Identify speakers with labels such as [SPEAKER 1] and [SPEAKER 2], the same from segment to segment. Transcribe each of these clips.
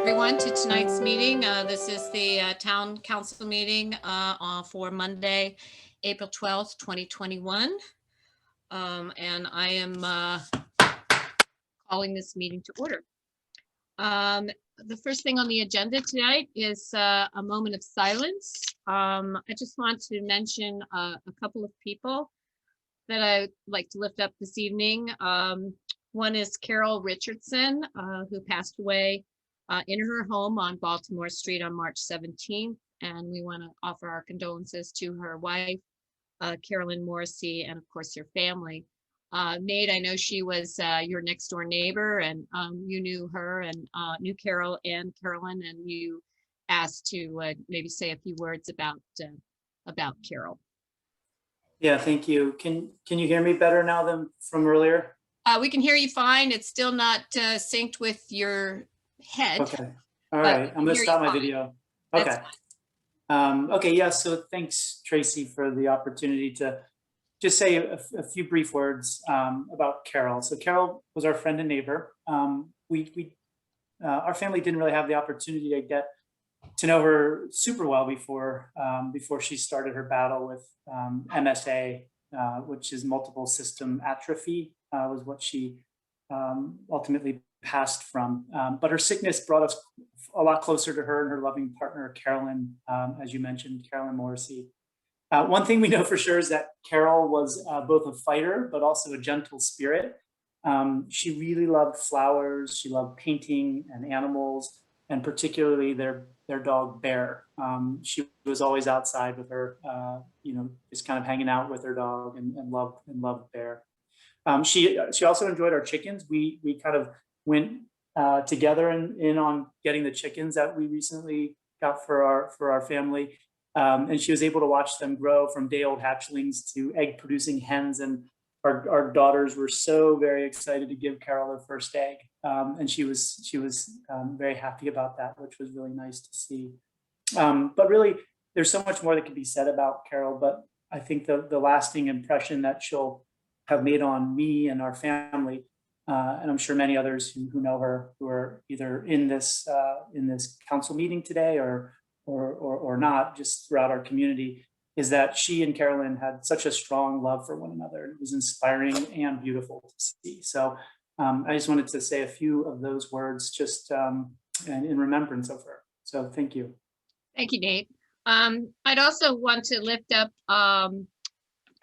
[SPEAKER 1] Everyone to tonight's meeting. This is the Town Council meeting for Monday, April 12th, 2021. And I am calling this meeting to order. The first thing on the agenda tonight is a moment of silence. I just want to mention a couple of people that I'd like to lift up this evening. One is Carol Richardson, who passed away in her home on Baltimore Street on March 17th. And we want to offer our condolences to her wife, Carolyn Morrissey, and of course her family. Nate, I know she was your next door neighbor, and you knew her and knew Carol and Carolyn, and you asked to maybe say a few words about Carol.
[SPEAKER 2] Yeah, thank you. Can you hear me better now than from earlier?
[SPEAKER 1] We can hear you fine. It's still not synced with your head.
[SPEAKER 2] Okay. All right. I'm going to stop my video. Okay. Okay. Yeah. So thanks, Tracy, for the opportunity to just say a few brief words about Carol. So Carol was our friend and neighbor. Our family didn't really have the opportunity to get to know her super well before she started her battle with MSA, which is multiple system atrophy, was what she ultimately passed from. But her sickness brought us a lot closer to her and her loving partner, Carolyn, as you mentioned, Carolyn Morrissey. One thing we know for sure is that Carol was both a fighter, but also a gentle spirit. She really loved flowers. She loved painting and animals, and particularly their dog Bear. She was always outside with her, just kind of hanging out with her dog and loved Bear. She also enjoyed our chickens. We kind of went together in on getting the chickens that we recently got for our family. And she was able to watch them grow from day-old hatchlings to egg-producing hens. And our daughters were so very excited to give Carol her first egg. And she was very happy about that, which was really nice to see. But really, there's so much more that could be said about Carol. But I think the lasting impression that she'll have made on me and our family, and I'm sure many others who know her, who are either in this council meeting today or not, just throughout our community, is that she and Carolyn had such a strong love for one another. It was inspiring and beautiful to see. So I just wanted to say a few of those words just in remembrance of her. So thank you.
[SPEAKER 1] Thank you, Nate. I'd also want to lift up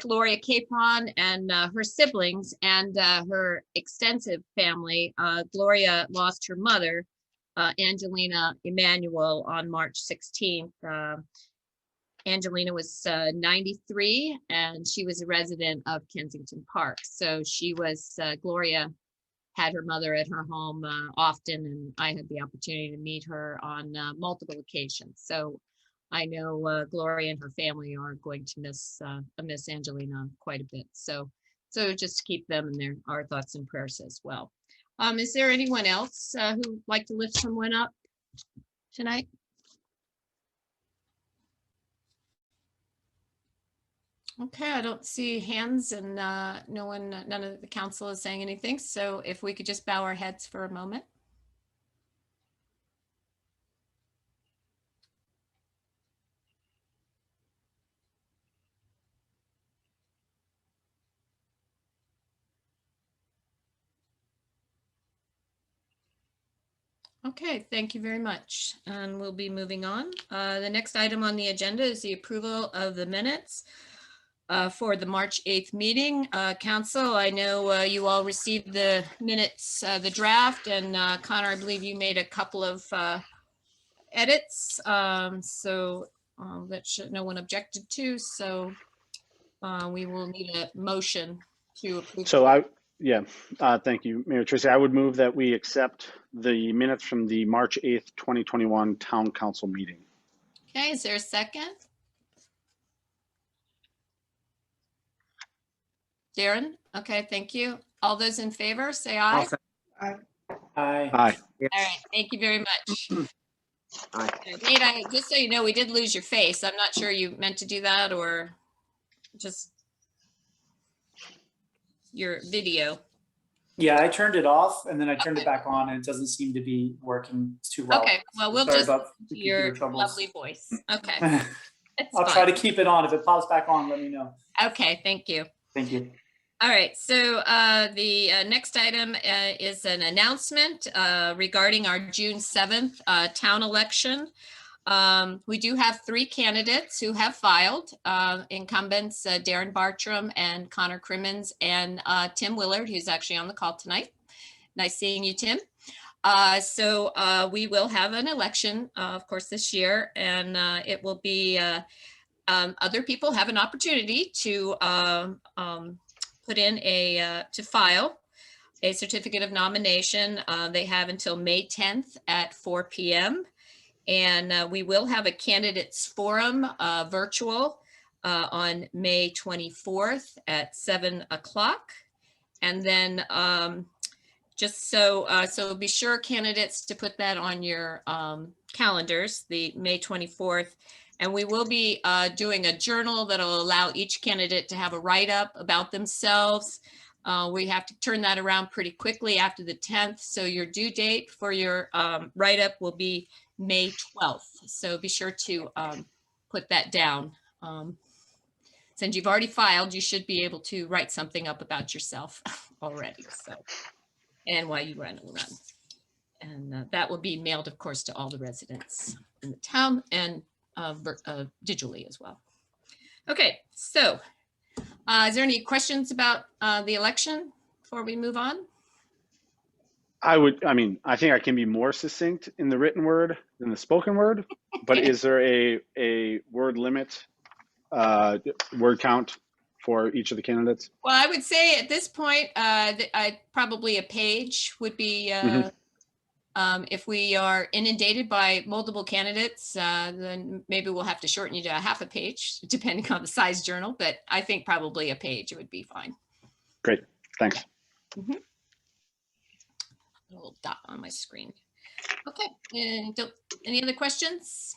[SPEAKER 1] Gloria Capon and her siblings and her extensive family. Gloria lost her mother, Angelina Emanuel, on March 16th. Angelina was 93, and she was a resident of Kensington Park. So she was, Gloria had her mother at her home often, and I had the opportunity to meet her on multiple occasions. So I know Gloria and her family are going to miss Angelina quite a bit. So just keep them in our thoughts and prayers as well. Is there anyone else who'd like to lift someone up tonight? Okay, I don't see hands, and none of the council is saying anything. So if we could just bow our heads for a moment. Okay, thank you very much. And we'll be moving on. The next item on the agenda is the approval of the minutes for the March 8th meeting. Council, I know you all received the minutes, the draft, and Connor, I believe you made a couple of edits. So that no one objected to. So we will need a motion to approve.
[SPEAKER 3] So thank you, Mayor Tracy. I would move that we accept the minutes from the March 8th, 2021 Town Council meeting.
[SPEAKER 1] Okay, is there a second? Darren? Okay, thank you. All those in favor, say aye.
[SPEAKER 2] Aye.
[SPEAKER 3] Aye.
[SPEAKER 1] All right, thank you very much. Nate, just so you know, we did lose your face. I'm not sure you meant to do that or just your video.
[SPEAKER 2] Yeah, I turned it off and then I turned it back on and it doesn't seem to be working too well.
[SPEAKER 1] Okay, well, we'll
[SPEAKER 2] Sorry
[SPEAKER 1] just
[SPEAKER 2] about the
[SPEAKER 1] your
[SPEAKER 2] computer troubles.
[SPEAKER 1] lovely voice. Okay, it's
[SPEAKER 2] I'll try
[SPEAKER 1] fine.
[SPEAKER 2] to keep it on. If it pops back on, let me know.
[SPEAKER 1] Okay, thank you.
[SPEAKER 2] Thank you.
[SPEAKER 1] All right, so the next item is an announcement regarding our June 7th town election. We do have 3 candidates who have filed, incumbents Darren Bartram and Connor Crimmins and Tim Willard, who's actually on the call tonight. Nice seeing you, Tim. So we will have an election, of course, this year, and it will be other people have an opportunity to put in to file a certificate of nomination. They have until May 10th at 4 p.m. And we will have a candidates forum virtual on May 24th at 7 o'clock. And then just so be sure, candidates, to put that on your calendars, the May 24th. And we will be doing a journal that'll allow each candidate to have a write-up about themselves. We have to turn that around pretty quickly after the 10th. So your due date for your write-up will be May 12th. So be sure to put that down. Since you've already filed, you should be able to write something up about yourself already. So, and why you run. And that will be mailed, of course, to all the residents in the town and digitally as well. Okay, so is there any questions about the election before we move on?
[SPEAKER 3] I think I can be more succinct in the written word than the spoken word, but is there a word limit, word count for each of the candidates?
[SPEAKER 1] Well, I would say at this point, probably a page would be, if we are inundated by multiple candidates, then maybe we'll have to shorten you to half a page, depending on the size journal, but I think probably a page would be fine.
[SPEAKER 3] Great, thanks.
[SPEAKER 1] Mm-hmm. A little dot on my screen. Okay, and any other questions?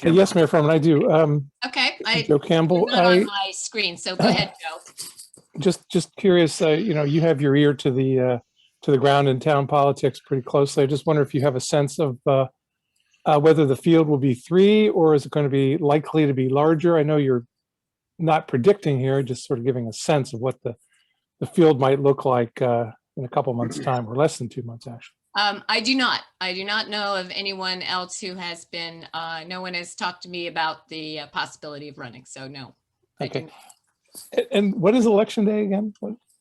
[SPEAKER 4] Yes, Mayor Furman, I do.
[SPEAKER 1] Okay,
[SPEAKER 4] Joe Campbell,
[SPEAKER 1] not on my screen, so go ahead, Joe.
[SPEAKER 4] Just curious. You have your ear to the ground in town politics pretty closely. I just wonder if you have a sense of whether the field will be 3 or is it going to be likely to be larger? I know you're not predicting here, just sort of giving a sense of what the field might look like in a couple months' time, or less than 2 months, actually.
[SPEAKER 1] I do not know of anyone else who has been, no one has talked to me about the possibility of running, so no.
[SPEAKER 4] Okay. And what is election day again?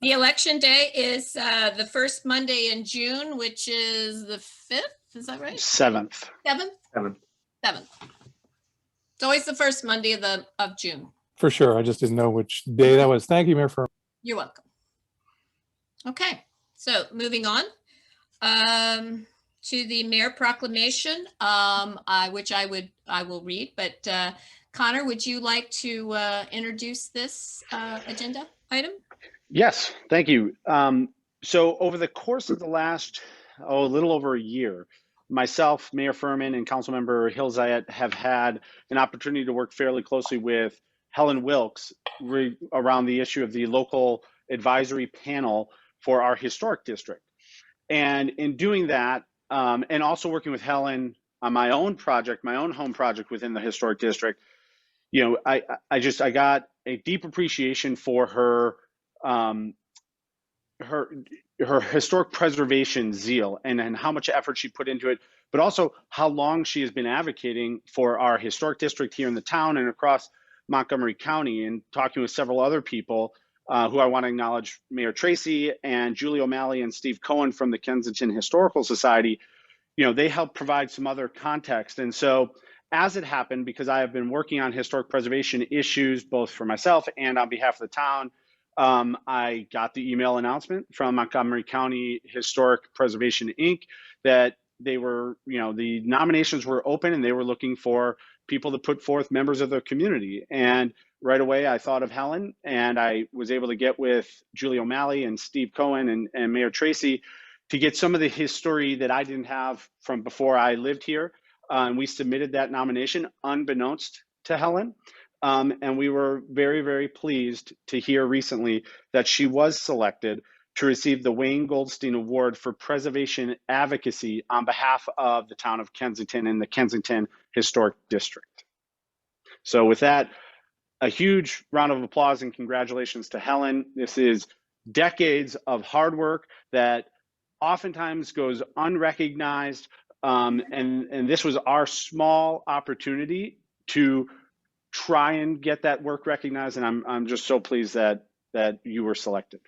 [SPEAKER 1] The election day is the first Monday in June, which is the 5th, is that right?
[SPEAKER 3] 7th.
[SPEAKER 1] 7th? 7th. It's always the first Monday of June.
[SPEAKER 4] For sure, I just didn't know which day that was. Thank you, Mayor Furman.
[SPEAKER 1] You're welcome. Okay, so moving on. To the mayor proclamation, which I will read, but Connor, would you like to introduce this agenda item?
[SPEAKER 3] Yes, thank you. So over the course of the last, a little over a year, myself, Mayor Furman, and Councilmember Hilzayat have had an opportunity to work fairly closely with Helen Wilkes around the issue of the local advisory panel for our historic district. And in doing that, and also working with Helen on my own project, my own home project within the historic district, I got a deep appreciation for her historic preservation zeal and how much effort she put into it, but also how long she has been advocating for our historic district here in the town and across Montgomery County, and talking with several other people who I want to acknowledge, Mayor Tracy and Julie O'Malley and Steve Cohen from the Kensington Historical Society. They helped provide some other context. And so as it happened, because I have been working on historic preservation issues, both for myself and on behalf of the town, I got the email announcement from Montgomery County Historic Preservation, Inc. that they were, the nominations were open and they were looking for people to put forth members of their community. And right away, I thought of Helen, and I was able to get with Julie O'Malley and Steve Cohen and Mayor Tracy to get some of the history that I didn't have from before I lived here. And we submitted that nomination unbeknownst to Helen. And we were very, very pleased to hear recently that she was selected to receive the Wayne Goldstein Award for Preservation Advocacy on behalf of the town of Kensington and the Kensington Historic District. So with that, a huge round of applause and congratulations to Helen. This is decades of hard work that oftentimes goes unrecognized, and this was our small opportunity to try and get that work recognized, and I'm just so pleased that you were selected.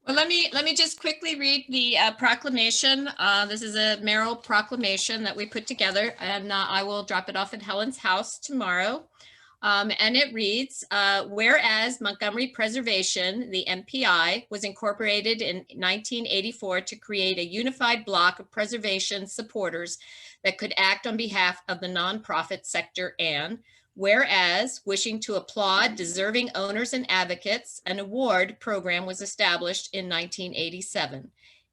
[SPEAKER 1] Well, let me just quickly read the proclamation. This is a mayoral proclamation that we put together, and I will drop it off at Helen's house tomorrow. And it reads, whereas Montgomery Preservation, the MPI, was incorporated in 1984 to create a unified block of preservation supporters that could act on behalf of the nonprofit sector, and whereas, wishing to applaud deserving owners and advocates, an award program was established in 1987.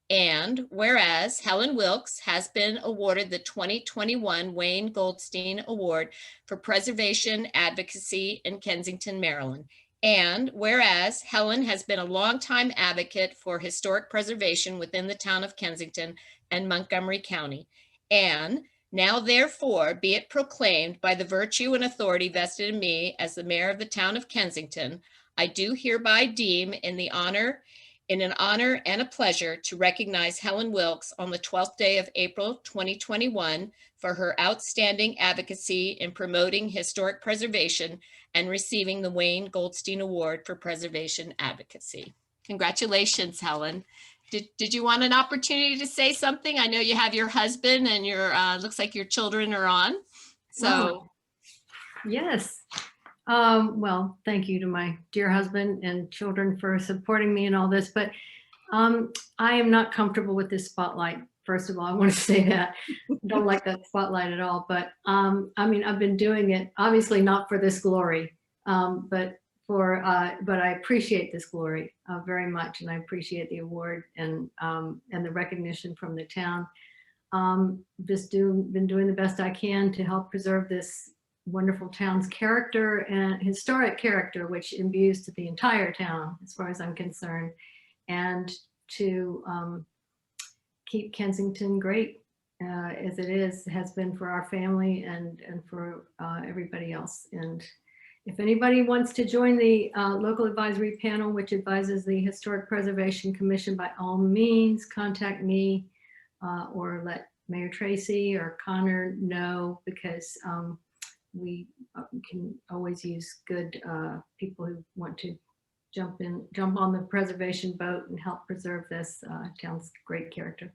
[SPEAKER 1] And whereas Helen Wilkes has been awarded the 2021 Wayne Goldstein Award for Preservation Advocacy in Kensington, Maryland. And whereas Helen has been a longtime advocate for historic preservation within the town of Kensington and Montgomery County. And now therefore be it proclaimed by the virtue and authority vested in me as the mayor of the town of Kensington, I do hereby deem in an honor and a pleasure to recognize Helen Wilkes on the 12th day of April 2021 for her outstanding advocacy in promoting historic preservation and receiving the Wayne Goldstein Award for Preservation Advocacy. Congratulations, Helen. Did you want an opportunity to say something? I know you have your husband and your looks like your children are on. So
[SPEAKER 5] yes. Well, thank you to my dear husband and children for supporting me in all this, but I am not comfortable with this spotlight. First of all, I want to say that I don't like that spotlight at all, but I mean, I've been doing it obviously not for this glory, but I appreciate this glory very much, and I appreciate the award and the recognition from the town. Been doing the best I can to help preserve this wonderful town's character and historic character, which imbues to the entire town, as far as I'm concerned, and to keep Kensington great as it has been for our family and for everybody else. And if anybody wants to join the local advisory panel, which advises the Historic Preservation Commission, by all means, contact me or let Mayor Tracy or Connor know, because we can always use good people who want to jump on the preservation boat and help preserve this town's great character.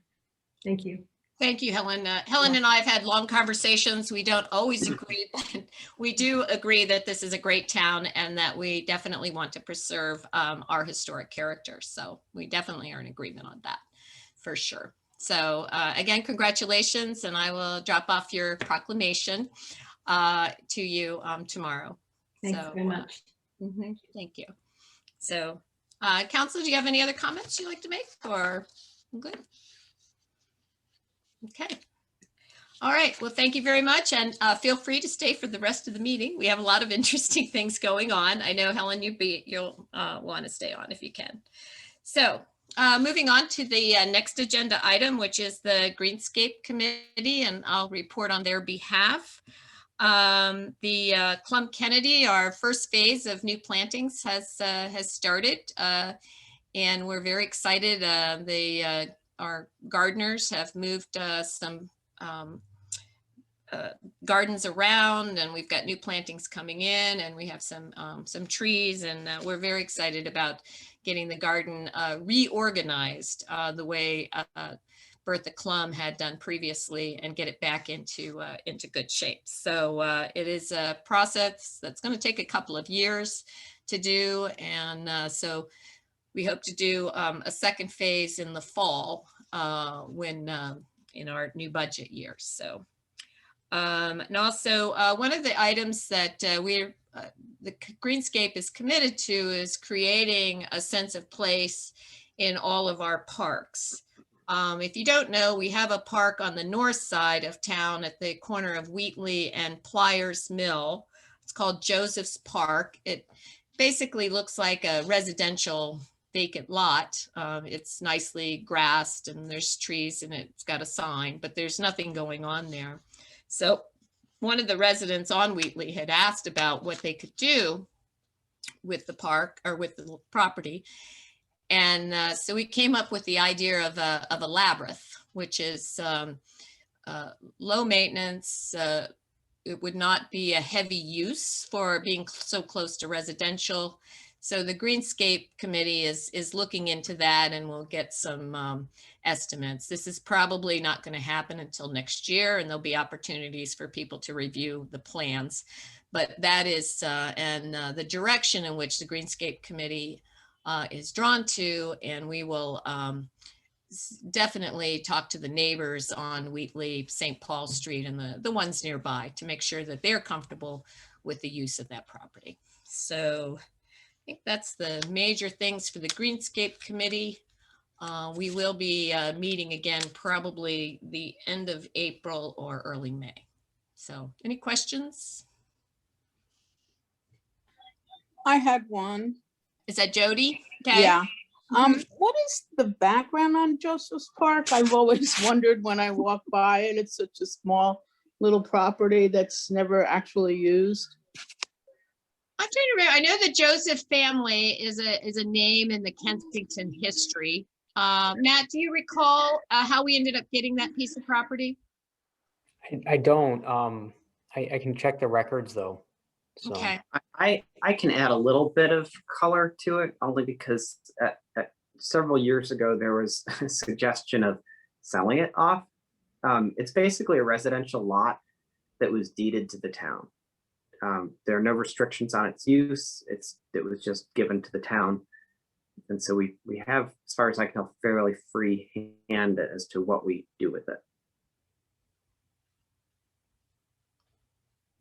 [SPEAKER 5] Thank you.
[SPEAKER 1] thank you, Helen. Helen and I have had long conversations. We don't always agree, but we do agree that this is a great town and that we definitely want to preserve our historic character. So we definitely are in agreement on that for sure. So again, congratulations, and I will drop off your proclamation to you tomorrow.
[SPEAKER 5] Thanks very much.
[SPEAKER 1] Thank you. So Council, do you have any other comments you'd like to make, or I'm good? Okay. All right. Well, thank you very much. And feel free to stay for the rest of the meeting. We have a lot of interesting things going on. I know, Helen, you'll want to stay on if you can. So moving on to the next agenda item, which is the Greenscape Committee, and I'll report on their behalf. The Clump Kennedy, our first phase of new plantings has started, and we're very excited. Our gardeners have moved some gardens around, and we've got new plantings coming in, and we have some trees, and we're very excited about getting the garden reorganized the way Bertha Klum had done previously, and get it back into good shape. So it is a process that's going to take a couple of years to do, and so we hope to do a second phase in the fall when in our new budget year. So and also one of the items that the Greenscape is committed to is creating a sense of place in all of our parks. If you don't know, we have a park on the north side of town at the corner of Wheatley and Pliers Mill. It's called Joseph's Park. It basically looks like a residential vacant lot. It's nicely grassed and there's trees and it's got a sign, but there's nothing going on there. So one of the residents on Wheatley had asked about what they could do with the park or with the property. And so we came up with the idea of a labyrinth, which is low maintenance. It would not be a heavy use for being so close to residential. So the Greenscape Committee is looking into that, and we'll get some estimates. This is probably not going to happen until next year, and there'll be opportunities for people to review the plans. But that is, the direction in which the Greenscape Committee is drawn to, and we will definitely talk to the neighbors on Wheatley, St. Paul Street, and the ones nearby to make sure that they're comfortable with the use of that property. So I think that's the major things for the Greenscape Committee. We will be meeting again probably the end of April or early May. So any questions?
[SPEAKER 6] I had one.
[SPEAKER 1] Is that Jody? Okay.
[SPEAKER 6] Yeah. What is the background on Joseph's Park? I've always wondered when I walk by it. It's such a small little property that's never actually used.
[SPEAKER 1] I'm trying to remember. I know the Joseph family is a name in the Kensington history. Matt, do you recall how we ended up getting that piece of property?
[SPEAKER 7] I don't. I can check the records though. So.
[SPEAKER 1] Okay.
[SPEAKER 8] I can add a little bit of color to it, only because several years ago there was a suggestion of selling it off. It's basically a residential lot that was deeded to the town. There are no restrictions on its use. It was just given to the town. And so we have, as far as I can tell, fairly free hand as to what we do with it.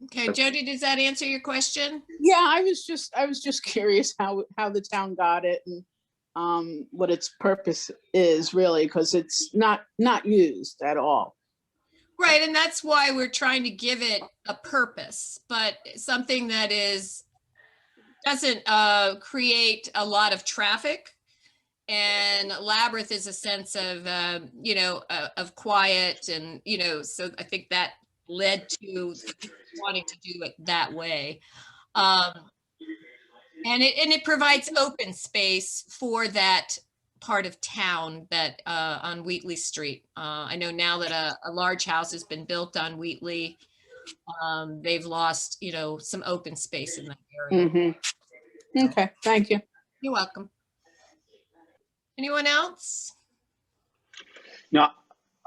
[SPEAKER 1] Okay, Jody, does that answer your question?
[SPEAKER 6] Yeah, I was just curious how the town got it and what its purpose is really, because it's not used at all.
[SPEAKER 1] Right, and that's why we're trying to give it a purpose, but something that doesn't create a lot of traffic. And labyrinth is a sense of, of quiet, and, so I think that led to wanting to do it that way. And it provides open space for that part of town that on Wheatley Street. I know now that a large house has been built on Wheatley. They've lost, some open space in that area.
[SPEAKER 6] Mm-hmm. Okay, thank you.
[SPEAKER 1] You're welcome. Anyone else?
[SPEAKER 3] Now,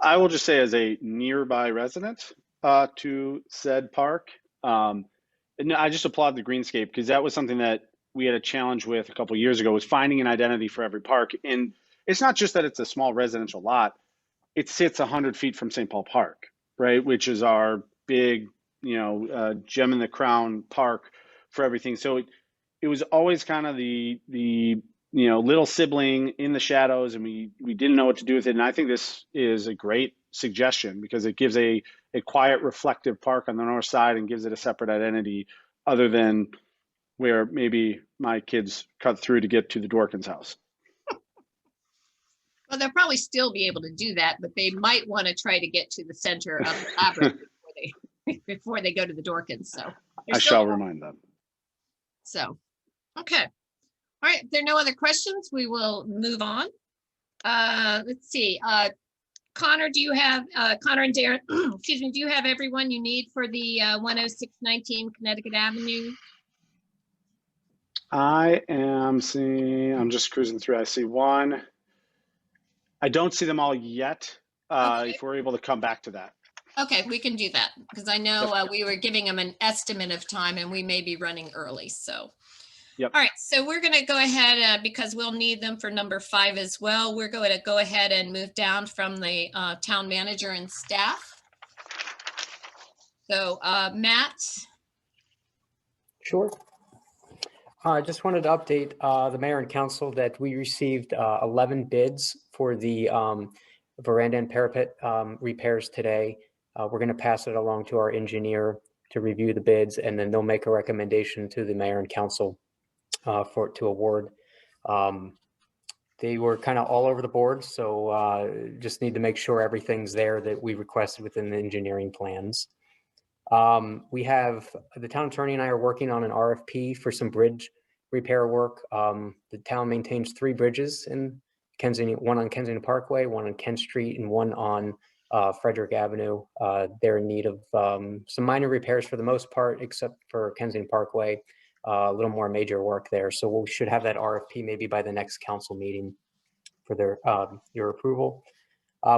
[SPEAKER 3] I will just say, as a nearby resident to said park, and I just applaud the Greenscape, because that was something that we had a challenge with a couple of years ago, was finding an identity for every park. And it's not just that it's a small residential lot, it sits 100 feet from St. Paul Park, right? Which is our big, gem in the crown park for everything. So it was always kind of the little sibling in the shadows, and we didn't know what to do with it. And I think this is a great suggestion, because it gives a quiet, reflective park on the north side and gives it a separate identity, other than where maybe my kids cut through to get to the Dworkin's house.
[SPEAKER 1] Well, they'll probably still be able to do that, but they might want to try to get to the center of the labyrinth before they go to the Dworkin's. So
[SPEAKER 3] I shall remind them.
[SPEAKER 1] So, okay. All right. If there are no other questions, we will move on. Let's see. Connor, do you have, Connor and Darren, excuse me, do you have everyone you need for the 10619 Connecticut Avenue?
[SPEAKER 3] I am seeing, I'm just cruising through. I see one. I don't see them all yet.
[SPEAKER 1] Okay.
[SPEAKER 3] If we're able to come back to that.
[SPEAKER 1] Okay, we can do that, because I know we were giving them an estimate of time and we may be running early, so.
[SPEAKER 3] Yep.
[SPEAKER 1] All right, so we're gonna go ahead, because we'll need them for number 5 as well. We're going to go ahead and move down from the town manager and staff. So Matt?
[SPEAKER 7] Sure. I just wanted to update the mayor and council that we received 11 bids for the veranda and parapet repairs today. We're going to pass it along to our engineer to review the bids, and then they'll make a recommendation to the mayor and council to award. They were kind of all over the board, so just need to make sure everything's there that we requested within the engineering plans. We have, the town attorney and I are working on an RFP for some bridge repair work. The town maintains 3 bridges in Kensington, one on Kensington Parkway, one on Kent Street, and one on Frederick Avenue. They're in need of some minor repairs for the most part, except for Kensington Parkway. A little more major work there. So we should have that RFP maybe by the next council meeting for their your approval.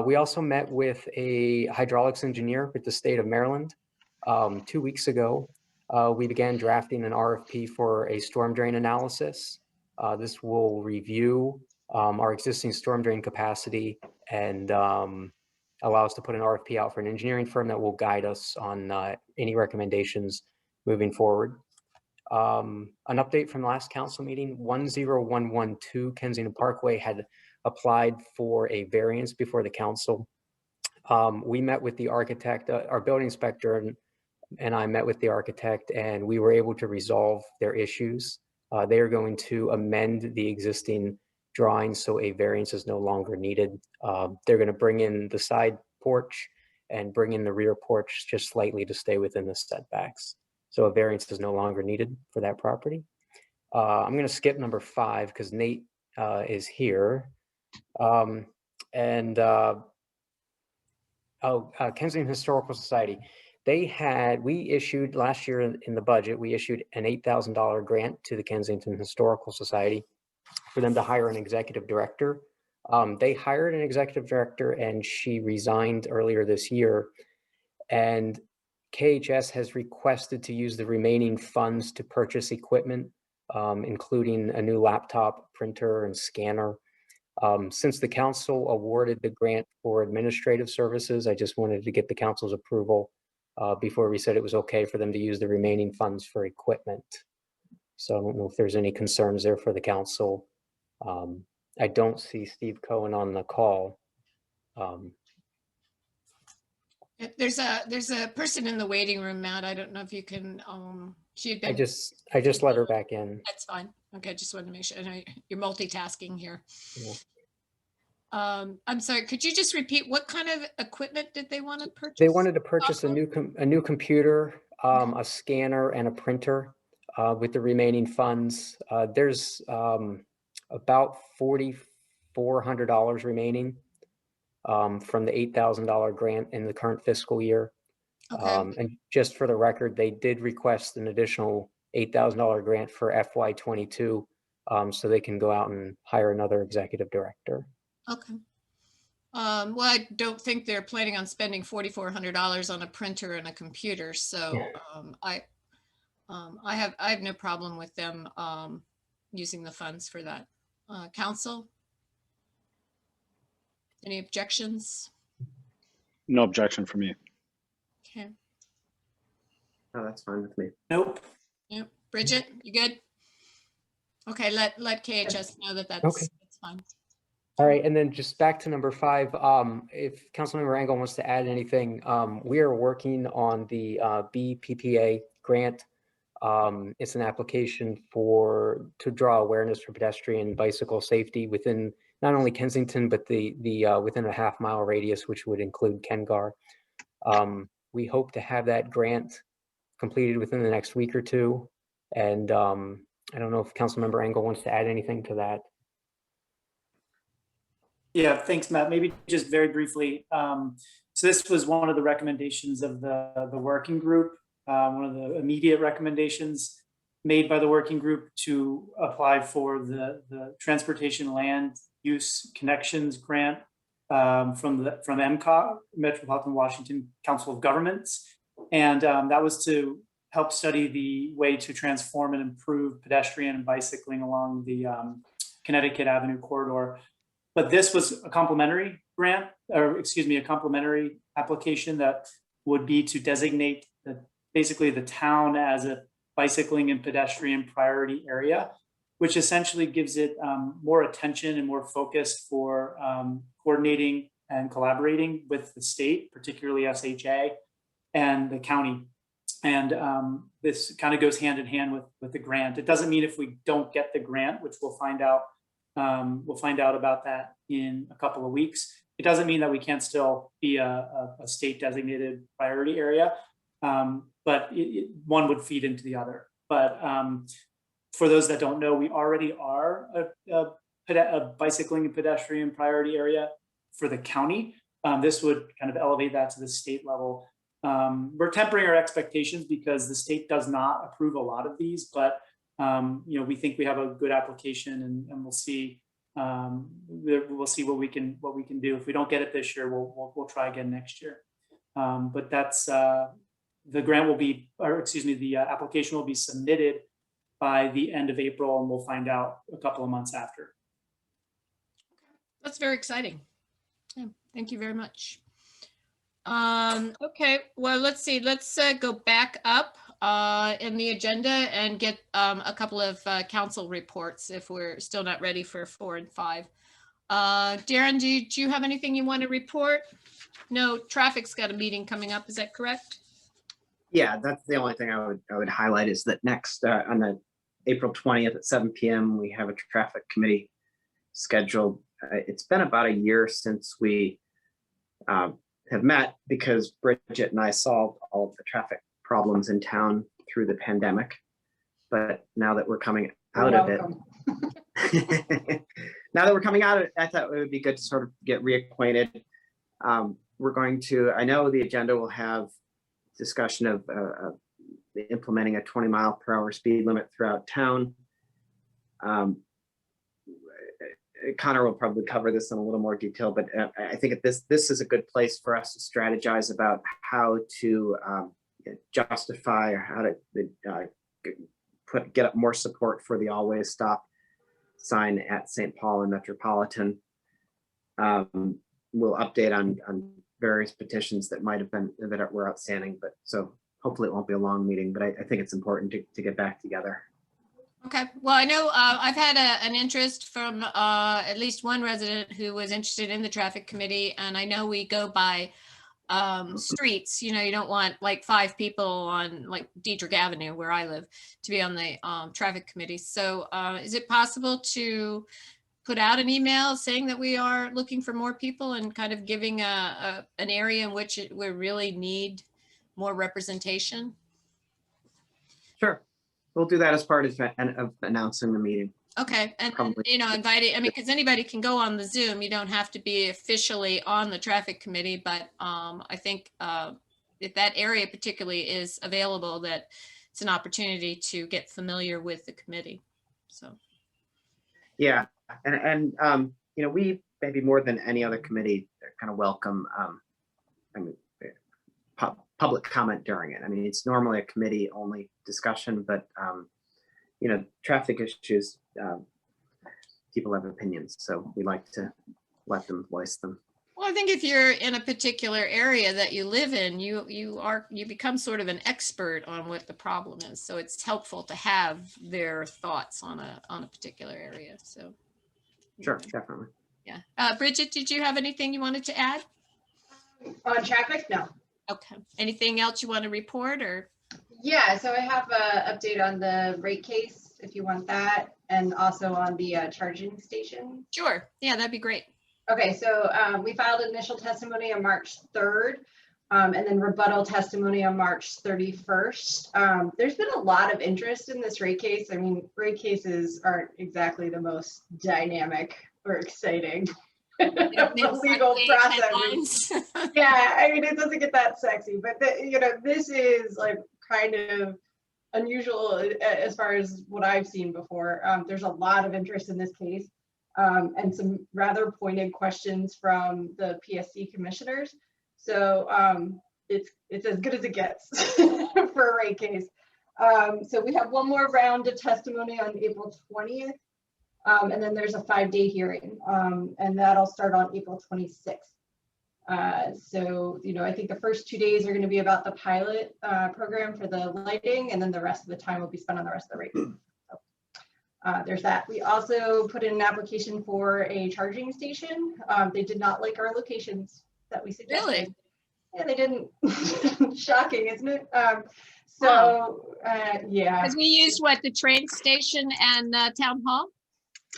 [SPEAKER 7] We also met with a hydraulics engineer with the state of Maryland 2 weeks ago. We began drafting an RFP for a storm drain analysis. This will review our existing storm drain capacity and allow us to put an RFP out for an engineering firm that will guide us on any recommendations moving forward. An update from the last council meeting, 10112 Kensington Parkway had applied for a variance before the council. We met with the architect, our building inspector, and I met with the architect, and we were able to resolve their issues. They are going to amend the existing drawings so a variance is no longer needed. They're going to bring in the side porch and bring in the rear porch just slightly to stay within the setbacks. So a variance is no longer needed for that property. I'm going to skip number 5 because Nate is here. Kensington Historical Society. We issued last year in the budget, we issued an $8,000 grant to the Kensington Historical Society for them to hire an executive director. They hired an executive director and she resigned earlier this year. And KHS has requested to use the remaining funds to purchase equipment, including a new laptop, printer, and scanner. Since the council awarded the grant for administrative services, I just wanted to get the council's approval before we said it was okay for them to use the remaining funds for equipment. So I don't know if there's any concerns there for the council. I don't see Steve Cohen on the call.
[SPEAKER 1] There's a person in the waiting room, Matt. I don't know if you can, she had been.
[SPEAKER 7] I just let her back in.
[SPEAKER 1] That's fine. Okay, just wanted to make sure. I know you're multitasking here.
[SPEAKER 7] Yeah.
[SPEAKER 1] I'm sorry, could you just repeat what kind of equipment did they want to purchase?
[SPEAKER 7] They wanted to purchase a new computer, a scanner, and a printer with the remaining funds. There's about $4,400 remaining from the $8,000 grant in the current fiscal year.
[SPEAKER 1] Okay.
[SPEAKER 7] And just for the record, they did request an additional $8,000 grant for FY22, so they can go out and hire another executive director.
[SPEAKER 1] Okay. Well, I don't think they're planning on spending $4,400 on a printer and a computer. So I have no problem with them using the funds for that. Council? Any objections?
[SPEAKER 3] No objection for me.
[SPEAKER 1] Okay.
[SPEAKER 8] Oh, that's fine with me.
[SPEAKER 2] Nope.
[SPEAKER 1] Yep. Bridget, you good? Okay, let KHS know that that's,
[SPEAKER 7] Okay.
[SPEAKER 1] that's fine.
[SPEAKER 7] All right, and then just back to number 5, if Councilmember Engel wants to add anything, we are working on the BPPA grant. It's an application to draw awareness for pedestrian and bicycle safety within not only Kensington, but the within a half-mile radius, which would include Kengar. We hope to have that grant completed within the next week or two. And I don't know if Councilmember Engel wants to add anything to that.
[SPEAKER 2] Yeah, thanks, Matt. Maybe just very briefly. So this was one of the recommendations of the working group, one of the immediate recommendations made by the working group to apply for the Transportation Land Use Connections Grant from MCOG, Metropolitan Washington Council of Governments. And that was to help study the way to transform and improve pedestrian and bicycling along the Connecticut Avenue corridor. But this was a complementary grant, or excuse me, a complementary application that would be to designate basically the town as a bicycling and pedestrian priority area, which essentially gives it more attention and more focus for coordinating and collaborating with the state, particularly SHA and the county. And this kind of goes hand in hand with the grant. It doesn't mean if we don't get the grant, which we'll find out We'll find out about that in a couple of weeks. It doesn't mean that we can't still be a state designated priority area, but one would feed into the other. But for those that don't know, we already are a bicycling and pedestrian priority area for the county. This would kind of elevate that to the state level. We're tempering our expectations because the state does not approve a lot of these, but we think we have a good application, and we'll see. We'll see what we can do. If we don't get it this year, we'll try again next year. But that's the grant will be, or excuse me, the application will be submitted by the end of April, and we'll find out a couple of months after.
[SPEAKER 1] That's very exciting. Yeah, thank you very much. Okay, well, let's see. Let's go back up in the agenda and get a couple of council reports if we're still not ready for 4 and 5. Darren, do you have anything you want to report? No, traffic's got a meeting coming up. Is that correct?
[SPEAKER 8] Yeah, that's the only thing I would highlight is that next on the April 20th at 7 p.m. we have a traffic committee scheduled. It's been about a year since we have met because Bridget and I solved all of the traffic problems in town through the pandemic. But now that we're coming out of it, I thought it would be good to sort of get reacquainted. We're going to, I know the agenda will have discussion of implementing a 20-mile-per-hour speed limit throughout town. Connor will probably cover this in a little more detail, but I think this is a good place for us to strategize about how to justify or how to get up more support for the always stop sign at St. Paul and Metropolitan. We'll update on various petitions that might have been that were outstanding, but so hopefully it won't be a long meeting, but I think it's important to get back together.
[SPEAKER 1] Okay, well, I know I've had an interest from at least one resident who was interested in the traffic committee, and I know we go by streets. You don't want like 5 people on like Diedrich Avenue where I live to be on the traffic committee. So is it possible to put out an email saying that we are looking for more people and kind of giving an area in which we really need more representation?
[SPEAKER 8] Sure. We'll do that as part of announcing the meeting.
[SPEAKER 1] Okay, and inviting, because anybody can go on the Zoom. You don't have to be officially on the traffic committee, but I think if that area particularly is available, that it's an opportunity to get familiar with the committee. So. Yeah,
[SPEAKER 8] and we maybe more than any other committee kind of welcome public comment during it. It's normally a committee only discussion, but traffic issues, people have opinions, so we like to let them voice them.
[SPEAKER 1] Well, I think if you're in a particular area that you live in, you become sort of an expert on what the problem is. So it's helpful to have their thoughts on a particular area. So
[SPEAKER 8] sure, definitely.
[SPEAKER 1] Yeah. Bridget, did you have anything you wanted to add?
[SPEAKER 9] On traffic? No.
[SPEAKER 1] Okay. Anything else you want to report or?
[SPEAKER 9] Yeah, so I have an update on the rate case if you want that, and also on the charging station.
[SPEAKER 1] Sure. Yeah, that'd be great.
[SPEAKER 9] Okay, so we filed initial testimony on March 3rd, and then rebuttal testimony on March 31st. There's been a lot of interest in this rate case. Rate cases aren't exactly the most dynamic or exciting legal process. Yeah, it doesn't get that sexy, but this is like kind of unusual as far as what I've seen before. There's a lot of interest in this case, and some rather pointed questions from the PSC commissioners. So it's as good as it gets for a rate case. So we have one more round of testimony on April 20th. And then there's a 5-day hearing, and that'll start on April 26th. So, I think the first 2 days are going to be about the pilot program for the lighting, and then the rest of the time will be spent on the rest of the rate. So, there's that. We also put in an application for a charging station. They did not like our locations that we suggested.
[SPEAKER 1] Really?
[SPEAKER 9] Yeah, they didn't. Shocking, isn't it? Yeah.
[SPEAKER 1] Because we used the train station and town hall?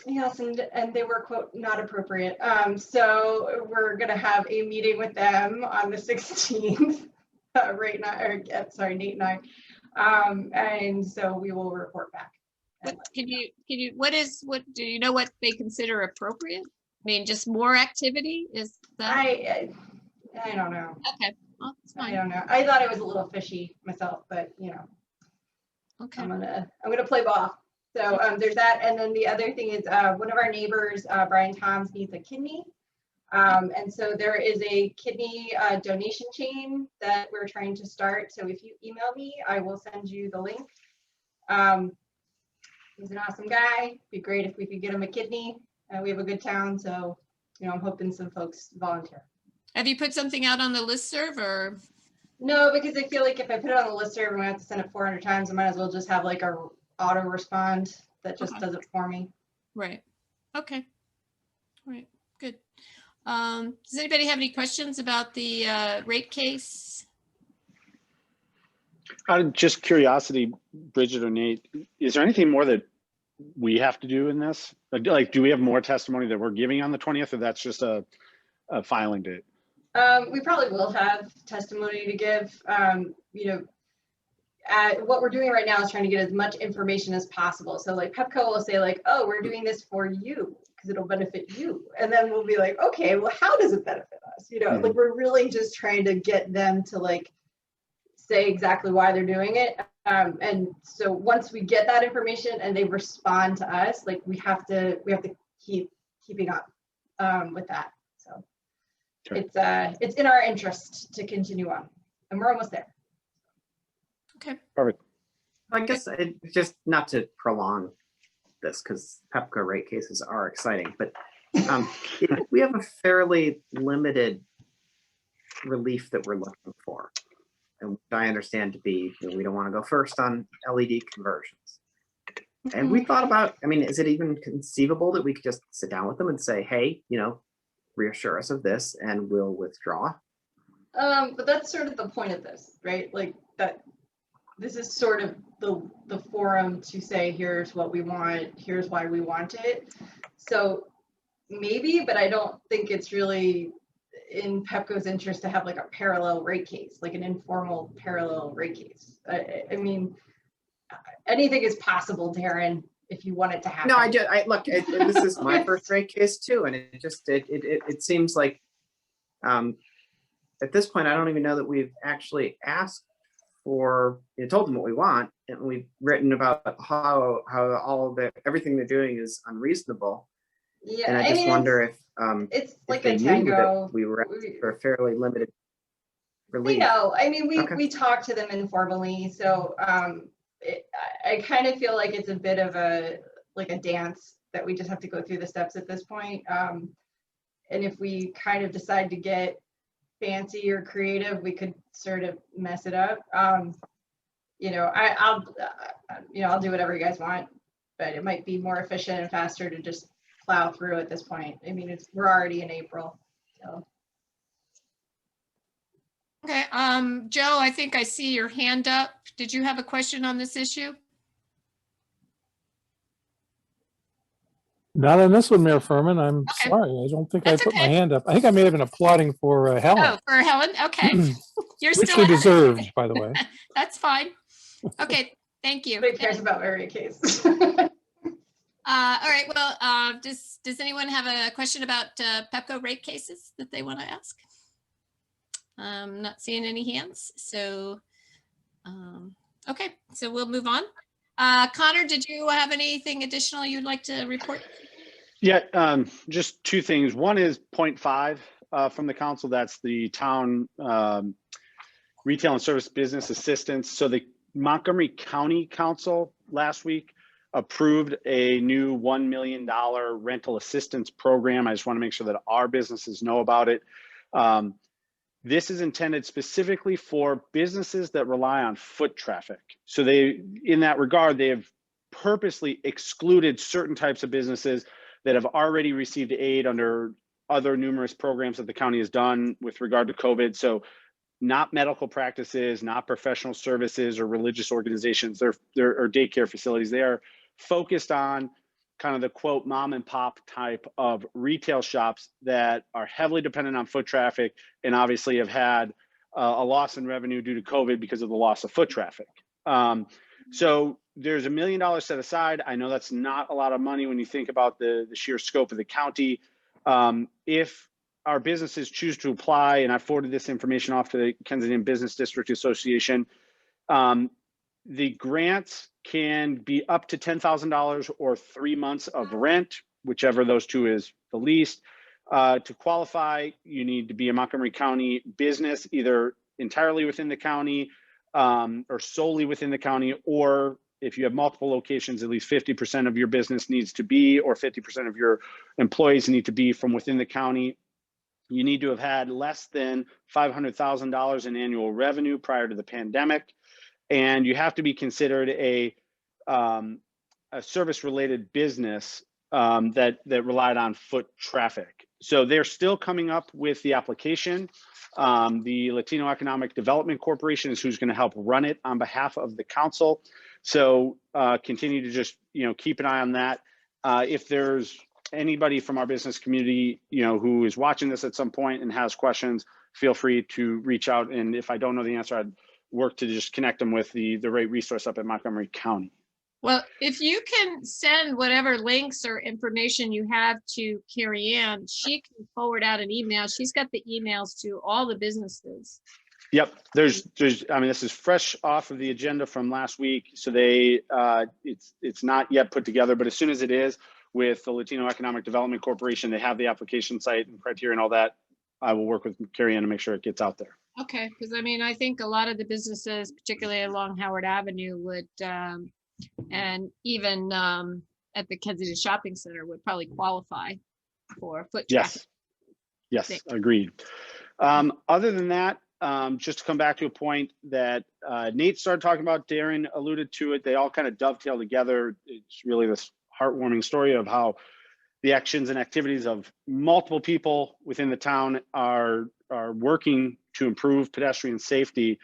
[SPEAKER 9] Yes, and they were, quote, not appropriate. So we're gonna have a meeting with them on the 16th, right now, or, sorry, Nate and I. And so we will report back.
[SPEAKER 1] What do you know what they consider appropriate? I mean, just more activity? Is that?
[SPEAKER 9] I don't know.
[SPEAKER 1] Okay, well, it's
[SPEAKER 9] I
[SPEAKER 1] fine.
[SPEAKER 9] don't know. I thought it was a little fishy myself, but you know,
[SPEAKER 1] Okay.
[SPEAKER 9] I'm gonna play ball. So there's that, and then the other thing is one of our neighbors, Brian Toms, needs a kidney, and so there is a kidney donation chain that we're trying to start. So if you email me, I will send you the link. He's an awesome guy. Be great if we could get him a kidney. We have a good town, so you know, I'm hoping some folks volunteer.
[SPEAKER 1] Have you put something out on the listserv or?
[SPEAKER 9] No, because I feel like if I put it on the listserv, I'm gonna have to send it 400 times. I might as well just have like a auto respond that just
[SPEAKER 1] Okay.
[SPEAKER 9] does it for me.
[SPEAKER 1] Right. Okay. All right. Good. Does anybody have any questions about the rate case?
[SPEAKER 3] Out of just curiosity, Bridget or Nate, is there anything more that we have to do in this? Like, do we have more testimony that we're giving on the 20th, or that's just a filing date?
[SPEAKER 9] We probably will have testimony to give. You know, what we're doing right now is trying to get as much information as possible. So like Pepco will say like, oh, we're doing this for you because it'll benefit you. And then we'll be like, okay, well, how does it benefit us? You know, like we're really just trying to get them to like say exactly why they're doing it. And so once we get that information and they respond to us, like we have to keep keeping up with that. So
[SPEAKER 3] Okay.
[SPEAKER 9] it's in our interest to continue on, and we're almost there.
[SPEAKER 1] Okay.
[SPEAKER 3] Perfect.
[SPEAKER 8] I guess it's just not to prolong this because Pepco rate cases are exciting, but we have a fairly limited relief that we're looking for. And I understand to be, you know, we don't want to go first on LED conversions. And we thought about, I mean, is it even conceivable that we could just sit down with them and say, hey, you know, reassure us of this and we'll withdraw?
[SPEAKER 9] But that's sort of the point of this, right? Like that, this is sort of the forum to say, here's what we want, here's why we want it. So maybe, but I don't think it's really in Pepco's interest to have like a parallel rate case, like an informal parallel rate case. I mean, anything is possible, Darren, if you want it to happen.
[SPEAKER 8] No, look, this is my first rate case too. And it seems like at this point, I don't even know that we've actually asked for, you know, told them what we want. And we've written about how all of everything they're doing is unreasonable.
[SPEAKER 9] Yeah,
[SPEAKER 8] and I just wonder if
[SPEAKER 9] it's like
[SPEAKER 8] they
[SPEAKER 9] a
[SPEAKER 8] knew
[SPEAKER 9] tango.
[SPEAKER 8] that we were for a fairly limited relief.
[SPEAKER 9] No, I mean,
[SPEAKER 8] Okay.
[SPEAKER 9] we talked to them informally, so I kind of feel like it's a bit of a dance that we just have to go through the steps at this point. And if we kind of decide to get fancy or creative, we could sort of mess it up. You know, I'll do whatever you guys want, but it might be more efficient and faster to just plow through at this point. I mean, we're already in April, so.
[SPEAKER 1] Okay, Joe, I think I see your hand up. Did you have a question on this issue?
[SPEAKER 4] Not on this one, Mayor Furman. I'm
[SPEAKER 1] Okay.
[SPEAKER 4] sorry. I don't think
[SPEAKER 1] That's
[SPEAKER 4] I put my
[SPEAKER 1] okay.
[SPEAKER 4] hand up. I think I may have been applauding for
[SPEAKER 1] Oh,
[SPEAKER 4] Helen,
[SPEAKER 1] for Helen, okay. You're
[SPEAKER 4] which
[SPEAKER 1] still
[SPEAKER 4] she
[SPEAKER 1] ahead.
[SPEAKER 4] deserved, by the way.
[SPEAKER 1] That's fine. Okay, thank you.
[SPEAKER 9] Nobody cares about my rate case.
[SPEAKER 1] All right, well, does anyone have a question about Pepco rate cases that they want to ask? I'm not seeing any hands, so, okay, so we'll move on. Connor, did you have anything additional you'd like to report?
[SPEAKER 3] Yeah, just two things. One is 0.5 from the council. That's the town retail and service business assistance. So the Montgomery County Council last week approved a new $1 million rental assistance program. I just want to make sure that our businesses know about it. This is intended specifically for businesses that rely on foot traffic. So in that regard, they have purposely excluded certain types of businesses that have already received aid under other numerous programs that the county has done with regard to COVID. So not medical practices, not professional services or religious organizations, they're or daycare facilities. They are focused on kind of the quote mom and pop type of retail shops that are heavily dependent on foot traffic and obviously have had a loss in revenue due to COVID because of the loss of foot traffic. So there's $1 million set aside. I know that's not a lot of money when you think about the sheer scope of the county. If our businesses choose to apply, and I forwarded this information off to the Kensington Business District Association, the grants can be up to $10,000 or 3 months of rent, whichever of those two is the least. To qualify, you need to be a Montgomery County business, either entirely within the county or solely within the county, or if you have multiple locations, at least 50% of your business needs to be, or 50% of your employees need to be from within the county. You need to have had less than $500,000 in annual revenue prior to the pandemic. And you have to be considered a service-related business that relied on foot traffic. So they're still coming up with the application. The Latino Economic Development Corporation is who's going to help run it on behalf of the council. So continue to just keep an eye on that. If there's anybody from our business community who is watching this at some point and has questions, feel free to reach out. And if I don't know the answer, I'd work to just connect them with the right resource up at Montgomery County.
[SPEAKER 1] Well, if you can send whatever links or information you have to Carrie Ann, she can forward out an email. She's got the emails to all the businesses.
[SPEAKER 3] Yep, there's I mean, this is fresh off of the agenda from last week, so they it's not yet put together, but as soon as it is, with the Latino Economic Development Corporation, they have the application site and criteria and all that. I will work with Carrie Ann to make sure it gets out there.
[SPEAKER 1] Okay, because I mean, I think a lot of the businesses, particularly along Howard Avenue, would, and even at the Kensington Shopping Center, would probably qualify for foot traffic.
[SPEAKER 3] Yes, agreed. Other than that, just to come back to a point that Nate started talking about, Darren alluded to it, they all kind of dovetail together. It's really this heartwarming story of how the actions and activities of multiple people within the town are working to improve pedestrian safety.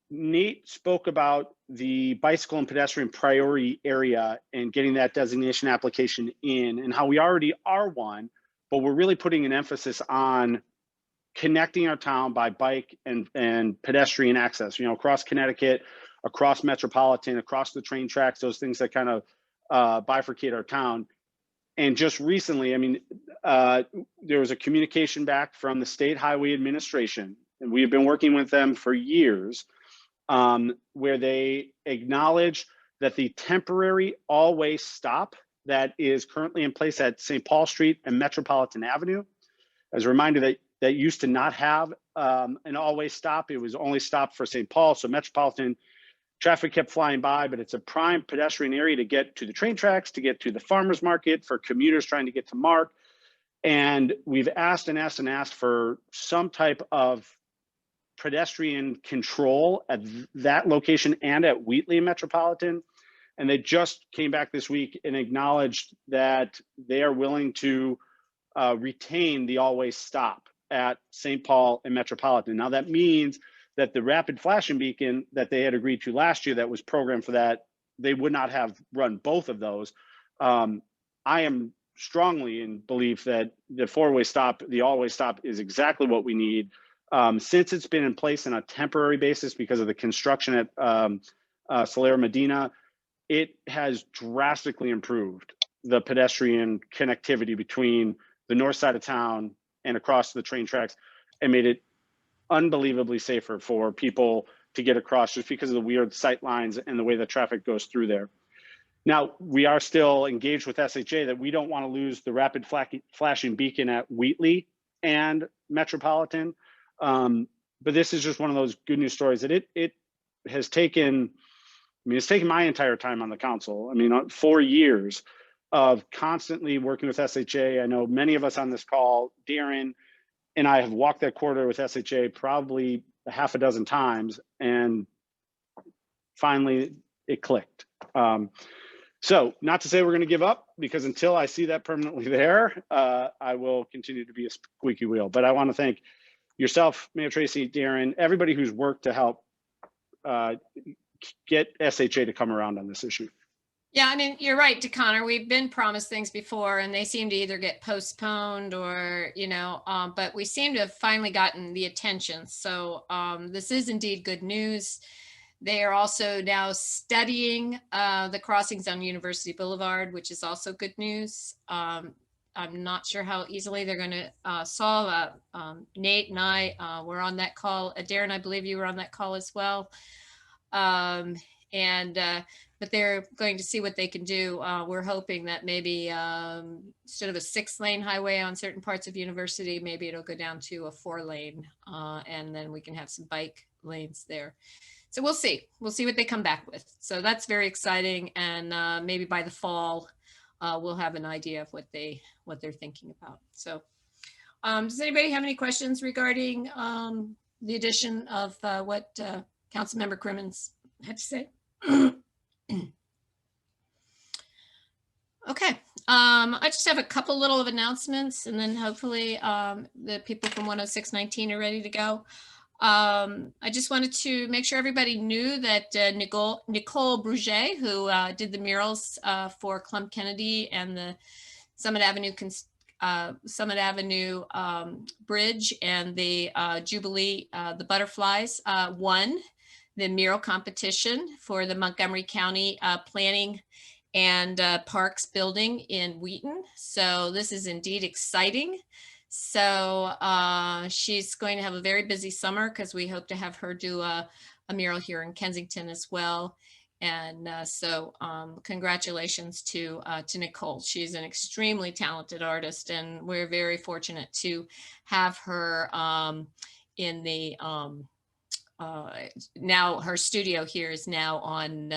[SPEAKER 3] Nate spoke about the bicycle and pedestrian priority area and getting that designation application in, and how we already are one, but we're really putting an emphasis on connecting our town by bike and pedestrian access, across Connecticut, across Metropolitan, across the train tracks, those things that kind of bifurcate our town. And just recently, I mean, there was a communication back from the State Highway Administration, and we have been working with them for years, where they acknowledge that the temporary all-way stop that is currently in place at St. Paul Street and Metropolitan Avenue, as a reminder that used to not have an all-way stop. It was only stopped for St. Paul, so Metropolitan traffic kept flying by, but it's a prime pedestrian area to get to the train tracks, to get to the farmers market, for commuters trying to get to Mark. And we've asked and asked and asked for some type of pedestrian control at that location and at Wheatley Metropolitan. And they just came back this week and acknowledged that they are willing to retain the all-way stop at St. Paul and Metropolitan. Now that means that the rapid flashing beacon that they had agreed to last year that was programmed for that, they would not have run both of those. I am strongly in belief that the four-way stop, the all-way stop, is exactly what we need. Since it's been in place on a temporary basis because of the construction at Solera Medina, it has drastically improved the pedestrian connectivity between the north side of town and across the train tracks, and made it unbelievably safer for people to get across, just because of the weird sight lines and the way the traffic goes through there. Now, we are still engaged with SHA that we don't want to lose the rapid flashing beacon at Wheatley and Metropolitan. But this is just one of those good news stories that it has taken, it's taken my entire time on the council. 4 years of constantly working with SHA. I know many of us on this call, Darren and I, have walked that corridor with SHA probably a half a dozen times, and finally it clicked. So not to say we're going to give up, because until I see that permanently there, I will continue to be a squeaky wheel. But I want to thank yourself, Mayor Tracy, Darren, everybody who's worked to help get SHA to come around on this issue.
[SPEAKER 1] Yeah, I mean, you're right, DeConnor. We've been promised things before and they seem to either get postponed or, but we seem to have finally gotten the attention. So this is indeed good news. They are also now studying the crossings on University Boulevard, which is also good news. I'm not sure how easily they're going to solve that. Nate and I were on that call. Darren, I believe you were on that call as well. But they're going to see what they can do. We're hoping that maybe instead of a 6-lane highway on certain parts of University, maybe it'll go down to a 4-lane, and then we can have some bike lanes there. So we'll see. We'll see what they come back with. So that's very exciting, and maybe by the fall, we'll have an idea of what they're thinking about. So, does anybody have any questions regarding the addition of what Councilmember Crimmins had to say? Okay, I just have a couple little of announcements, and then hopefully the people from 10619 are ready to go. I just wanted to make sure everybody knew that Nicole Bruget, who did the murals for Clump Kennedy and the Summit Avenue Bridge and the Jubilee, the butterflies, won the mural competition for the Montgomery County Planning and Parks building in Wheaton. So this is indeed exciting. So she's going to have a very busy summer because we hope to have her do a mural here in Kensington as well. And so congratulations to Nicole. She's an extremely talented artist, and we're very fortunate to have her in the now her studio here is now on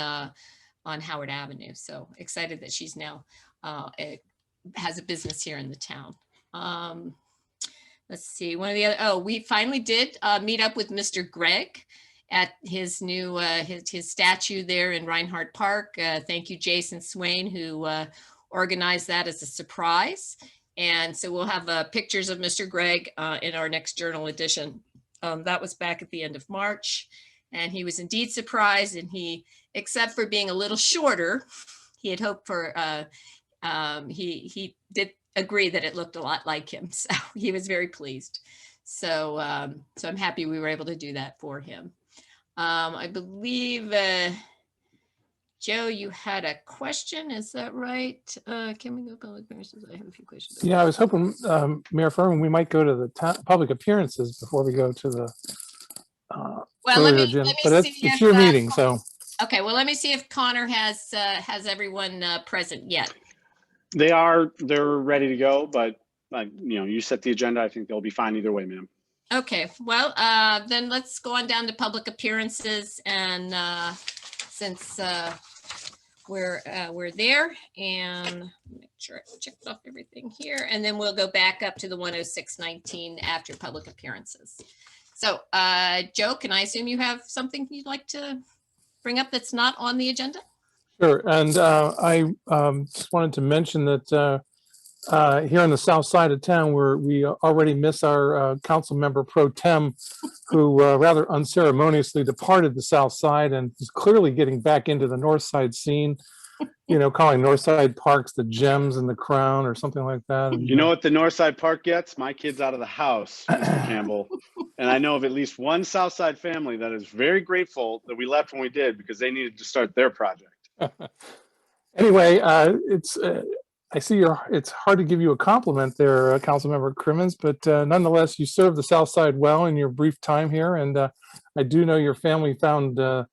[SPEAKER 1] Howard Avenue. So excited that she's now has a business here in the town. Let's see, one of the other, we finally did meet up with Mr. Gregg at his new, his statue there in Reinhardt Park. Thank you, Jason Swain, who organized that as a surprise. And so we'll have pictures of Mr. Gregg in our next journal edition. That was back at the end of March, and he was indeed surprised, and he, except for being a little shorter, he had hoped for, he did agree that it looked a lot like him. So he was very pleased. So, so I'm happy we were able to do that for him. I believe, Joe, you had a question, is that right? Can we go public appearances? I have a few questions.
[SPEAKER 4] Yeah, I was hoping, Mayor Furman, we might go to the public appearances before we go to the
[SPEAKER 1] Well, let me
[SPEAKER 4] but it's your meeting, so.
[SPEAKER 1] Okay, well, let me see if Connor has everyone present yet.
[SPEAKER 3] They're ready to go, but you set the agenda. I think they'll be fine either way, ma'am.
[SPEAKER 1] Okay, well, then let's go on down to public appearances, and since we're there, and make sure I checked off everything here, and then we'll go back up to the 10619 after public appearances. So, Joe, can I assume you have something you'd like to bring up that's not on the agenda?
[SPEAKER 4] Sure, and I just wanted to mention that here on the south side of town, where we already miss our council member pro tem, who rather unceremoniously departed the south side and is clearly getting back into the north side scene, calling north side parks the gems and the crown or something like that. And,
[SPEAKER 3] you know what the north side park gets? My kids out of the house, Mr. Campbell. And I know of at least one south side family that is very grateful that we left when we did, because they needed to start their project.
[SPEAKER 4] Anyway, I see it's hard to give you a compliment there, Councilmember Crimmins, but nonetheless, you served the South Side well in your brief time here, and I do know your family found the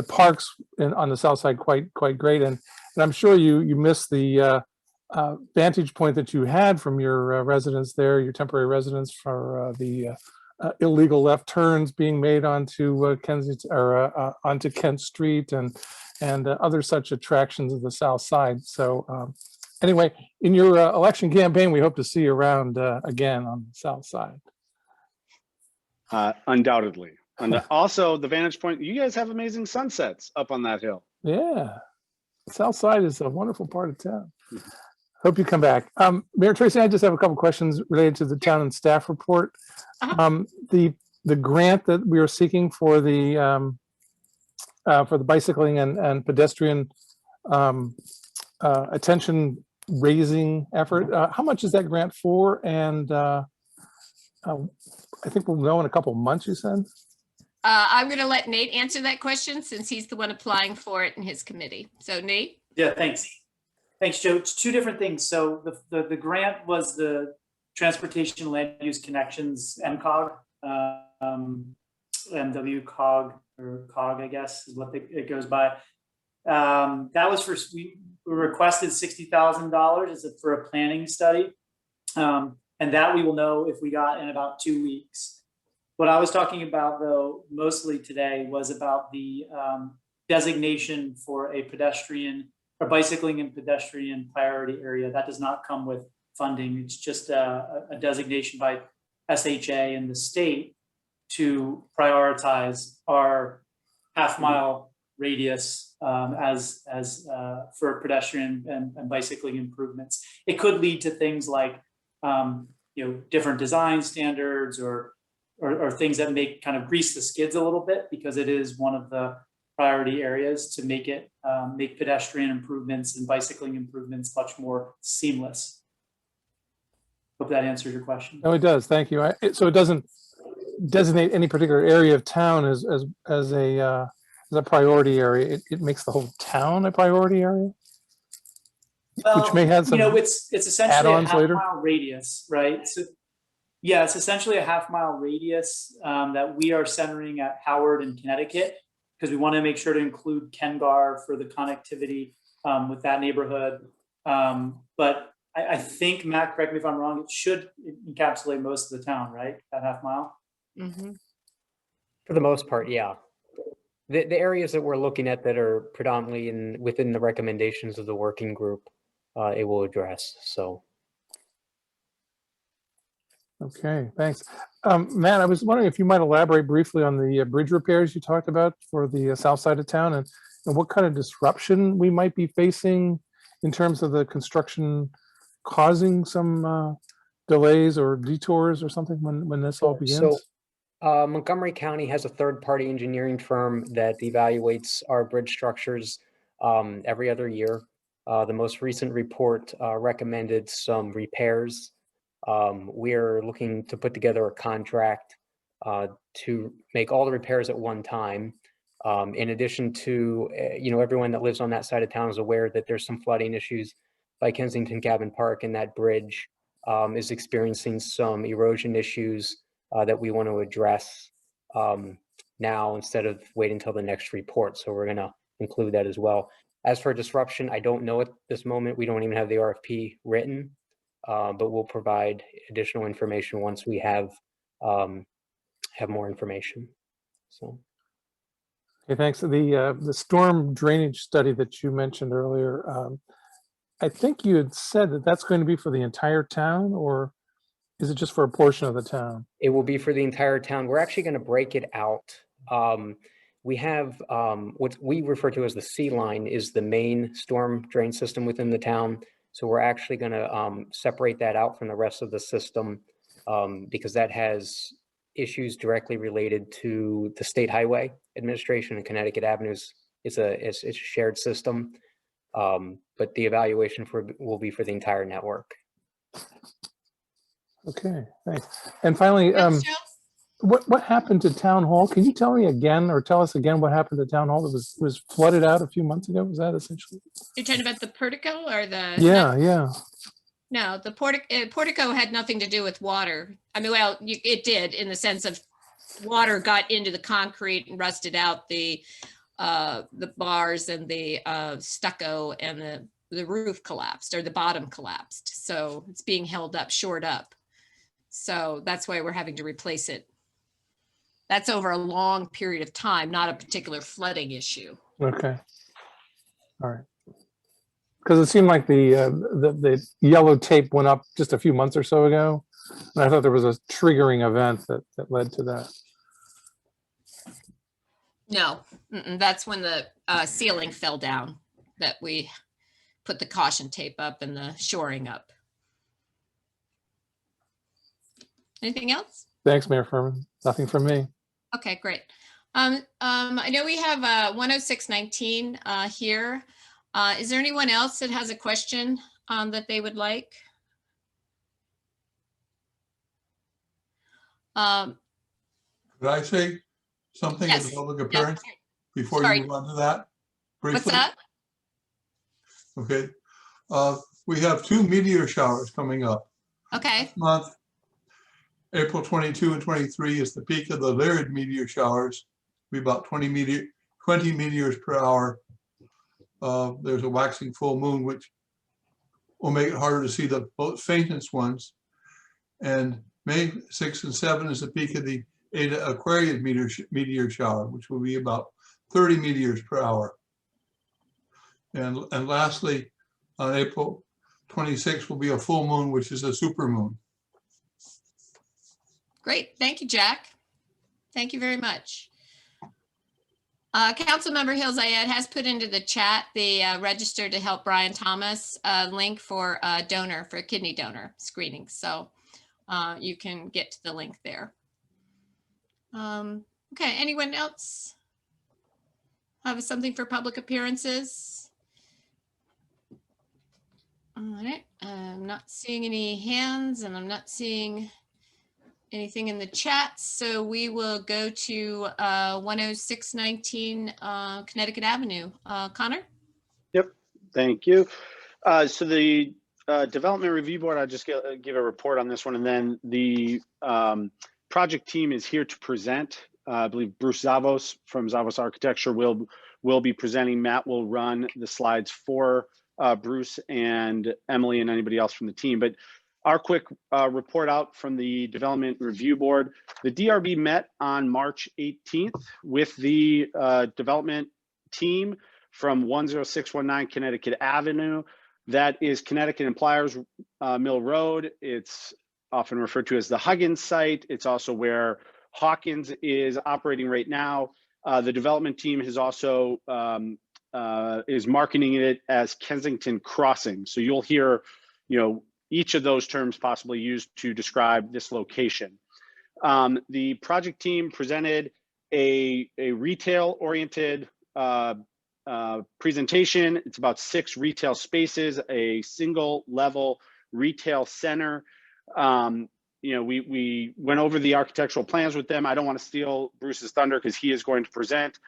[SPEAKER 4] parks on the South Side quite great, and I'm sure you missed the vantage point that you had from your residence there, your temporary residence, for the illegal left turns being made onto Kensington or onto Kent Street and other such attractions of the South Side. So anyway, in your election campaign, we hope to see you around again on the South Side.
[SPEAKER 3] Undoubtedly. And also the vantage point, you guys have amazing sunsets up on that hill.
[SPEAKER 4] Yeah, South Side is a wonderful part of town. Hope you come back. Mayor Tracy, I just have a couple questions related to the town and staff report. The grant that we are seeking for the bicycling and pedestrian attention raising effort. How much is that grant for? And I think we'll know in a couple of months, you said?
[SPEAKER 1] I'm going to let Nate answer that question since he's the one applying for it in his committee. So Nate?
[SPEAKER 2] Yeah, thanks. Thanks, Joe. It's two different things. So the grant was the Transportation Land Use Connections MCOG, MWCOG, or COG, I guess is what it goes by. That was we requested $60,000 for a planning study. And that we will know if we got in about 2 weeks. What I was talking about, though, mostly today was about the designation for a pedestrian or bicycling and pedestrian priority area. That does not come with funding. It's just a designation by SHA and the state to prioritize our half-mile radius as for pedestrian and bicycling improvements. It could lead to things like different design standards or things that make kind of grease the skids a little bit, because it is one of the priority areas to make it make pedestrian improvements and bicycling improvements much more seamless. Hope that answers your question.
[SPEAKER 4] No, it does. Thank you. So it doesn't designate any particular area of town as a priority area. It makes the whole town a priority area.
[SPEAKER 2] Well,
[SPEAKER 4] which may have some
[SPEAKER 2] it's essentially a
[SPEAKER 4] add-ons later.
[SPEAKER 2] half-mile radius, right? So, yeah, it's essentially a half-mile radius that we are centering at Howard and Connecticut, because we want to make sure to include Kengar for the connectivity with that neighborhood. But I think, Matt, correct me if I'm wrong, it should encapsulate most of the town, right? That half mile?
[SPEAKER 1] Mm-hmm.
[SPEAKER 7] For the most part, yeah. The areas that we're looking at that are predominantly within the recommendations of the working group, it will address, so.
[SPEAKER 4] Okay, thanks. Matt, I was wondering if you might elaborate briefly on the bridge repairs you talked about for the south side of town, and what kind of disruption we might be facing in terms of the construction causing some delays or detours or something when this all begins?
[SPEAKER 7] So Montgomery County has a third-party engineering firm that evaluates our bridge structures every other year. The most recent report recommended some repairs. We're looking to put together a contract to make all the repairs at one time. In addition to, everyone that lives on that side of town is aware that there's some flooding issues by Kensington Cabin Park, and that bridge is experiencing some erosion issues that we want to address now instead of waiting until the next report. So we're going to include that as well. As for disruption, I don't know at this moment. We don't even have the RFP written, but we'll provide additional information once we have more information. So.
[SPEAKER 4] Okay, thanks. The storm drainage study that you mentioned earlier, I think you had said that that's going to be for the entire town, or is it just for a portion of the town?
[SPEAKER 7] It will be for the entire town. We're actually going to break it out. We have what we refer to as the C line is the main storm drain system within the town. So we're actually going to separate that out from the rest of the system because that has issues directly related to the State Highway Administration and Connecticut Avenues. It's a shared system, but the evaluation will be for the entire network.
[SPEAKER 4] Okay, thanks. And finally, what happened to Town Hall? Can you tell me again, or tell us again what happened to Town Hall that was flooded out a few months ago? Was that essentially?
[SPEAKER 1] You're talking about the portico or the?
[SPEAKER 4] Yeah.
[SPEAKER 1] No, the portico had nothing to do with water. I mean, well, it did in the sense of water got into the concrete and rusted out the bars and the stucco, and the roof collapsed, or the bottom collapsed. So it's being held up, shored up. So that's why we're having to replace it. That's over a long period of time, not a particular flooding issue.
[SPEAKER 4] Okay. All right. Because it seemed like the yellow tape went up just a few months or so ago, and I thought there was a triggering event that led to that.
[SPEAKER 1] No, that's when the ceiling fell down that we put the caution tape up and the shoring up. Anything else?
[SPEAKER 4] Thanks, Mayor Furman. Nothing from me.
[SPEAKER 1] Okay, great. I know we have 10619 here. Is there anyone else that has a question that they would like?
[SPEAKER 10] Could I say something at the
[SPEAKER 1] Yes.
[SPEAKER 10] public
[SPEAKER 1] Yeah.
[SPEAKER 10] appearance before
[SPEAKER 1] Sorry.
[SPEAKER 10] you move on to that?
[SPEAKER 1] What's
[SPEAKER 10] Briefly?
[SPEAKER 1] that?
[SPEAKER 10] Okay. We have 2 meteor showers coming up.
[SPEAKER 1] Okay.
[SPEAKER 10] This month, April 22 and 23 is the peak of the Lyrid meteor showers. Be about 20 meteors per hour. There's a waxing full moon, which will make it harder to see the faintest ones. And May 6 and 7 is the peak of the Eta Aquarius meteor shower, which will be about 30 meteors per hour. And lastly, on April 26th will be a full moon, which is a supermoon.
[SPEAKER 1] Great. Thank you, Jack. Thank you very much. Councilmember Hills Ayed has put into the chat the register to help Brian Thomas link for donor, for kidney donor screening. So you can get to the link there. Okay, anyone else have something for public appearances? All right, I'm not seeing any hands and I'm not seeing anything in the chat. So we will go to 10619 Connecticut Avenue. Connor?
[SPEAKER 3] Yep, thank you. So the Development Review Board, I'll just give a report on this one, and then the project team is here to present. I believe Bruce Zavos from Zavos Architecture will be presenting. Matt will run the slides for Bruce and Emily and anybody else from the team. But our quick report out from the Development Review Board. The DRB met on March 18th with the development team from 10619 Connecticut Avenue. That is Connecticut and Pliers Mill Road. It's often referred to as the Huggins site. It's also where Hawkins is operating right now. The development team has also is marketing it as Kensington Crossing. So you'll hear, each of those terms possibly used to describe this location. The project team presented a retail-oriented presentation. It's about 6 retail spaces, a single-level retail center. We went over the architectural plans with them. I don't want to steal Bruce's thunder because he is going to present.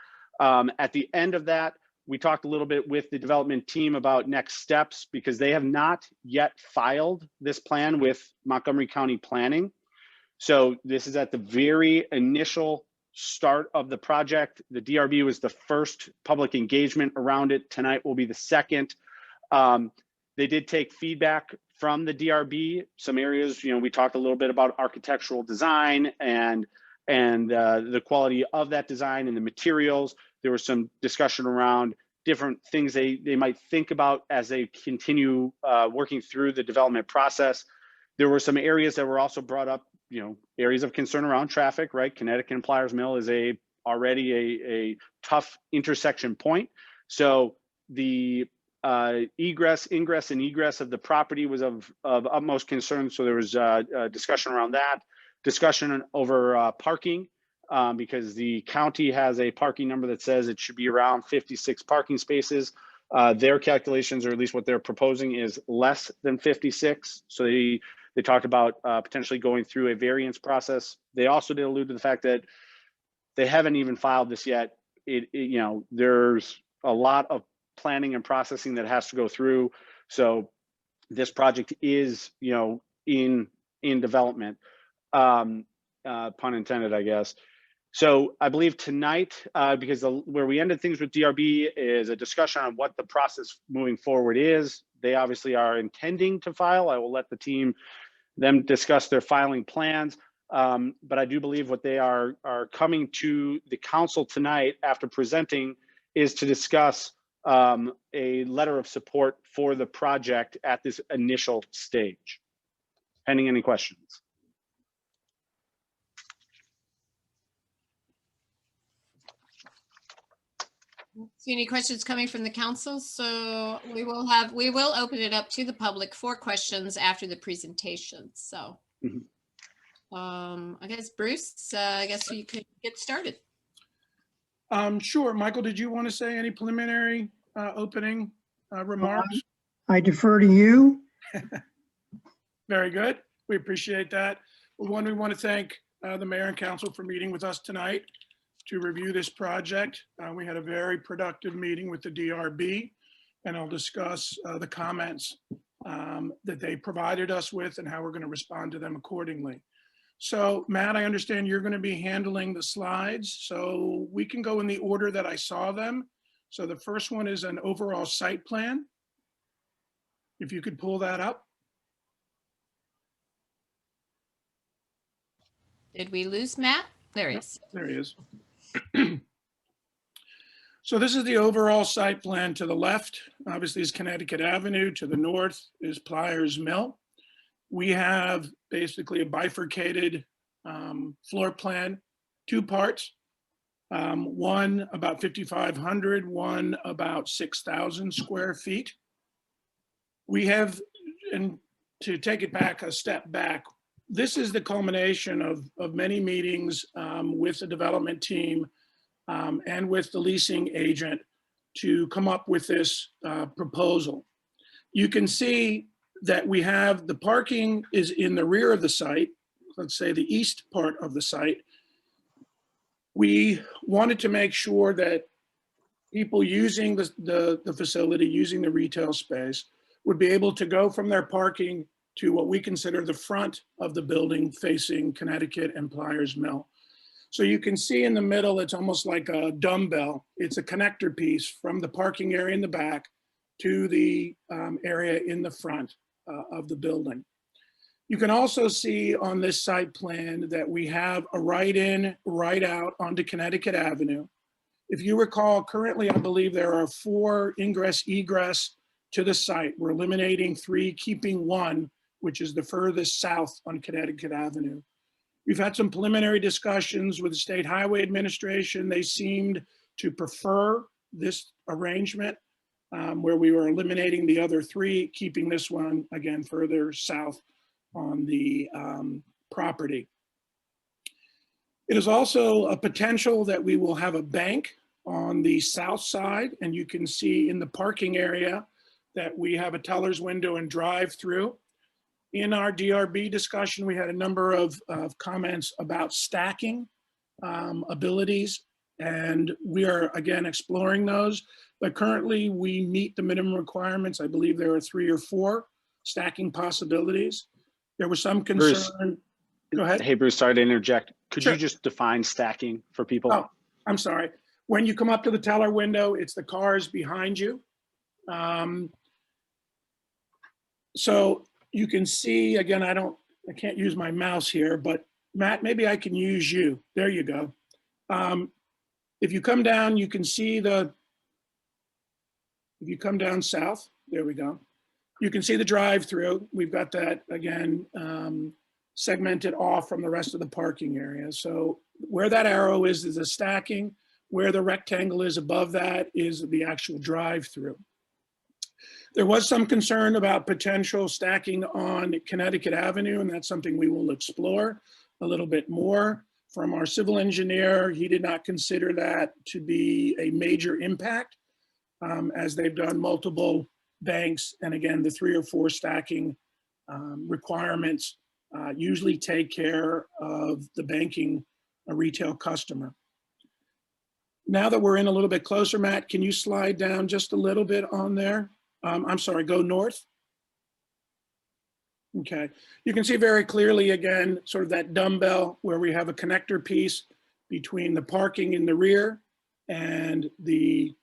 [SPEAKER 3] At the end of that, we talked a little bit with the development team about next steps because they have not yet filed this plan with Montgomery County Planning. So this is at the very initial start of the project. The DRB was the first public engagement around it. Tonight will be the second. They did take feedback from the DRB. Some areas, we talked a little bit about architectural design and the quality of that design and the materials. There was some discussion around different things they might think about as they continue working through the development process. There were some areas that were also brought up, areas of concern around traffic, right? Connecticut and Pliers Mill is already a tough intersection point. So the ingress and egress of the property was of utmost concern. So there was a discussion around that, discussion over parking, because the county has a parking number that says it should be around 56 parking spaces. Their calculations, or at least what they're proposing, is less than 56. So they talked about potentially going through a variance process. They also did allude to the fact that they haven't even filed this yet. There's a lot of planning and processing that has to go through. So this project is, in development, pun intended, I guess. So I believe tonight, because where we ended things with DRB is a discussion on what the process moving forward is. They obviously are intending to file. I will let them discuss their filing plans. But I do believe what they are coming to the council tonight after presenting is to discuss a letter of support for the project at this initial stage. Pending any questions.
[SPEAKER 1] See any questions coming from the council? So we will open it up to the public for questions after the presentation. So I guess Bruce, I guess you could get started.
[SPEAKER 11] Sure. Michael, did you want to say any preliminary opening remarks?
[SPEAKER 12] I defer to you.
[SPEAKER 11] Very good. We appreciate that. We want to thank the mayor and council for meeting with us tonight to review this project. We had a very productive meeting with the DRB, and I'll discuss the comments that they provided us with and how we're going to respond to them accordingly. So Matt, I understand you're going to be handling the slides, so we can go in the order that I saw them. So the first one is an overall site plan. If you could pull that up.
[SPEAKER 1] Did we lose Matt? There he is.
[SPEAKER 11] There he is. So this is the overall site plan. To the left, obviously, is Connecticut Avenue. To the north is Pliers Mill. We have basically a bifurcated floor plan, two parts. One about 5,500, one about 6,000 square feet. We have, and to take it back a step back, this is the culmination of many meetings with the development team and with the leasing agent to come up with this proposal. You can see that we have the parking is in the rear of the site, let's say the east part of the site. We wanted to make sure that people using the facility, using the retail space, would be able to go from their parking to what we consider the front of the building facing Connecticut and Pliers Mill. So you can see in the middle, it's almost like a dumbbell. It's a connector piece from the parking area in the back to the area in the front of the building. You can also see on this site plan that we have a right in, right out onto Connecticut Avenue. If you recall, currently, I believe there are 4 ingress egress to the site. We're eliminating 3, keeping 1, which is the furthest south on Connecticut Avenue. We've had some preliminary discussions with the State Highway Administration. They seemed to prefer this arrangement where we were eliminating the other 3, keeping this one, again, further south on the property. It is also a potential that we will have a bank on the south side, and you can see in the parking area that we have a teller's window and drive-through. In our DRB discussion, we had a number of comments about stacking abilities, and we are, again, exploring those. But currently, we meet the minimum requirements. I believe there are 3 or 4 stacking possibilities. There was some concern.
[SPEAKER 3] Bruce,
[SPEAKER 11] go ahead.
[SPEAKER 3] Hey, Bruce, sorry to interject. Could
[SPEAKER 11] Sure.
[SPEAKER 3] you just define stacking for people?
[SPEAKER 11] Oh, I'm sorry. When you come up to the teller window, it's the cars behind you. So you can see, again, I can't use my mouse here, but Matt, maybe I can use you. There you go. If you come down, you can see if you come down south, there we go. You can see the drive-through. We've got that, again, segmented off from the rest of the parking area. So where that arrow is the stacking. Where the rectangle is above that is the actual drive-through. There was some concern about potential stacking on Connecticut Avenue, and that's something we will explore a little bit more. From our civil engineer, he did not consider that to be a major impact as they've done multiple banks. And again, the 3 or 4 stacking requirements usually take care of the banking a retail customer. Now that we're in a little bit closer, Matt, can you slide down just a little bit on there? I'm sorry, go north. Okay, you can see very clearly again, sort of that dumbbell where we have a connector piece between the parking in the rear and the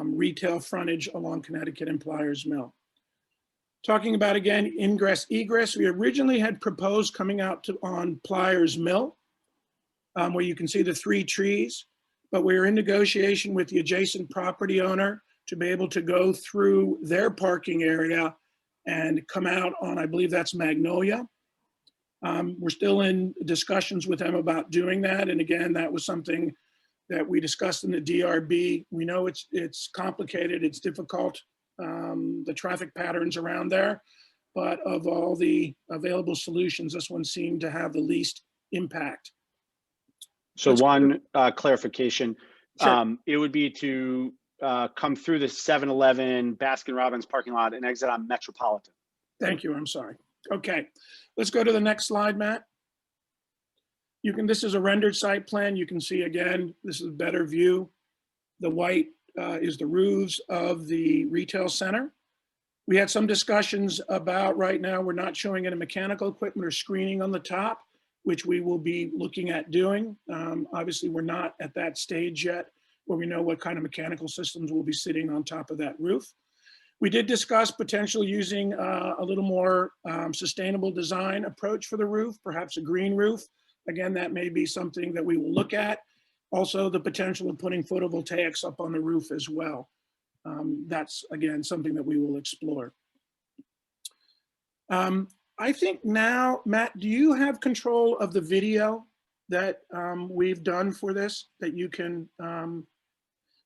[SPEAKER 11] retail frontage along Connecticut and Pliers Mill. Talking about, again, ingress egress, we originally had proposed coming out on Pliers Mill, where you can see the 3 trees, but we are in negotiation with the adjacent property owner to be able to go through their parking area and come out on, I believe that's Magnolia. We're still in discussions with them about doing that. And again, that was something that we discussed in the DRB. We know it's complicated, it's difficult, the traffic patterns around there, but of all the available solutions, this one seemed to have the least impact.
[SPEAKER 3] So one clarification,
[SPEAKER 11] Sure.
[SPEAKER 3] it would be to come through the 7-Eleven Baskin Robbins parking lot and exit on Metropolitan.
[SPEAKER 11] Thank you, I'm sorry. Okay, let's go to the next slide, Matt. This is a rendered site plan. You can see again, this is a better view. The white is the roofs of the retail center. We had some discussions about right now, we're not showing any mechanical equipment or screening on the top, which we will be looking at doing. Obviously, we're not at that stage yet where we know what kind of mechanical systems will be sitting on top of that roof. We did discuss potential using a little more sustainable design approach for the roof, perhaps a green roof. Again, that may be something that we will look at. Also, the potential of putting photovoltaics up on the roof as well. That's, again, something that we will explore. I think now, Matt, do you have control of the video that we've done for this, that you can,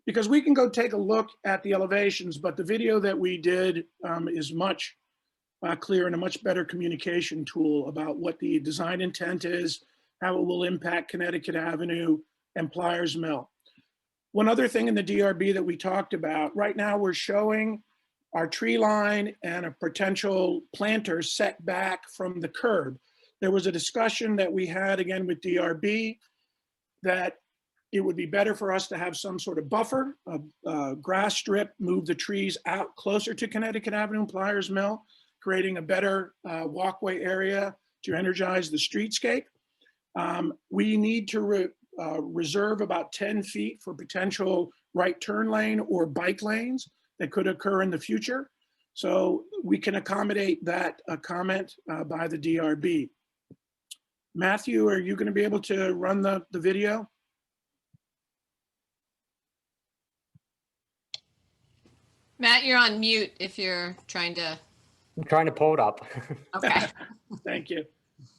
[SPEAKER 11] because we can go take a look at the elevations, but the video that we did is much clearer and a much better communication tool about what the design intent is, how it will impact Connecticut Avenue and Pliers Mill. One other thing in the DRB that we talked about, right now we're showing our tree line and a potential planter set back from the curb. There was a discussion that we had again with DRB that it would be better for us to have some sort of buffer, a grass strip, move the trees out closer to Connecticut Avenue and Pliers Mill, creating a better walkway area to energize the streetscape. We need to reserve about 10 feet for potential right turn lane or bike lanes that could occur in the future. So we can accommodate that comment by the DRB. Matthew, are you going to be able to run the video?
[SPEAKER 1] Matt, you're on mute if you're trying to.
[SPEAKER 7] I'm trying to pull it up.
[SPEAKER 1] Okay.
[SPEAKER 11] Thank you.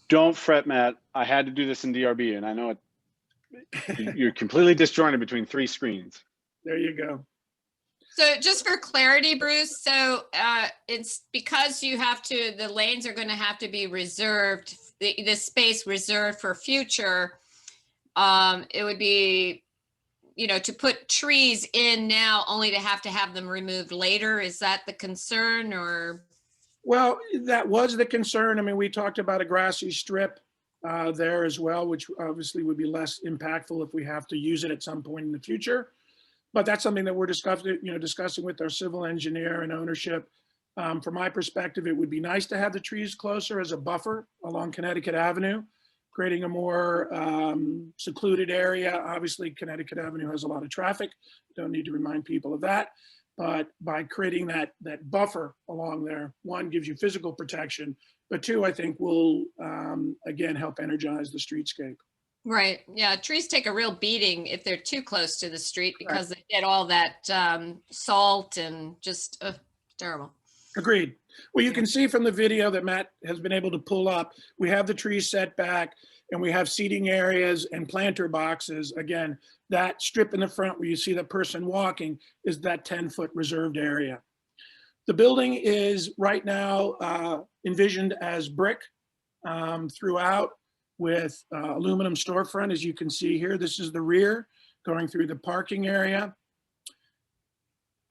[SPEAKER 3] Don't fret, Matt. I had to do this in DRB, and I know you're completely disjointed between 3 screens.
[SPEAKER 11] There you go.
[SPEAKER 1] So just for clarity, Bruce, so it's because you have to, the lanes are going to have to be reserved, the space reserved for future. It would be, you know, to put trees in now only to have them removed later. Is that the concern, or?
[SPEAKER 11] Well, that was the concern. I mean, we talked about a grassy strip there as well, which obviously would be less impactful if we have to use it at some point in the future. But that's something that we're discussing with our civil engineer and ownership. From my perspective, it would be nice to have the trees closer as a buffer along Connecticut Avenue, creating a more secluded area. Obviously, Connecticut Avenue has a lot of traffic. Don't need to remind people of that. But by creating that buffer along there, 1, gives you physical protection, but 2, I think will, again, help energize the streetscape.
[SPEAKER 1] Right. Yeah. Trees take a real beating if they're too close to the street because they get all that salt and just terrible.
[SPEAKER 11] Agreed. Well, you can see from the video that Matt has been able to pull up, we have the trees set back and we have seating areas and planter boxes. Again, that strip in the front where you see the person walking is that 10-foot reserved area. The building is right now envisioned as brick throughout with aluminum storefront, as you can see here. This is the rear going through the parking area.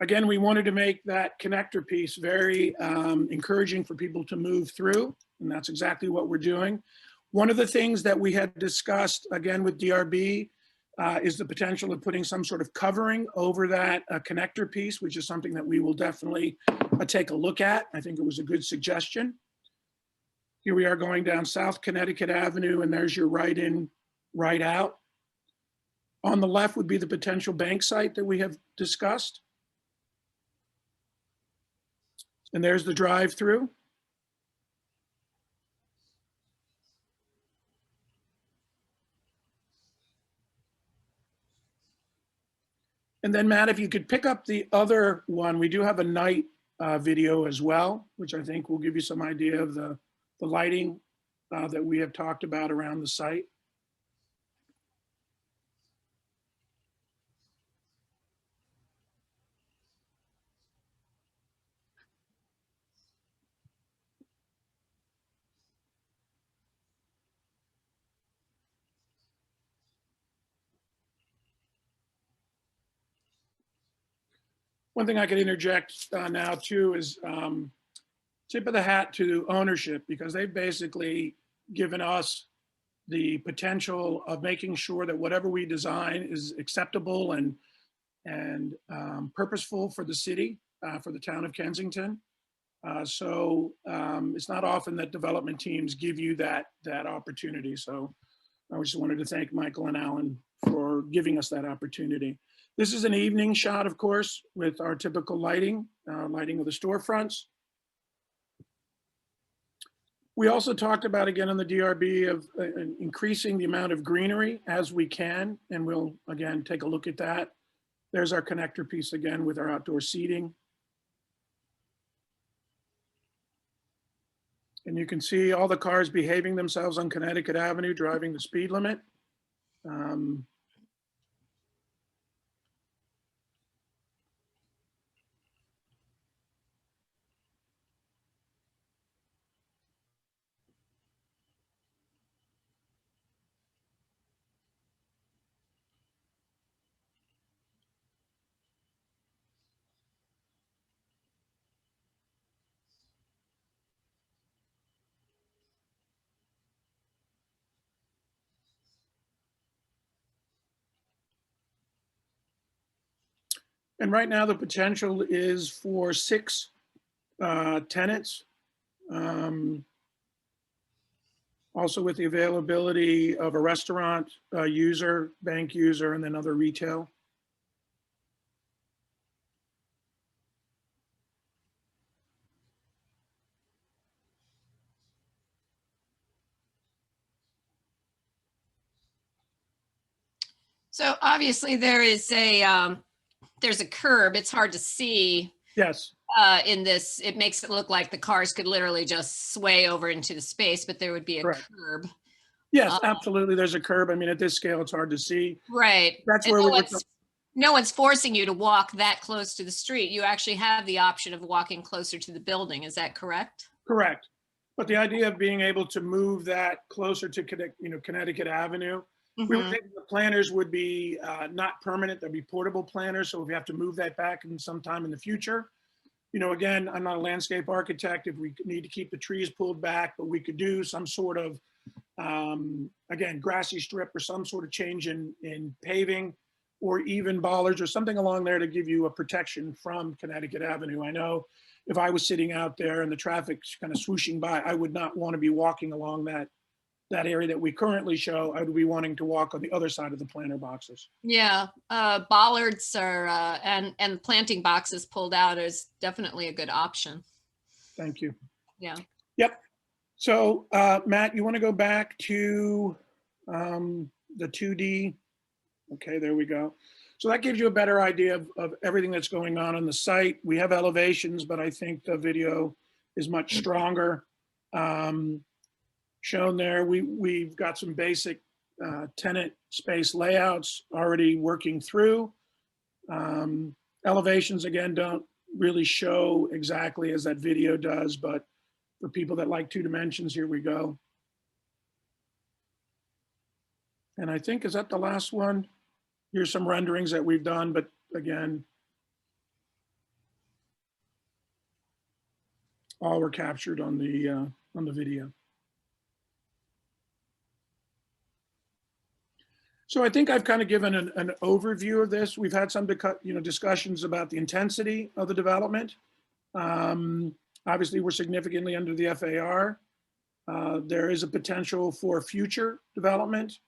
[SPEAKER 11] Again, we wanted to make that connector piece very encouraging for people to move through, and that's exactly what we're doing. One of the things that we had discussed, again, with DRB is the potential of putting some sort of covering over that connector piece, which is something that we will definitely take a look at. I think it was a good suggestion. Here we are going down South Connecticut Avenue, and there's your right in, right out. On the left would be the potential bank site that we have discussed. And there's the drive-through. And then Matt, if you could pick up the other one, we do have a night video as well, which I think will give you some idea of the lighting that we have talked about around the site. one thing I could interject now too is tip of the hat to ownership, because they've basically given us the potential of making sure that whatever we design is acceptable and purposeful for the city, for the town of Kensington. So it's not often that development teams give you that opportunity. So I just wanted to thank Michael and Alan for giving us that opportunity. This is an evening shot, of course, with our typical lighting, lighting of the storefronts. We also talked about, again, on the DRB of increasing the amount of greenery as we can, and we'll, again, take a look at that. There's our connector piece again with our outdoor seating. And you can see all the cars behaving themselves on Connecticut Avenue, driving the speed limit. And right now the potential is for 6 tenants. Also with the availability of a restaurant user, bank user, and then other retail.
[SPEAKER 1] So obviously there is there's a curb. It's hard to see
[SPEAKER 11] Yes.
[SPEAKER 1] in this. It makes it look like the cars could literally just sway over into the space, but there would be a
[SPEAKER 11] Correct.
[SPEAKER 1] curb.
[SPEAKER 11] Yes, absolutely. There's a curb. I mean, at this scale, it's hard to see.
[SPEAKER 1] Right.
[SPEAKER 11] That's
[SPEAKER 1] And
[SPEAKER 11] where we
[SPEAKER 1] no one's forcing you to walk that close to the street. You actually have the option of walking closer to the building. Is that correct?
[SPEAKER 11] Correct. But the idea of being able to move that closer to Connecticut Avenue, we would think the planners would be not permanent. There'd be portable planners. So if we have to move that back in sometime in the future, again, I'm not a landscape architect. If we need to keep the trees pulled back, but we could do some sort of, again, grassy strip or some sort of change in paving, or even bollards or something along there to give you a protection from Connecticut Avenue. I know if I was sitting out there and the traffic's kind of swooshing by, I would not want to be walking along that area that we currently show. I would be wanting to walk on the other side of the planter boxes.
[SPEAKER 1] Yeah, bollards are and planting boxes pulled out is definitely a good option.
[SPEAKER 11] Thank you.
[SPEAKER 1] Yeah.
[SPEAKER 11] Yep. So Matt, you want to go back to the 2D? Okay, there we go. So that gives you a better idea of everything that's going on the site. We have elevations, but I think the video is much stronger. Shown there, we've got some basic tenant space layouts already working through. Elevations, again, don't really show exactly as that video does, but for people that like 2 dimensions, here we go. And I think, is that the last one? Here's some renderings that we've done, but again, all were captured on the video. So I think I've kind of given an overview of this. We've had some discussions about the intensity of the development. Obviously, we're significantly under the FAR. There is a potential for future development,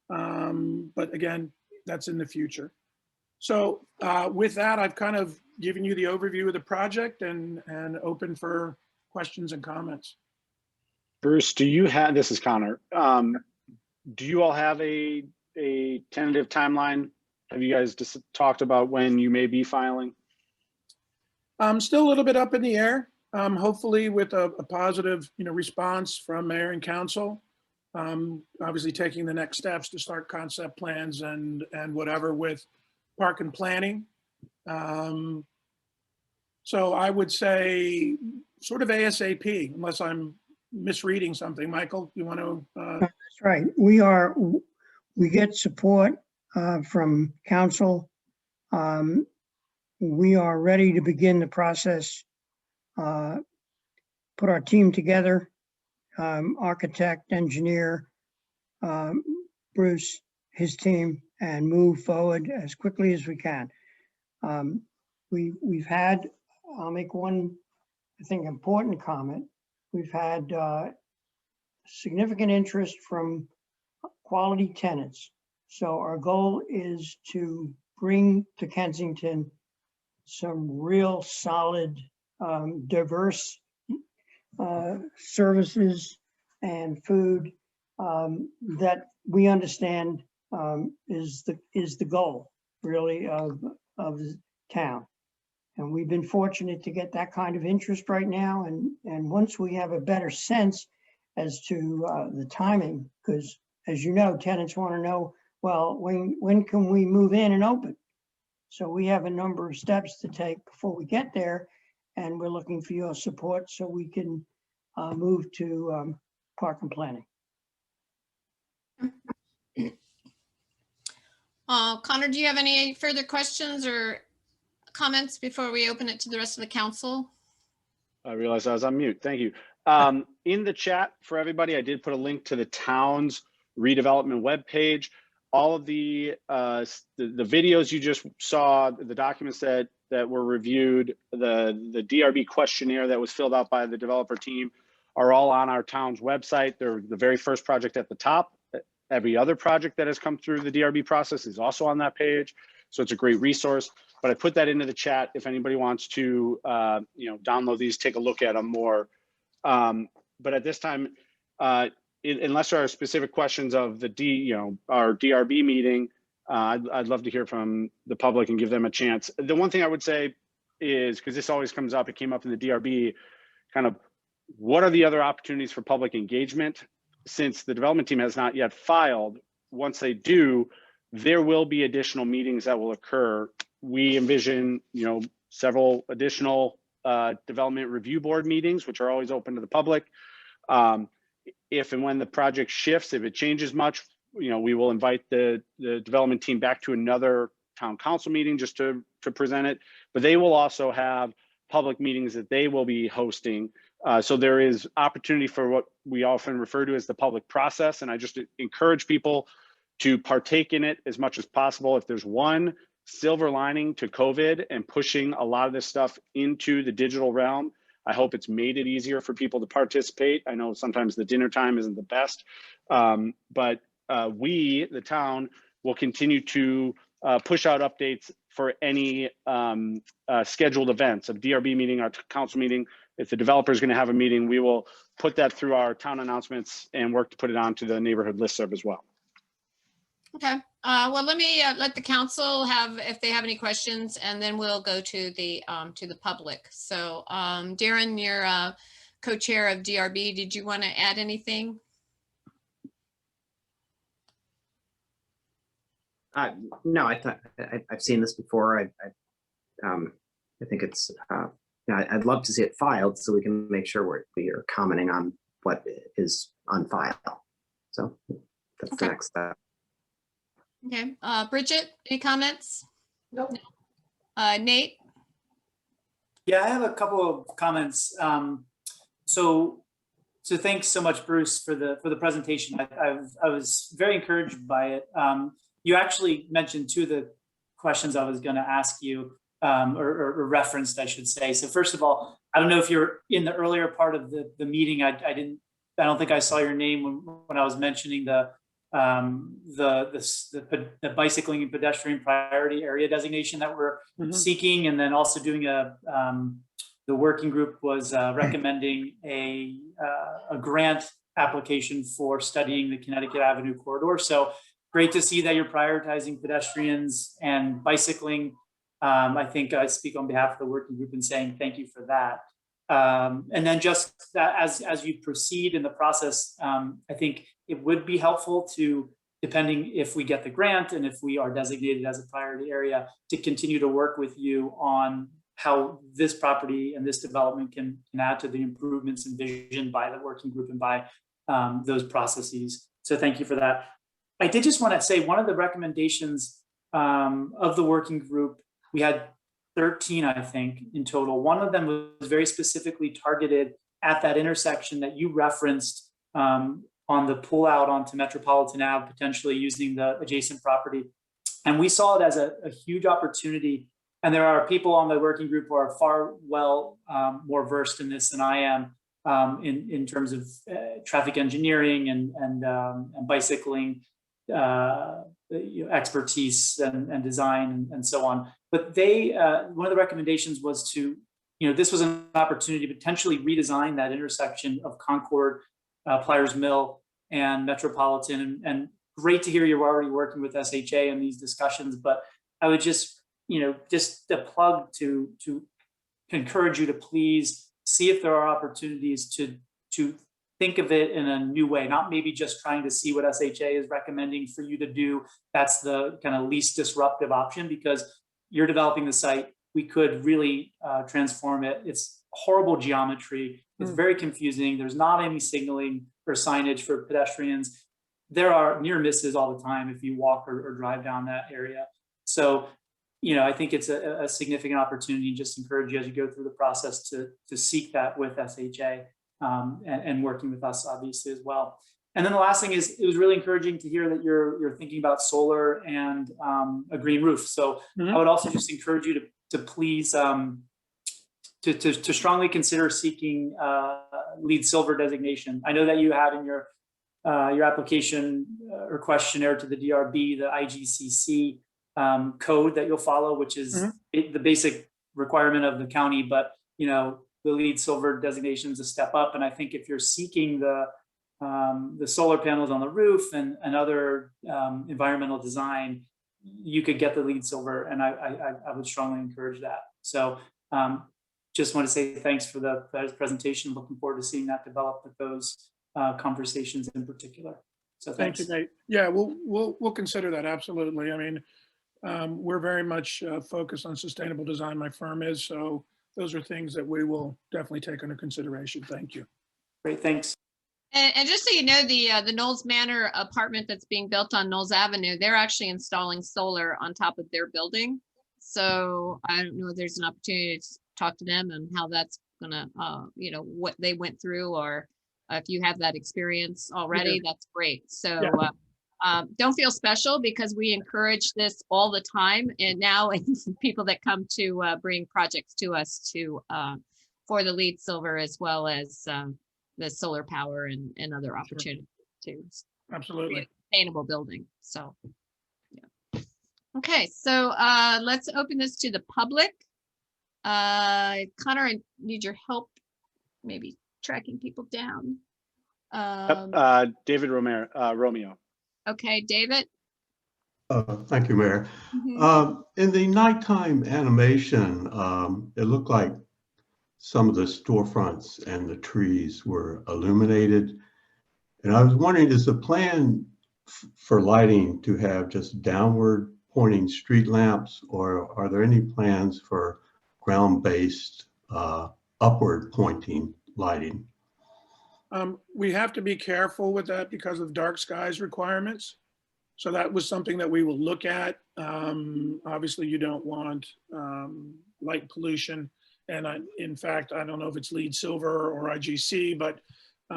[SPEAKER 11] but again, that's in the future. So with that, I've kind of given you the overview of the project and open for questions and comments.
[SPEAKER 3] Bruce, this is Connor. Do you all have a tentative timeline? Have you guys just talked about when you may be filing?
[SPEAKER 11] Still a little bit up in the air. Hopefully with a positive, response from mayor and council. Obviously taking the next steps to start concept plans and whatever with park and planning. So I would say sort of ASAP, unless I'm misreading something. Michael, you want to?
[SPEAKER 12] That's right. We get support from council. we are ready to begin the process, put our team together, architect, engineer, Bruce, his team, and move forward as quickly as we can. We've had, I'll make one, I think, important comment. We've had significant interest from quality tenants. So our goal is to bring to Kensington some real solid, diverse services and food that we understand is the goal really of the town. And we've been fortunate to get that kind of interest right now. And once we have a better sense as to the timing, because as you know, tenants want to know, well, when can we move in and open? So we have a number of steps to take before we get there. And we're looking for your support so we can move to park and planning.
[SPEAKER 1] Connor, do you have any further questions or comments before we open it to the rest of the council?
[SPEAKER 3] I realized I was on mute. Thank you. In the chat for everybody, I did put a link to the town's redevelopment webpage. All of the videos you just saw, the documents that were reviewed, the DRB questionnaire that was filled out by the developer team are all on our town's website. They're the very first project at the top. Every other project that has come through the DRB process is also on that page. So it's a great resource. But I put that into the chat if anybody wants to download these, take a look at them more. But at this time, unless there are specific questions of our DRB meeting, I'd love to hear from the public and give them a chance. The one thing I would say is, because this always comes up, it came up in the DRB, kind of what are the other opportunities for public engagement? Since the development team has not yet filed, once they do, there will be additional meetings that will occur. We envision, several additional development review board meetings, which are always open to the public. If and when the project shifts, if it changes much, we will invite the development team back to another town council meeting just to present it. But they will also have public meetings that they will be hosting. So there is opportunity for what we often refer to as the public process. And I just encourage people to partake in it as much as possible. If there's one silver lining to COVID and pushing a lot of this stuff into the digital realm, I hope it's made it easier for people to participate. I know sometimes the dinner time isn't the best, but we, the town, will continue to push out updates for any scheduled events of DRB meeting, our council meeting. If the developer is going to have a meeting, we will put that through our town announcements and work to put it onto the neighborhood listserv as well.
[SPEAKER 1] Okay. Well, let me let the council have, if they have any questions, and then we'll go to the public. So Darren, you're co-chair of DRB. Did you want to add anything?
[SPEAKER 8] No, I thought I've seen this before. I think it's, I'd love to see it filed so we can make sure we are commenting on what is on file. So that's
[SPEAKER 1] Okay.
[SPEAKER 8] the next step.
[SPEAKER 1] Okay. Bridget, any comments?
[SPEAKER 9] Nope.
[SPEAKER 1] Nate?
[SPEAKER 2] Yeah, I have a couple of comments. So thanks so much, Bruce, for the presentation. I was very encouraged by it. You actually mentioned two of the questions I was going to ask you, or referenced, I should say. So first of all, I don't know if you're in the earlier part of the meeting. I don't think I saw your name when I was mentioning the bicycling and pedestrian priority area designation that we're seeking, and then also doing the working group was recommending a grant application for studying the Connecticut Avenue corridor. So great to see that you're prioritizing pedestrians and bicycling. I think I speak on behalf of the working group in saying thank you for that. And then just that as you proceed in the process, I think it would be helpful to, depending if we get the grant and if we are designated as a priority area, to continue to work with you on how this property and this development can add to the improvements envisioned by the working group and by those processes. So thank you for that. I did just want to say one of the recommendations of the working group, we had 13, I think, in total. One of them was very specifically targeted at that intersection that you referenced on the pull out onto Metropolitan Ave, potentially using the adjacent property. And we saw it as a huge opportunity. And there are people on the working group who are far more versed in this than I am, in terms of traffic engineering and bicycling expertise and design and so on. But they, one of the recommendations was to, this was an opportunity to potentially redesign that intersection of Concord, Pliers Mill, and Metropolitan. And great to hear you're already working with SHA in these discussions. But I would just, just a plug to encourage you to please see if there are opportunities to think of it in a new way, not maybe just trying to see what SHA is recommending for you to do. That's the kind of least disruptive option, because you're developing the site. We could really transform it. It's horrible geometry. It's very confusing. There's not any signaling or signage for pedestrians. There are near misses all the time if you walk or drive down that area. So, I think it's a significant opportunity. Just encourage you as you go through the process to seek that with SHA and working with us, obviously, as well. And then the last thing is, it was really encouraging to hear that you're thinking about solar and a green roof. So I would also just encourage you to please to strongly consider seeking LEED Silver designation. I know that you have in your application or questionnaire to the DRB, the IGCC code that you'll follow, which is the basic requirement of the county. But the LEED Silver designation is a step up. And I think if you're seeking the solar panels on the roof and other environmental design, you could get the LEED Silver, and I would strongly encourage that. So just want to say thanks for the presentation. Looking forward to seeing that develop with those conversations in particular. So thanks.
[SPEAKER 11] Thank you, Nate. Yeah, we'll consider that, absolutely. I mean, we're very much focused on sustainable design. My firm is, so those are things that we will definitely take under consideration. Thank you.
[SPEAKER 2] Great, thanks.
[SPEAKER 1] And just so you know, the Knowles Manor apartment that's being built on Knowles Avenue, they're actually installing solar on top of their building. So I don't know if there's an opportunity to talk to them and how that's gonna, what they went through, or if you have that experience already, that's great. So don't feel special, because we encourage this all the time. And now people that come to bring projects to us for the LEED Silver, as well as the solar power and other opportunities to
[SPEAKER 11] Absolutely.
[SPEAKER 1] sustainable building. So, yeah. Okay, so let's open this to the public. Connor, I need your help, maybe tracking people down.
[SPEAKER 3] David Romeo.
[SPEAKER 1] Okay, David.
[SPEAKER 13] Thank you, Mayor. In the nighttime animation, it looked like some of the storefronts and the trees were illuminated. And I was wondering, is the plan for lighting to have just downward pointing street lamps, or are there any plans for ground-based upward pointing lighting?
[SPEAKER 11] We have to be careful with that because of dark skies requirements. So that was something that we will look at. Obviously, you don't want light pollution. And in fact, I don't know if it's LEED Silver or IGC, but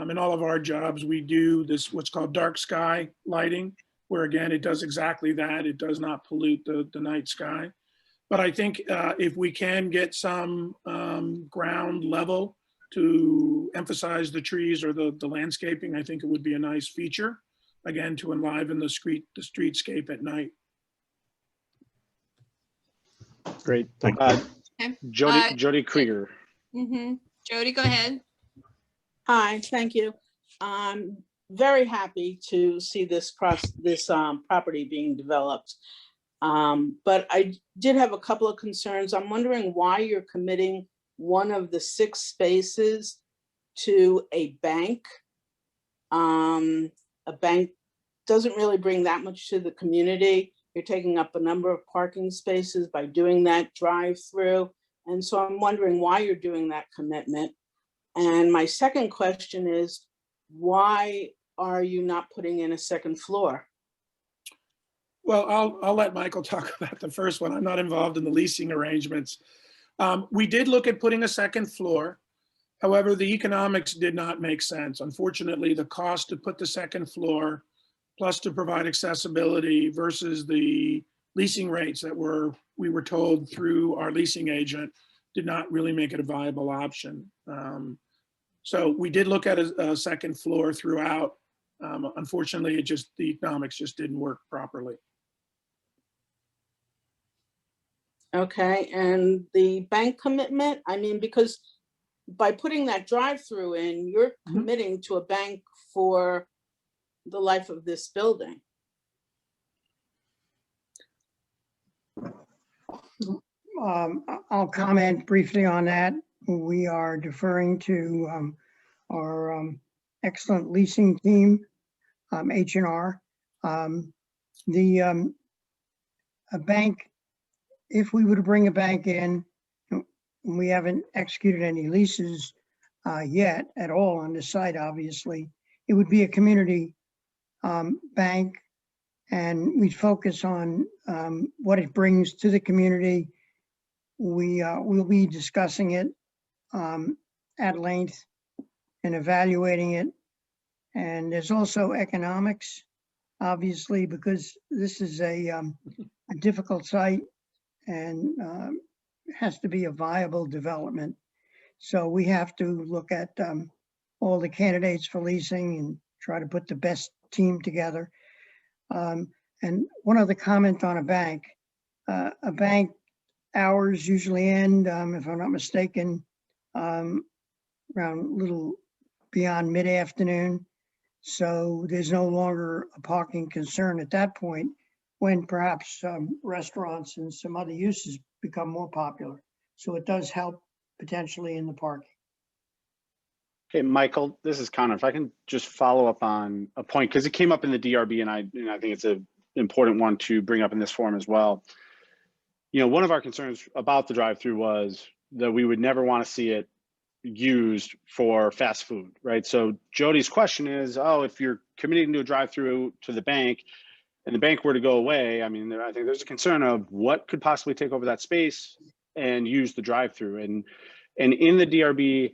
[SPEAKER 11] in all of our jobs, we do this, what's called dark sky lighting, where again, it does exactly that. It does not pollute the night sky. But I think if we can get some ground level to emphasize the trees or the landscaping, I think it would be a nice feature, again, to enliven the streetscape at night.
[SPEAKER 3] Great.
[SPEAKER 13] Thank you.
[SPEAKER 3] Jody Krieger.
[SPEAKER 1] Jody, go ahead.
[SPEAKER 6] Hi, thank you. I'm very happy to see this property being developed. But I did have a couple of concerns. I'm wondering why you're committing one of the 6 spaces to a bank. A bank doesn't really bring that much to the community. You're taking up a number of parking spaces by doing that drive-through. And so I'm wondering why you're doing that commitment. And my second question is, why are you not putting in a second floor?
[SPEAKER 11] Well, I'll let Michael talk about the first one. I'm not involved in the leasing arrangements. We did look at putting a second floor. However, the economics did not make sense. Unfortunately, the cost to put the second floor plus to provide accessibility versus the leasing rates that we were told through our leasing agent did not really make it a viable option. So we did look at a second floor throughout. Unfortunately, the economics just didn't work properly.
[SPEAKER 6] Okay, and the bank commitment, I mean, because by putting that drive-through in, you're committing to a bank for the life of this building.
[SPEAKER 12] I'll comment briefly on that. We are deferring to our excellent leasing team, H&R. A bank, if we were to bring a bank in, we haven't executed any leases yet at all on the site, obviously. It would be a community bank, and we focus on what it brings to the community. We'll be discussing it at length and evaluating it. And there's also economics, obviously, because this is a difficult site and has to be a viable development. So we have to look at all the candidates for leasing and try to put the best team together. And one other comment on a bank hours usually end, if I'm not mistaken, around a little beyond mid-afternoon. So there's no longer a parking concern at that point when perhaps restaurants and some other uses become more popular. So it does help potentially in the parking.
[SPEAKER 3] Okay, Michael, this is Connor. If I can just follow up on a point, because it came up in the DRB, and I think it's an important one to bring up in this forum as well. You know, one of our concerns about the drive-through was that we would never want to see it used for fast food, right? So Jody's question is, oh, if you're committing to a drive-through to the bank and the bank were to go away, I mean, I think there's a concern of what could possibly take over that space and use the drive-through. And in the DRB,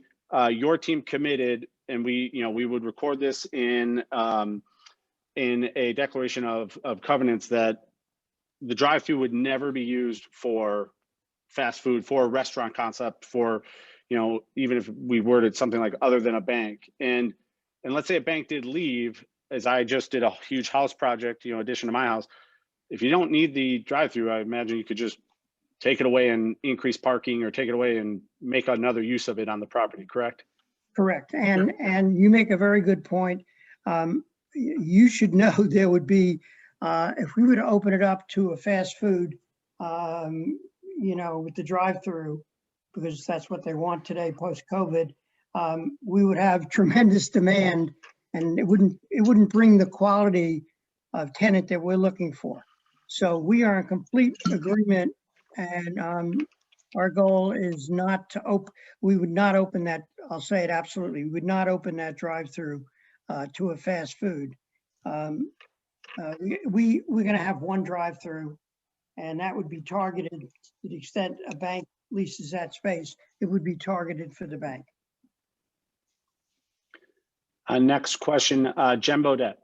[SPEAKER 3] your team committed, and we would record this in a declaration of covenants that the drive-through would never be used for fast food, for a restaurant concept, for, even if we worded something like other than a bank. And let's say a bank did leave, as I just did a huge house project, addition to my house. If you don't need the drive-through, I imagine you could just take it away and increase parking, or take it away and make another use of it on the property, correct?
[SPEAKER 12] Correct. And you make a very good point. You should know there would be, if we were to open it up to a fast food, with the drive-through, because that's what they want today post-COVID, we would have tremendous demand, and it wouldn't bring the quality of tenant that we're looking for. So we are in complete agreement, and our goal is not to we would not open that, I'll say it absolutely, we would not open that drive-through to a fast food. We're going to have one drive-through, and that would be targeted to the extent a bank leases that space. It would be targeted for the bank.
[SPEAKER 3] Next question, Jen Bodette.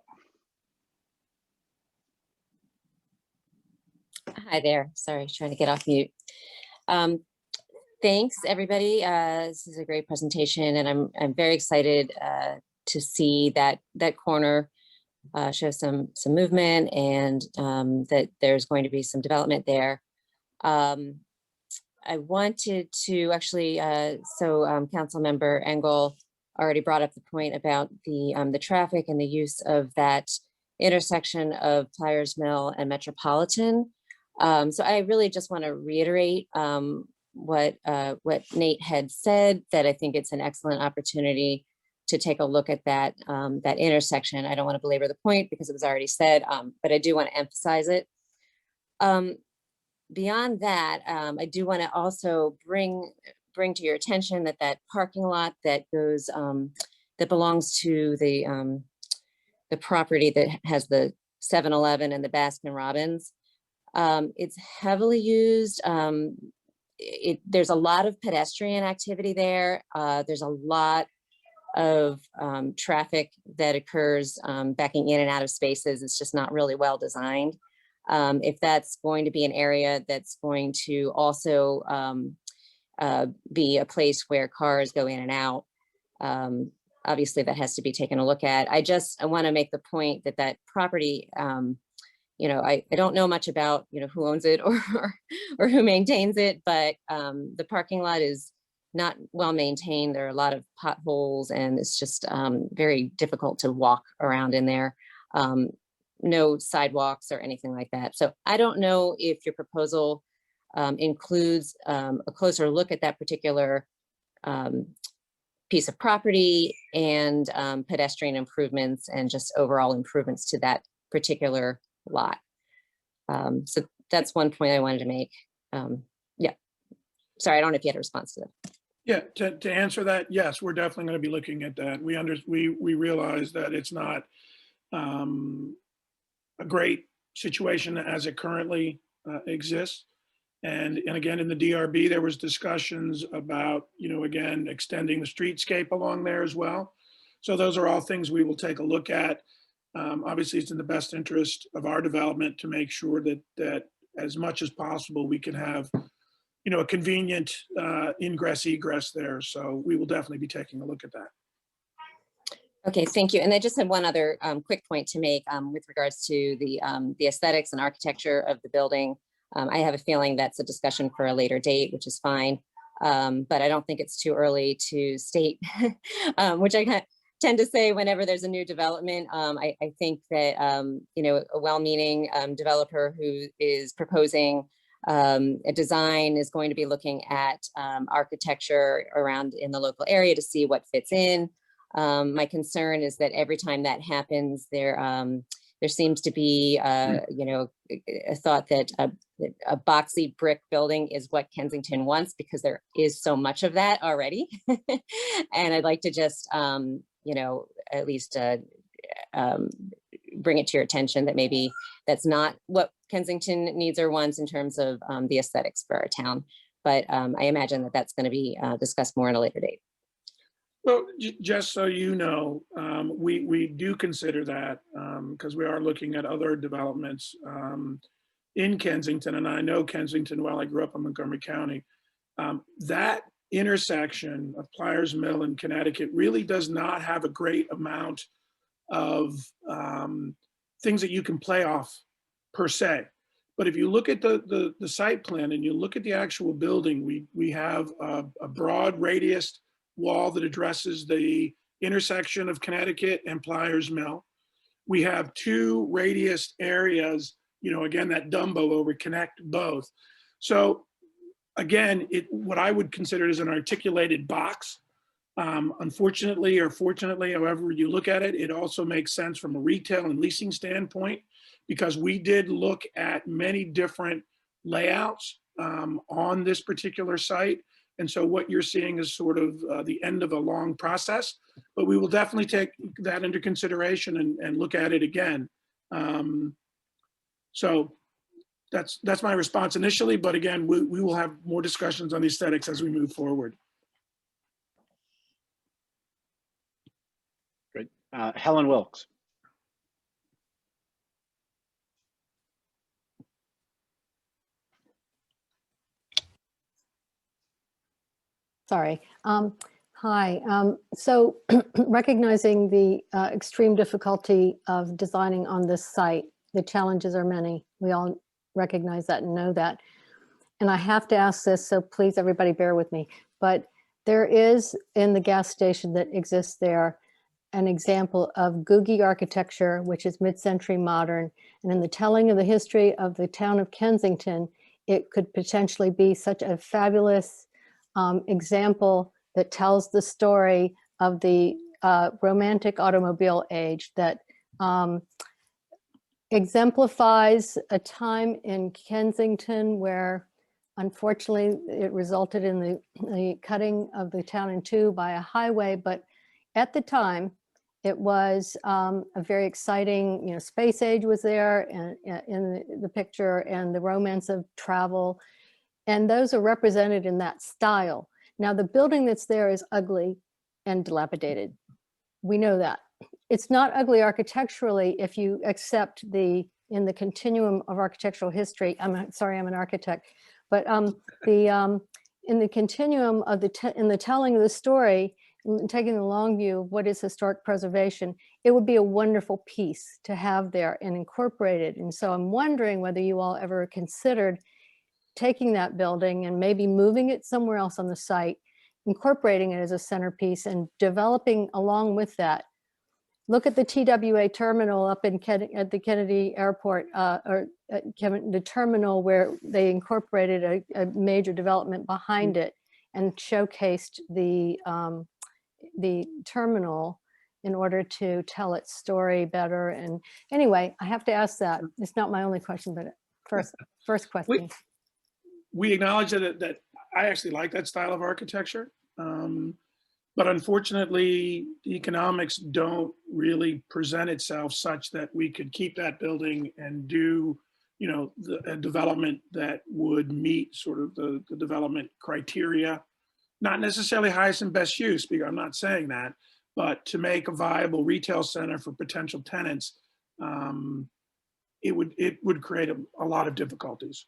[SPEAKER 14] Hi there. Sorry, trying to get off mute. Thanks, everybody. This is a great presentation, and I'm very excited to see that corner show some movement, and that there's going to be some development there. I wanted to actually, Council Member Engel already brought up the point about the traffic and the use of that intersection of Pliers Mill and Metropolitan. So I really just want to reiterate what Nate had said, that I think it's an excellent opportunity to take a look at that intersection. I don't want to belabor the point because it was already said, but I do want to emphasize it. Beyond that, I do want to also bring to your attention that parking lot that goes that belongs to the property that has the 7-Eleven and the Baskin Robbins. It's heavily used. There's a lot of pedestrian activity there. There's a lot of traffic that occurs backing in and out of spaces. It's just not really well designed. If that's going to be an area that's going to also be a place where cars go in and out, obviously that has to be taken a look at. I want to make the point that that property, I don't know much about, who owns it or who maintains it, but the parking lot is not well maintained. There are a lot of potholes and it's just very difficult to walk around in there. No sidewalks or anything like that. So I don't know if your proposal includes a closer look at that particular piece of property and pedestrian improvements and just overall improvements to that particular lot. So that's one point I wanted to make. Yeah. Sorry, I don't know if you had a response to that.
[SPEAKER 11] Yeah, to answer that, yes, we're definitely going to be looking at that. We realize that it's not a great situation as it currently exists. And again, in the DRB, there was discussions about, again, extending the streetscape along there as well. So those are all things we will take a look at. Obviously, it's in the best interest of our development to make sure that as much as possible, we can have, a convenient ingress egress there. So we will definitely be taking a look at that.
[SPEAKER 14] Okay, thank you. And I just had one other quick point to make with regards to the aesthetics and architecture of the building. I have a feeling that's a discussion for a later date, which is fine. But I don't think it's too early to state, which I tend to say whenever there's a new development. I think that, a well-meaning developer who is proposing a design is going to be looking at architecture around in the local area to see what fits in. My concern is that every time that happens, there seems to be, a thought that a boxy brick building is what Kensington wants because there is so much of that already. And I'd like to just, at least bring it to your attention that maybe that's not what Kensington needs or wants in terms of the aesthetics for our town. But I imagine that that's going to be discussed more at a later date.
[SPEAKER 11] Well, just so you know, we do consider that because we are looking at other developments in Kensington, and I know Kensington well. I grew up in Montgomery County. That intersection of Pliers Mill and Connecticut really does not have a great amount of things that you can play off per se. But if you look at the site plan and you look at the actual building, we have a broad radius wall that addresses the intersection of Connecticut and Pliers Mill. We have two radius areas, again, that Dumbo where we connect both. So again, what I would consider is an articulated box. Unfortunately or fortunately, however you look at it, it also makes sense from a retail and leasing standpoint because we did look at many different layouts on this particular site. And so what you're seeing is sort of the end of a long process, but we will definitely take that into consideration and look at it again. So that's my response initially, but again, we will have more discussions on the aesthetics as we move forward.
[SPEAKER 3] Great. Helen Wilkes.
[SPEAKER 5] Sorry. Hi. So recognizing the extreme difficulty of designing on this site, the challenges are many. We all recognize that and know that. And I have to ask this, so please everybody bear with me. But there is in the gas station that exists there an example of Googie architecture, which is mid-century modern. And in the telling of the history of the town of Kensington, it could potentially be such a fabulous example that tells the story of the romantic automobile age that exemplifies a time in Kensington where unfortunately it resulted in the cutting of the town in two by a highway. But at the time, It was a very exciting, space age was there and in the picture, and the romance of travel. And those are represented in that style. Now, the building that's there is ugly and dilapidated. We know that. It's not ugly architecturally if you accept in the continuum of architectural history. I'm sorry, I'm an architect, but in the continuum of in the telling of the story, taking the long view of what is historic preservation, it would be a wonderful piece to have there and incorporated. And so I'm wondering whether you all ever considered taking that building and maybe moving it somewhere else on the site, incorporating it as a centerpiece and developing along with that. Look at the TWA terminal up at the Kennedy Airport, the terminal where they incorporated a major development behind it and showcased the terminal in order to tell its story better. And anyway, I have to ask that. It's not my only question, but first question.
[SPEAKER 11] We acknowledge that I actually like that style of architecture. But unfortunately, the economics don't really present itself such that we could keep that building and do, a development that would meet sort of the development criteria. Not necessarily highest and best use, because I'm not saying that, but to make a viable retail center for potential tenants, it would create a lot of difficulties.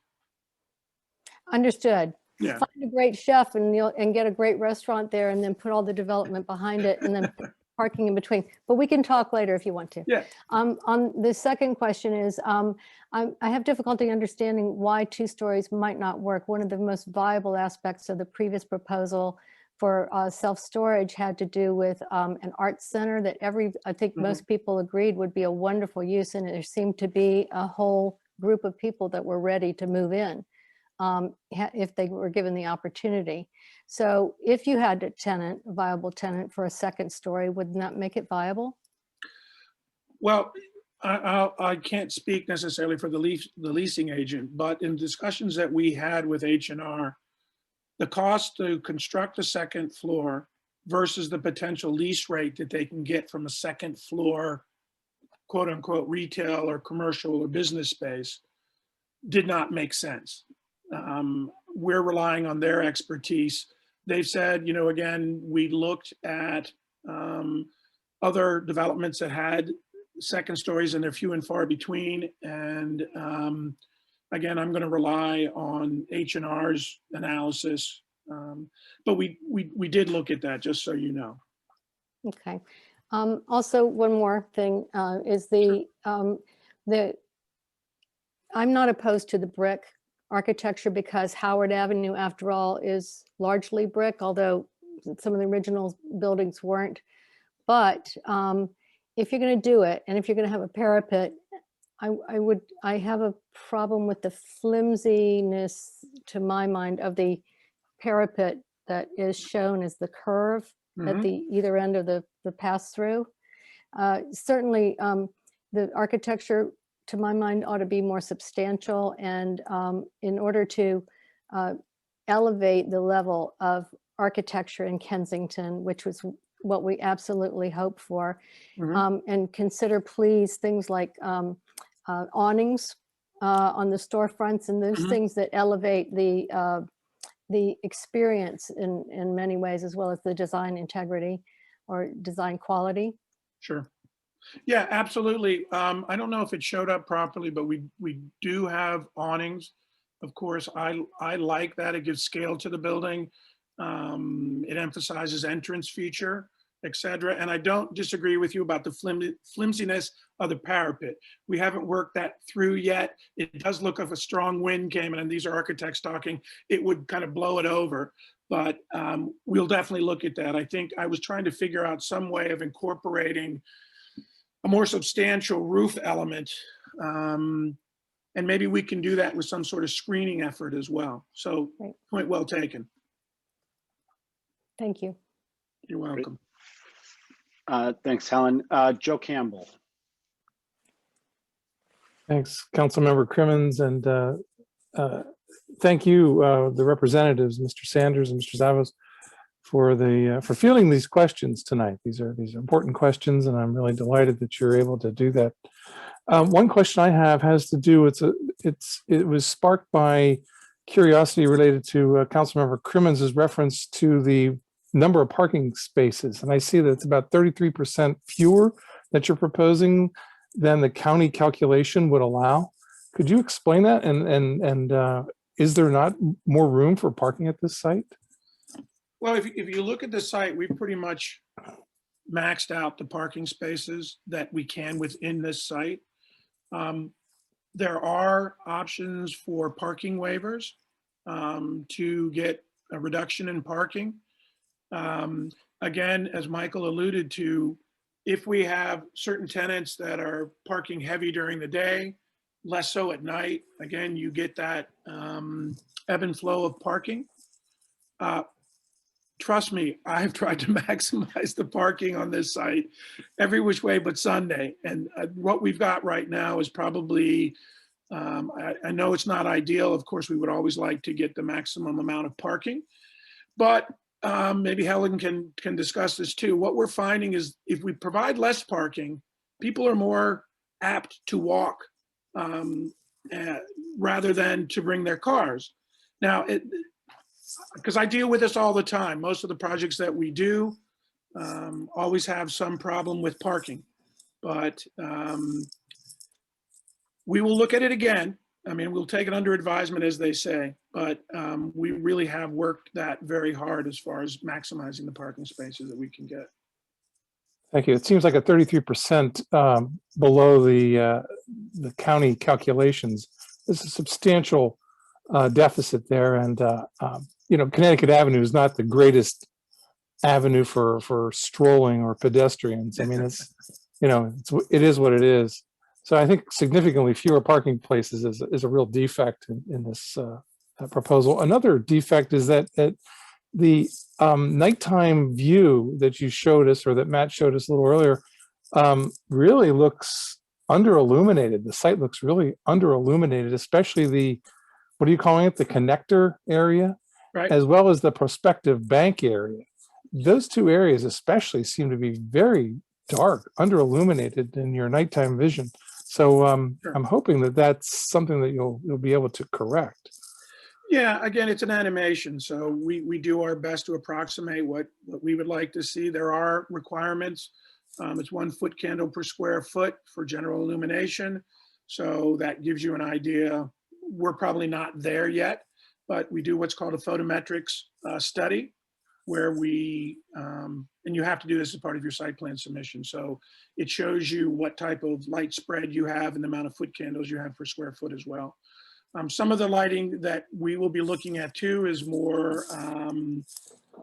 [SPEAKER 5] Understood.
[SPEAKER 11] Yeah.
[SPEAKER 5] Find a great chef and get a great restaurant there, and then put all the development behind it, and then parking in between. But we can talk later if you want to.
[SPEAKER 11] Yeah.
[SPEAKER 5] On the second question is, I have difficulty understanding why 2 stories might not work. One of the most viable aspects of the previous proposal for self-storage had to do with an arts center that I think most people agreed would be a wonderful use, and there seemed to be a whole group of people that were ready to move in. If they were given the opportunity. So if you had a viable tenant for a second story, wouldn't that make it viable?
[SPEAKER 11] Well, I can't speak necessarily for the leasing agent, but in discussions that we had with H&R, the cost to construct a second floor versus the potential lease rate that they can get from a second floor, quote unquote, retail or commercial or business space did not make sense. We're relying on their expertise. They've said, again, we looked at other developments that had second stories, and they're few and far between. And again, I'm going to rely on H&R's analysis. But we did look at that, just so you know.
[SPEAKER 5] Okay. Also, one more thing is I'm not opposed to the brick architecture, because Howard Avenue, after all, is largely brick, although some of the original buildings weren't. But if you're going to do it, and if you're going to have a parapet, I have a problem with the flimsiness, to my mind, of the parapet that is shown as the curve at the either end of the pass-through. Certainly, the architecture, to my mind, ought to be more substantial, and in order to elevate the level of architecture in Kensington, which was what we absolutely hope for, and consider, please, things like awnings on the storefronts, and those things that elevate the experience in many ways, as well as the design integrity or design quality.
[SPEAKER 11] Sure. Yeah, absolutely. I don't know if it showed up properly, but we do have awnings. Of course, I like that. It gives scale to the building. It emphasizes entrance feature, etc. And I don't disagree with you about the flimsiness of the parapet. We haven't worked that through yet. It does look if a strong wind came in, and these are architects talking, it would kind of blow it over. But we'll definitely look at that. I think I was trying to figure out some way of incorporating a more substantial roof element. And maybe we can do that with some sort of screening effort as well. So point well taken.
[SPEAKER 5] Thank you.
[SPEAKER 11] You're welcome.
[SPEAKER 3] Thanks, Helen. Joe Campbell.
[SPEAKER 4] Thanks, Councilmember Crimmins, and thank you, the representatives, Mr. Sanders and Mr. Zavos, for fielding these questions tonight. These are important questions, and I'm really delighted that you're able to do that. One question I have has to do with it was sparked by curiosity related to Councilmember Crimmins' reference to the number of parking spaces, and I see that it's about 33% fewer that you're proposing than the county calculation would allow. Could you explain that? And is there not more room for parking at this site?
[SPEAKER 11] Well, if you look at the site, we've pretty much maxed out the parking spaces that we can within this site. There are options for parking waivers to get a reduction in parking. Again, as Michael alluded to, if we have certain tenants that are parking heavy during the day, less so at night, again, you get that ebb and flow of parking. Trust me, I've tried to maximize the parking on this site every which way but Sunday. And what we've got right now is probably, I know it's not ideal. Of course, we would always like to get the maximum amount of parking, but maybe Helen can discuss this too. What we're finding is if we provide less parking, people are more apt to walk rather than to bring their cars. Now, because I deal with this all the time. Most of the projects that we do always have some problem with parking, but we will look at it again. I mean, we'll take it under advisement, as they say, but we really have worked that very hard as far as maximizing the parking spaces that we can get.
[SPEAKER 4] Thank you. It seems like a 33% below the county calculations. There's a substantial deficit there, and you know, Connecticut Avenue is not the greatest avenue for strolling or pedestrians. I mean, it's, you know, it is what it is. So I think significantly fewer parking places is a real defect in this proposal. Another defect is that the nighttime view that you showed us, or that Matt showed us a little earlier, really looks under illuminated. The site looks really under illuminated, especially the, what are you calling it? The connector area,
[SPEAKER 11] Right.
[SPEAKER 4] As well as the prospective bank area. Those two areas especially seem to be very dark, under illuminated in your nighttime vision. So
[SPEAKER 11] Sure.
[SPEAKER 4] I'm hoping that that's something that you'll be able to correct.
[SPEAKER 11] Yeah, again, it's an animation, so we do our best to approximate what we would like to see. There are requirements. It's 1 foot candle per square foot for general illumination. So that gives you an idea. We're probably not there yet, but we do what's called a photometrics study, where we, and you have to do this as part of your site plan submission. So it shows you what type of light spread you have and the amount of foot candles you have per square foot as well. Some of the lighting that we will be looking at too is more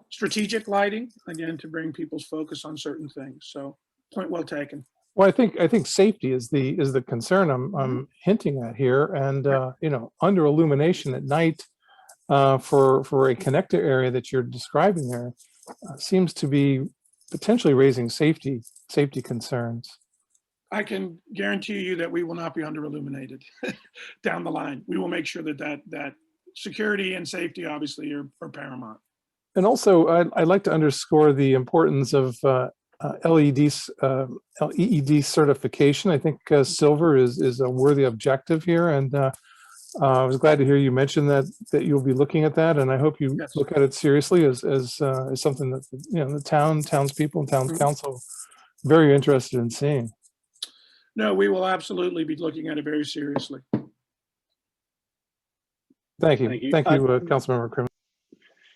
[SPEAKER 11] strategic lighting, again, to bring people's focus on certain things. So point well taken.
[SPEAKER 4] Well, I think safety is the concern I'm hinting at here, and you know, under illumination at night for a connector area that you're describing there seems to be potentially raising safety concerns.
[SPEAKER 11] I can guarantee you that we will not be under illuminated down the line. We will make sure that security and safety obviously are paramount. And
[SPEAKER 4] also, I'd like to underscore the importance of LED certification. I think silver is a worthy objective here, and I was glad to hear you mention that you'll be looking at that, and I hope you
[SPEAKER 11] Yes.
[SPEAKER 4] look at it seriously as something that, you know, the townspeople and town council very interested in seeing.
[SPEAKER 11] No, we will absolutely be looking at it very seriously.
[SPEAKER 4] Thank you, Councilmember Crimmins.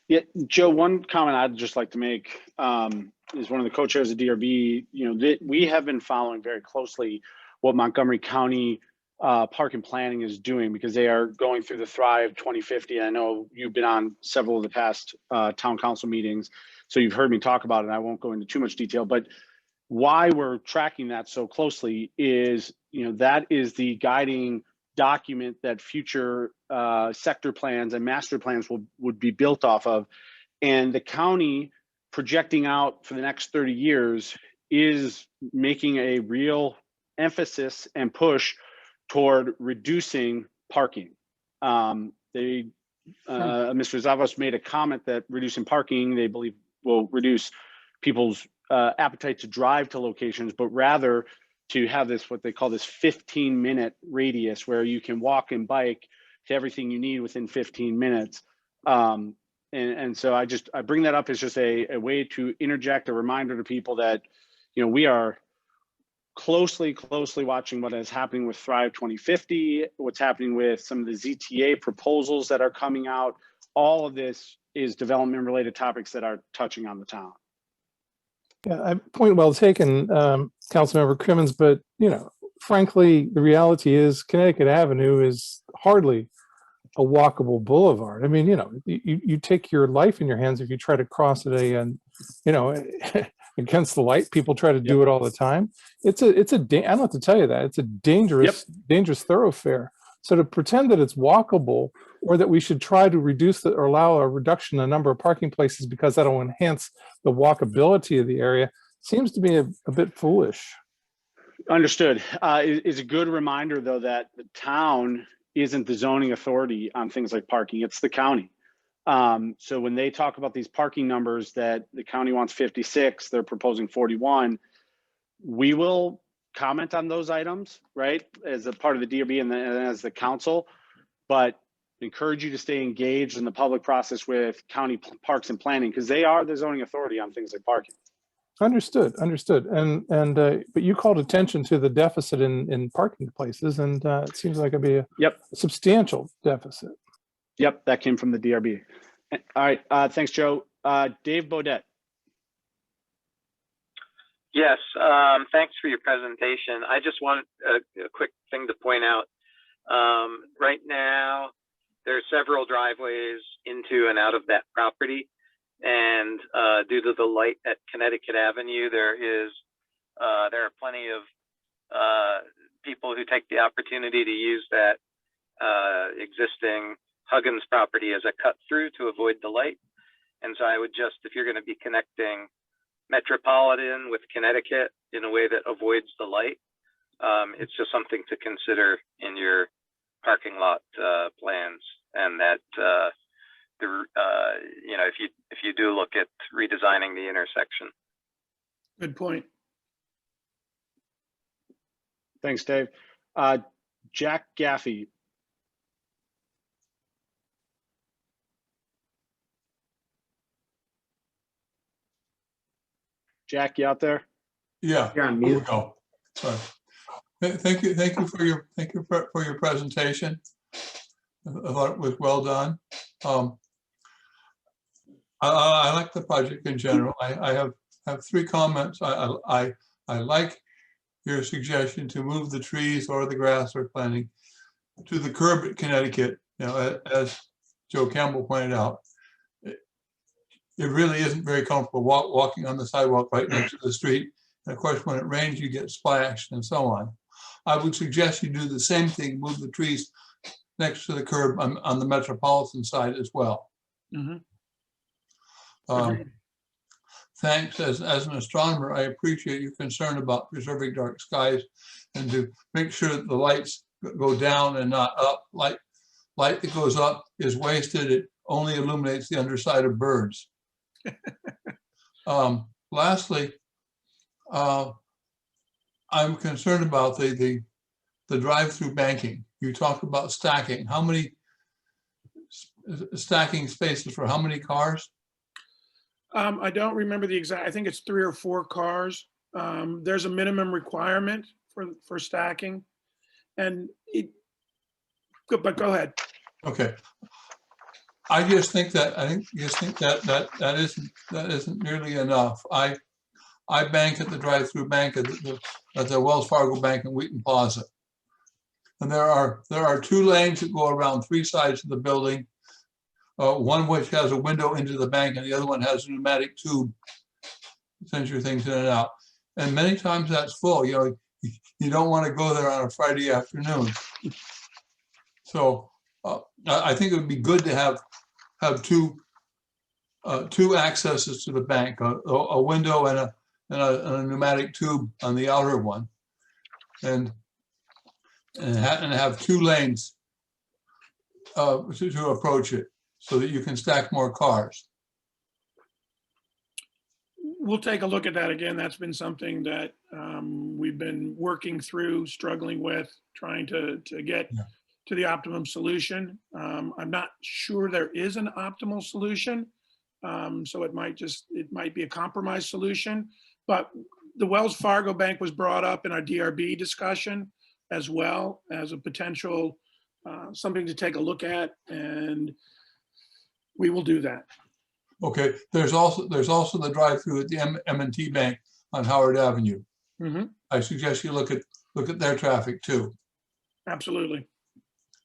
[SPEAKER 3] Yeah, Joe, one comment I'd just like to make is one of the co-chairs of DRB, you know, we have been following very closely what Montgomery County Park and Planning is doing, because they are going through the Thrive 2050. I know you've been on several of the past town council meetings, so you've heard me talk about it. I won't go into too much detail, but why we're tracking that so closely is, you know, that is the guiding document that future sector plans and master plans would be built off of. And the county projecting out for the next 30 years is making a real emphasis and push toward reducing parking. Mr. Zavos made a comment that reducing parking, they believe, will reduce people's appetite to drive to locations, but rather to have this, what they call this 15-minute radius, where you can walk and bike to everything you need within 15 minutes. And so I bring that up as just a way to interject a reminder to people that, we are closely watching what is happening with Thrive 2050, what's happening with some of the ZTA proposals that are coming out. All of this is development related topics that are touching on the town.
[SPEAKER 4] Yeah, point well taken, Councilmember Crimmins, but frankly, the reality is Connecticut Avenue is hardly a walkable boulevard. I mean, you take your life in your hands if you try to cross it against the light. People try to do it all the time. I don't have to tell you that. It's a dangerous thoroughfare. So to pretend that it's walkable, or that we should try to reduce or allow a reduction in the number of parking places because that'll enhance the walkability of the area, seems to be a bit foolish.
[SPEAKER 3] Understood. It's a good reminder, though, that the town isn't the zoning authority on things like parking. It's the county. So when they talk about these parking numbers that the county wants 56, they're proposing 41, we will comment on those items, right, as a part of the DRB and as the council, but encourage you to stay engaged in the public process with county parks and planning, because they are the zoning authority on things like parking.
[SPEAKER 4] Understood. But you called attention to the deficit in parking places, and it seems like it'd be a substantial deficit.
[SPEAKER 3] Yep, that came from the DRB. All right, thanks, Joe. Dave Bodette.
[SPEAKER 15] Yes, thanks for your presentation. I just want a quick thing to point out. Right now, there are several driveways into and out of that property. And due to the light at Connecticut Avenue, there are plenty of people who take the opportunity to use that existing Huggins property as a cut through to avoid the light. And so I would just, if you're going to be connecting Metropolitan with Connecticut in a way that avoids the light, it's just something to consider in your parking lot plans, and that if you do look at redesigning the intersection.
[SPEAKER 11] Good point.
[SPEAKER 3] Thanks, Dave. Jack Gaffey. Jack, you out there?
[SPEAKER 10] Yeah.
[SPEAKER 8] You're on mute.
[SPEAKER 10] Sorry. Thank you for your presentation. I thought it was well done. I like the project in general. I have three comments. I like your suggestion to move the trees or the grass or planting to the curb at Connecticut. As Joe Campbell pointed out, it really isn't very comfortable walking on the sidewalk right next to the street. And of course, when it rains, you get splashed and so on. I would suggest you do the same thing, move the trees next to the curb on the metropolitan side as well.
[SPEAKER 11] Mm-hmm.
[SPEAKER 10] Thanks. As an astronomer, I appreciate your concern about preserving dark skies and to make sure that the lights go down and not up. Light that goes up is wasted. It only illuminates the underside of birds. Lastly, I'm concerned about the drive-through banking. You talk about stacking. How many stacking spaces for how many cars?
[SPEAKER 11] I don't remember the exact, I think it's 3 or 4 cars. There's a minimum requirement for stacking, and but go ahead. Okay. I just think that isn't nearly enough. I bank at the drive-through bank at the Wells Fargo Bank in Wheaton Plaza, and there are 2 lanes that go around 3 sides of the building. One which has a window into the bank, and the other one has a pneumatic tube that sends your things in and out. And many times that's full. You don't want to go there on a Friday afternoon. So I think it would be good to have two accesses to the bank, a window and a pneumatic tube on the outer one, and have 2 lanes to approach it, so that you can stack more cars. we'll take a look at that again. That's been something that we've been working through, struggling with, trying to get to the optimum solution. I'm not sure there is an optimal solution. So it might be a compromise solution, but the Wells Fargo Bank was brought up in our DRB discussion as well as a potential, something to take a look at, and we will do that.
[SPEAKER 10] Okay, there's also the drive-through at the M&T Bank on Howard Avenue.
[SPEAKER 11] Mm-hmm.
[SPEAKER 10] I suggest you look at their traffic too.
[SPEAKER 11] Absolutely.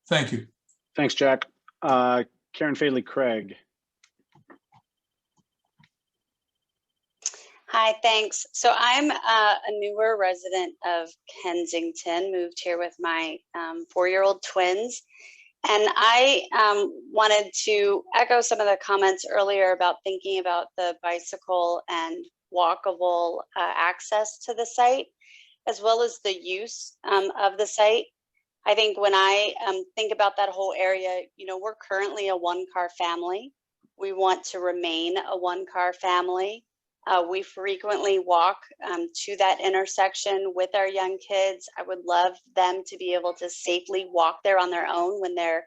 [SPEAKER 10] Thank you.
[SPEAKER 3] Thanks, Jack. Karen Faley Craig.
[SPEAKER 16] Hi, thanks. So I'm a newer resident of Kensington, moved here with my 4-year-old twins. And I wanted to echo some of the comments earlier about thinking about the bicycle and walkable access to the site, as well as the use of the site. I think when I think about that whole area, you know, we're currently a 1-car family. We want to remain a 1-car family. We frequently walk to that intersection with our young kids. I would love them to be able to safely walk there on their own when they're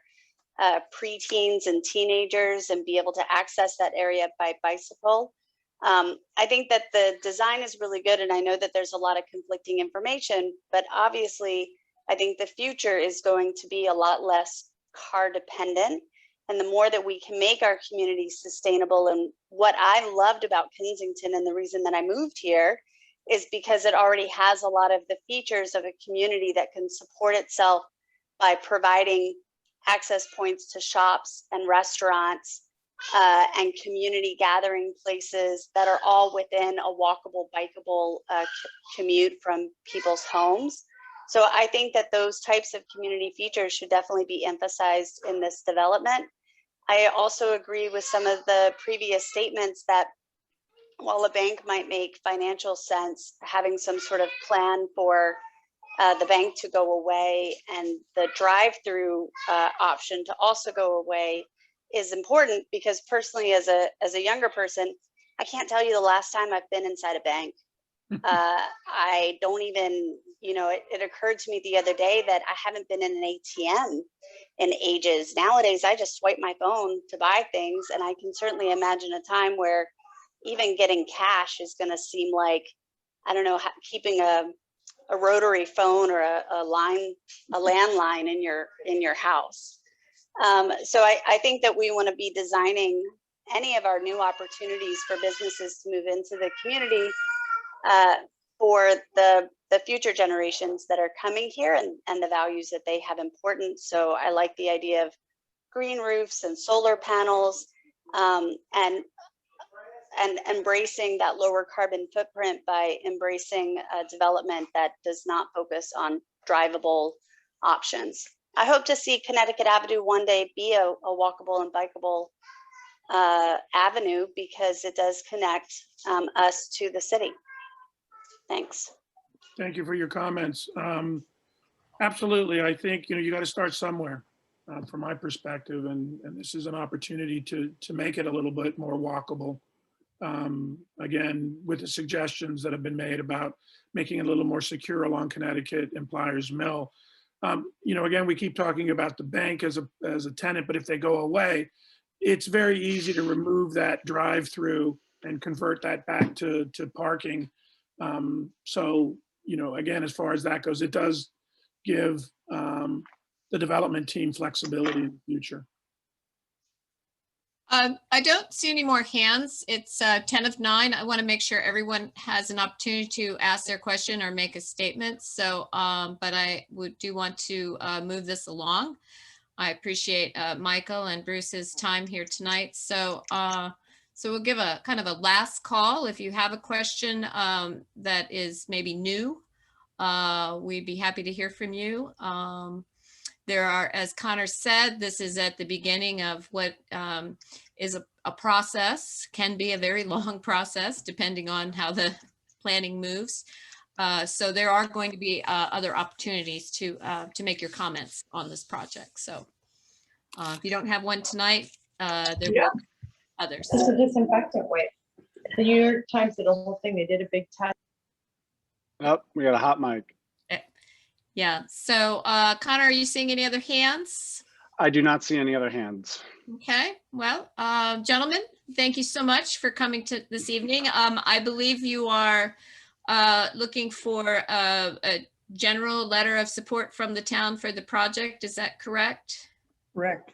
[SPEAKER 16] preteens and teenagers, and be able to access that area by bicycle. I think that the design is really good, and I know that there's a lot of conflicting information, but obviously I think the future is going to be a lot less car dependent. And the more that we can make our community sustainable, and what I loved about Kensington and the reason that I moved here is because it already has a lot of the features of a community that can support itself by providing access points to shops and restaurants and community gathering places that are all within a walkable, bikeable commute from people's homes. So I think that those types of community features should definitely be emphasized in this development. I also agree with some of the previous statements that while a bank might make financial sense, having some sort of plan for the bank to go away and the drive-through option to also go away is important, because personally, as a younger person, I can't tell you the last time I've been inside a bank. I don't even, you know, it occurred to me the other day that I haven't been in an ATM in ages. Nowadays, I just swipe my phone to buy things, and I can certainly imagine a time where even getting cash is going to seem like, I don't know, keeping a rotary phone or a landline in your house. So I think that we want to be designing any of our new opportunities for businesses to move into the community for the future generations that are coming here, and the values that they have important. So I like the idea of green roofs and solar panels, and embracing that lower carbon footprint by embracing a development that does not focus on drivable options. I hope to see Connecticut Avenue one day be a walkable and bikeable avenue, because it does connect us to the city. Thanks.
[SPEAKER 11] Thank you for your comments. Absolutely. I think, you know, you got to start somewhere from my perspective, and this is an opportunity to make it a little bit more walkable. Again, with the suggestions that have been made about making it a little more secure along Connecticut and Pliers Mill. You know, again, we keep talking about the bank as a tenant, but if they go away, it's very easy to remove that drive-through and convert that back to parking. So, you know, again, as far as that goes, it does give the development team flexibility in the future.
[SPEAKER 1] I don't see any more hands. It's 10 of 9. I want to make sure everyone has an opportunity to ask their question or make a statement. So, but I do want to move this along. I appreciate Michael and Bruce's time here tonight. So, so we'll give a kind of a last call. If you have a question that is maybe new, we'd be happy to hear from you. There are, as Connor said, this is at the beginning of what is a process, can be a very long process depending on how the planning moves. So there are going to be other opportunities to make your comments on this project. So if you don't have one tonight, there will be others.
[SPEAKER 9] It's a disinfectant wipe. The New York Times did a whole thing. They did a big test.
[SPEAKER 3] Oh, we got a hot mic.
[SPEAKER 1] Yeah, so Connor, are you seeing any other hands?
[SPEAKER 3] I do not see any other hands.
[SPEAKER 1] Okay, well, gentlemen, thank you so much for coming to this evening. I believe you are looking for a general letter of support from the town for the project. Is that correct?
[SPEAKER 12] Correct.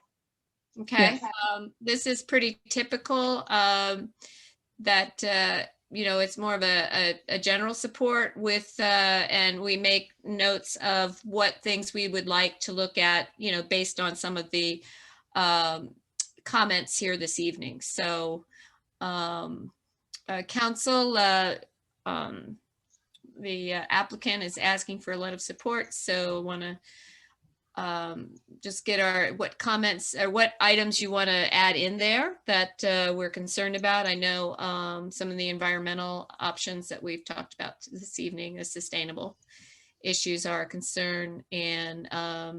[SPEAKER 1] Okay,
[SPEAKER 12] Yes.
[SPEAKER 1] this is pretty typical that, it's more of a general support with, and we make notes of what things we would like to look at, based on some of the comments here this evening. So, council, the applicant is asking for a letter of support, so want to just get what comments or what items you want to add in there that we're concerned about. I know some of the environmental options that we've talked about this evening, the sustainable issues are a concern, and I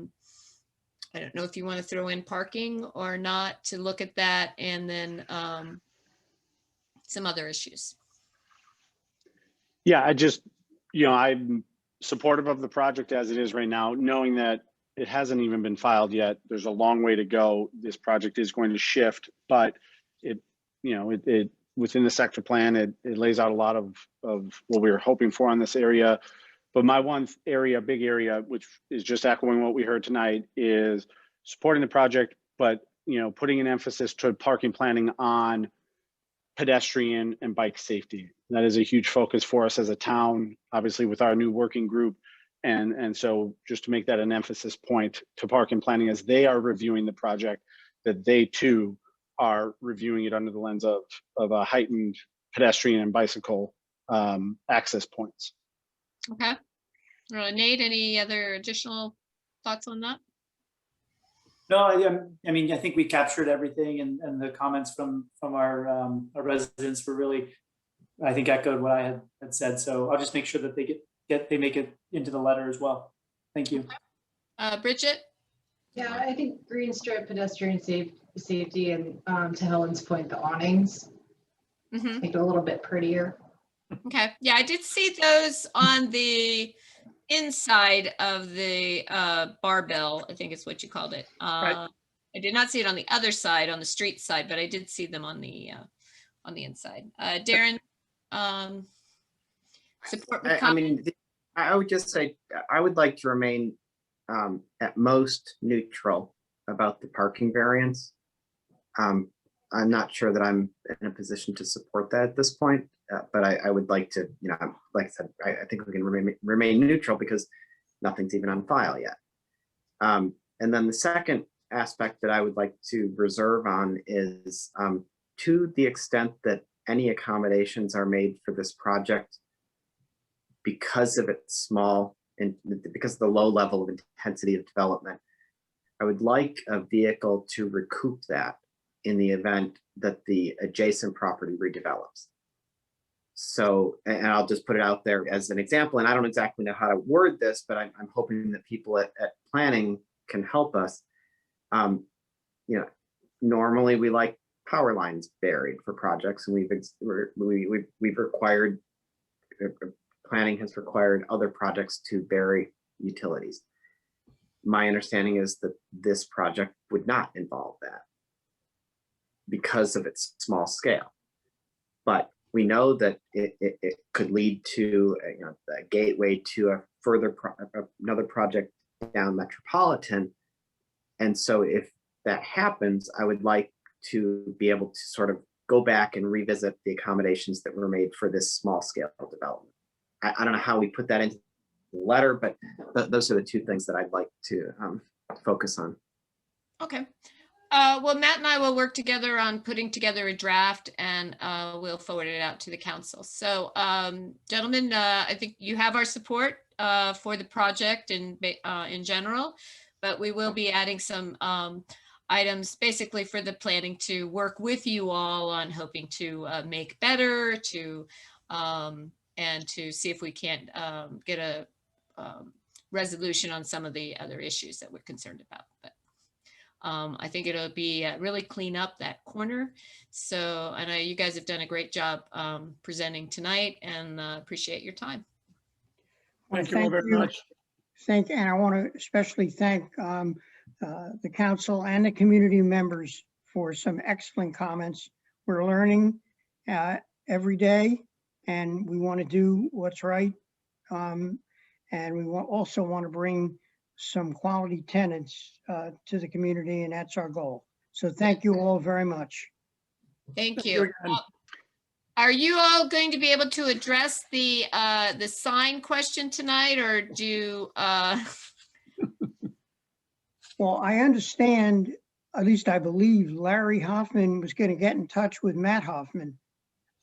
[SPEAKER 1] don't know if you want to throw in parking or not to look at that, and then some other issues.
[SPEAKER 3] Yeah, I'm supportive of the project as it is right now, knowing that it hasn't even been filed yet. There's a long way to go. This project is going to shift, but it within the sector plan, it lays out a lot of what we were hoping for on this area. But my one area, big area, which is just echoing what we heard tonight, is supporting the project, but putting an emphasis toward parking planning on pedestrian and bike safety. That is a huge focus for us as a town, obviously with our new working group. And so just to make that an emphasis point to park and planning as they are reviewing the project, that they too are reviewing it under the lens of a heightened pedestrian and bicycle access points.
[SPEAKER 1] Okay. Nate, any other additional thoughts on that?
[SPEAKER 2] No, I mean, I think we captured everything, and the comments from our residents were really, I think, echoed what I had said. So I'll just make sure that they make it into the letter as well. Thank you.
[SPEAKER 1] Bridget?
[SPEAKER 9] Yeah, I think green strip, pedestrian safety, and to Helen's point, the awnings make it a little bit prettier.
[SPEAKER 1] Okay, yeah, I did see those on the inside of the barbell, I think is what you called it.
[SPEAKER 2] Right.
[SPEAKER 1] I did not see it on the other side, on the street side, but I did see them on the inside. Darren, support.
[SPEAKER 8] I mean, I would just say, I would like to remain at most neutral about the parking variance. I'm not sure that I'm in a position to support that at this point, but I would like to, like I said, I think we can remain neutral because nothing's even on file yet. And then the second aspect that I would like to reserve on is to the extent that any accommodations are made for this project because of its small and because of the low level of intensity of development, I would like a vehicle to recoup that in the event that the adjacent property redevelops. So, and I'll just put it out there as an example, and I don't exactly know how to word this, but I'm hoping that people at planning can help us. Normally we like power lines buried for projects, and we've required, planning has required other projects to bury utilities. My understanding is that this project would not involve that because of its small scale. But we know that it could lead to a gateway to a further another project down Metropolitan. And so if that happens, I would like to be able to sort of go back and revisit the accommodations that were made for this small scale development. I don't know how we put that into the letter, but those are the two things that I'd like to focus on.
[SPEAKER 1] Okay. Well, Matt and I will work together on putting together a draft, and we'll forward it out to the council. So, gentlemen, I think you have our support for the project in general, but we will be adding some items basically for the planning to work with you all on hoping to make better, and to see if we can't get a resolution on some of the other issues that we're concerned about. But I think it'll be really clean up that corner. So I know you guys have done a great job presenting tonight, and appreciate your time.
[SPEAKER 11] Thank you all very much.
[SPEAKER 12] And I want to especially thank the council and the community members for some excellent comments. We're learning every day, and we want to do what's right. And we also want to bring some quality tenants to the community, and that's our goal. So thank you all very much.
[SPEAKER 1] Thank you. Are you all going to be able to address the sign question tonight, or do
[SPEAKER 12] Well, I understand, at least I believe Larry Hoffman was going to get in touch with Matt Hoffman.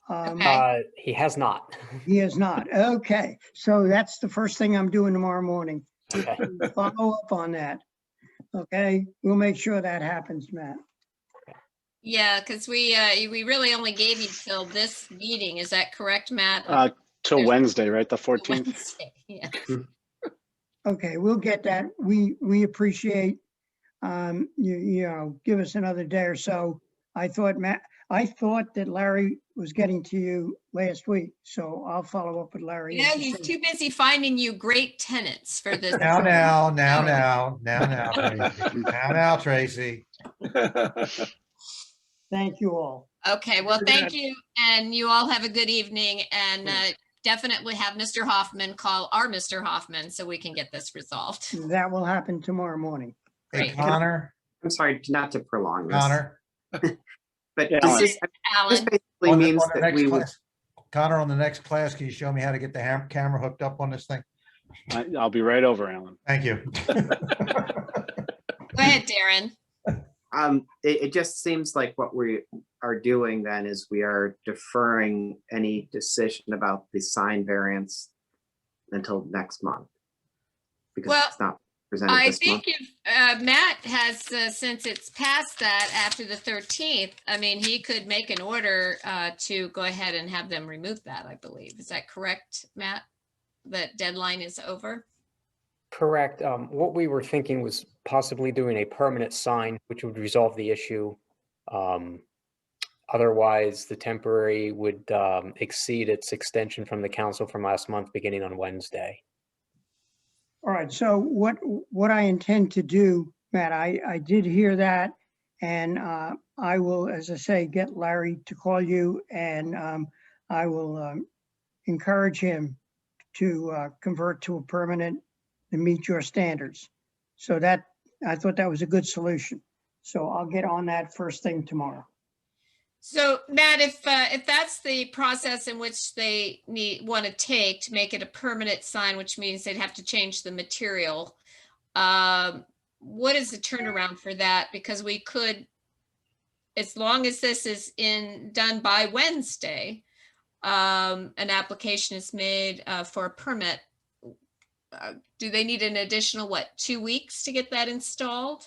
[SPEAKER 1] Okay.
[SPEAKER 7] He has not.
[SPEAKER 12] He has not. Okay, so that's the first thing I'm doing tomorrow morning.
[SPEAKER 7] Okay.
[SPEAKER 12] Follow up on that. Okay, we'll make sure that happens, Matt.
[SPEAKER 1] Yeah, because we really only gave you till this meeting. Is that correct, Matt?
[SPEAKER 3] Till
[SPEAKER 1] There's-
[SPEAKER 3] Wednesday, right? The 14th.
[SPEAKER 1] Wednesday, yeah.
[SPEAKER 12] Okay, we'll get that. We appreciate you know, give us another day or so. I thought that Larry was getting to you last week, so I'll follow up with Larry.
[SPEAKER 1] Yeah, he's too busy finding you great tenants for this.
[SPEAKER 17] Tracy.
[SPEAKER 12] Thank you all.
[SPEAKER 1] Okay, well, thank you, and you all have a good evening, and definitely have Mr. Hoffman call our Mr. Hoffman so we can get this resolved.
[SPEAKER 12] That will happen tomorrow morning.
[SPEAKER 17] Hey,
[SPEAKER 1] Great.
[SPEAKER 17] Connor,
[SPEAKER 8] I'm sorry, not to prolong this,
[SPEAKER 17] Connor.
[SPEAKER 8] but
[SPEAKER 3] Yeah,
[SPEAKER 8] this
[SPEAKER 1] Alan.
[SPEAKER 8] basically
[SPEAKER 17] On the
[SPEAKER 8] means that
[SPEAKER 17] next
[SPEAKER 8] we would.
[SPEAKER 17] class, Connor, on the next class, can you show me how to get the camera hooked up on this thing?
[SPEAKER 3] I'll be right over, Alan.
[SPEAKER 17] Thank you.
[SPEAKER 1] Go ahead, Darren.
[SPEAKER 8] It just seems like what we are doing then is we are deferring any decision about the sign variance until next month. Because
[SPEAKER 1] Well,
[SPEAKER 8] it's not presented
[SPEAKER 1] I
[SPEAKER 8] this month.
[SPEAKER 1] think if Matt has, since it's past that after the 13th, I mean, he could make an order to go ahead and have them remove that, I believe. Is that correct, Matt? That deadline is over?
[SPEAKER 7] Correct. What we were thinking was possibly doing a permanent sign, which would resolve the issue. Otherwise, the temporary would exceed its extension from the council from last month, beginning on Wednesday.
[SPEAKER 12] All right, so what I intend to do, Matt, I did hear that, and I will, as I say, get Larry to call you, and I will encourage him to convert to a permanent and meet your standards. So that, I thought that was a good solution. So I'll get on that first thing tomorrow.
[SPEAKER 1] So Matt, if that's the process in which they want to take to make it a permanent sign, which means they'd have to change the material, what is the turnaround for that? Because we could, as long as this is done by Wednesday, an application is made for a permit. Do they need an additional, 2 weeks to get that installed?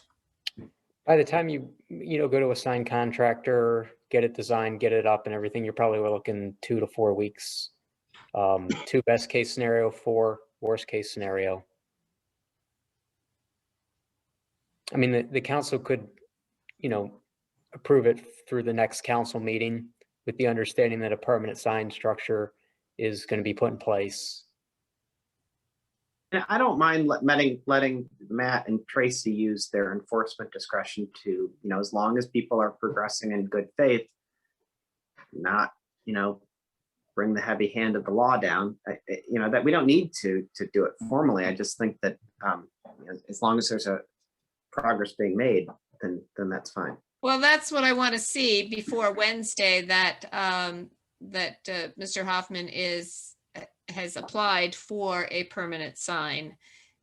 [SPEAKER 7] By the time you go to a sign contractor, get it designed, get it up and everything, you're probably looking 2 to 4 weeks. 2 best case scenario, 4 worst case scenario. I mean, the council could, approve it through the next council meeting with the understanding that a permanent sign structure is going to be put in place.
[SPEAKER 8] And I don't mind letting Matt and Tracy use their enforcement discretion to, as long as people are progressing in good faith, not, bring the heavy hand of the law down, that we don't need to do it formally. I just think that as long as there's a progress being made, then that's fine.
[SPEAKER 1] Well, that's what I want to see before Wednesday, that Mr. Hoffman has applied for a permanent sign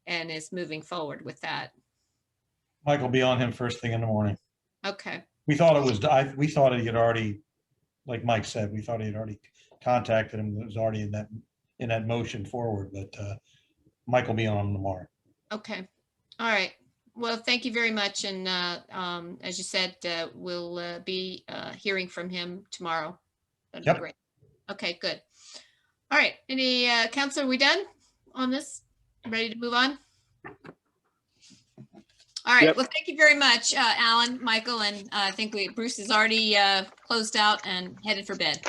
[SPEAKER 1] and is moving forward with that.
[SPEAKER 17] Mike will be on him first thing in the morning.
[SPEAKER 1] Okay.
[SPEAKER 17] We thought we thought he had already, like Mike said, we thought he had already contacted him. It was already in that motion forward, but Mike will be on him tomorrow.
[SPEAKER 1] Okay. All right. Well, thank you very much. And as you said, we'll be hearing from him tomorrow. That'd be great. Okay, good. All right. Any council, are we done on this? Ready to move on? All right.
[SPEAKER 3] Yep.
[SPEAKER 1] Well, thank you very much, Alan, Michael, and I think Bruce is already closed out and headed for bed.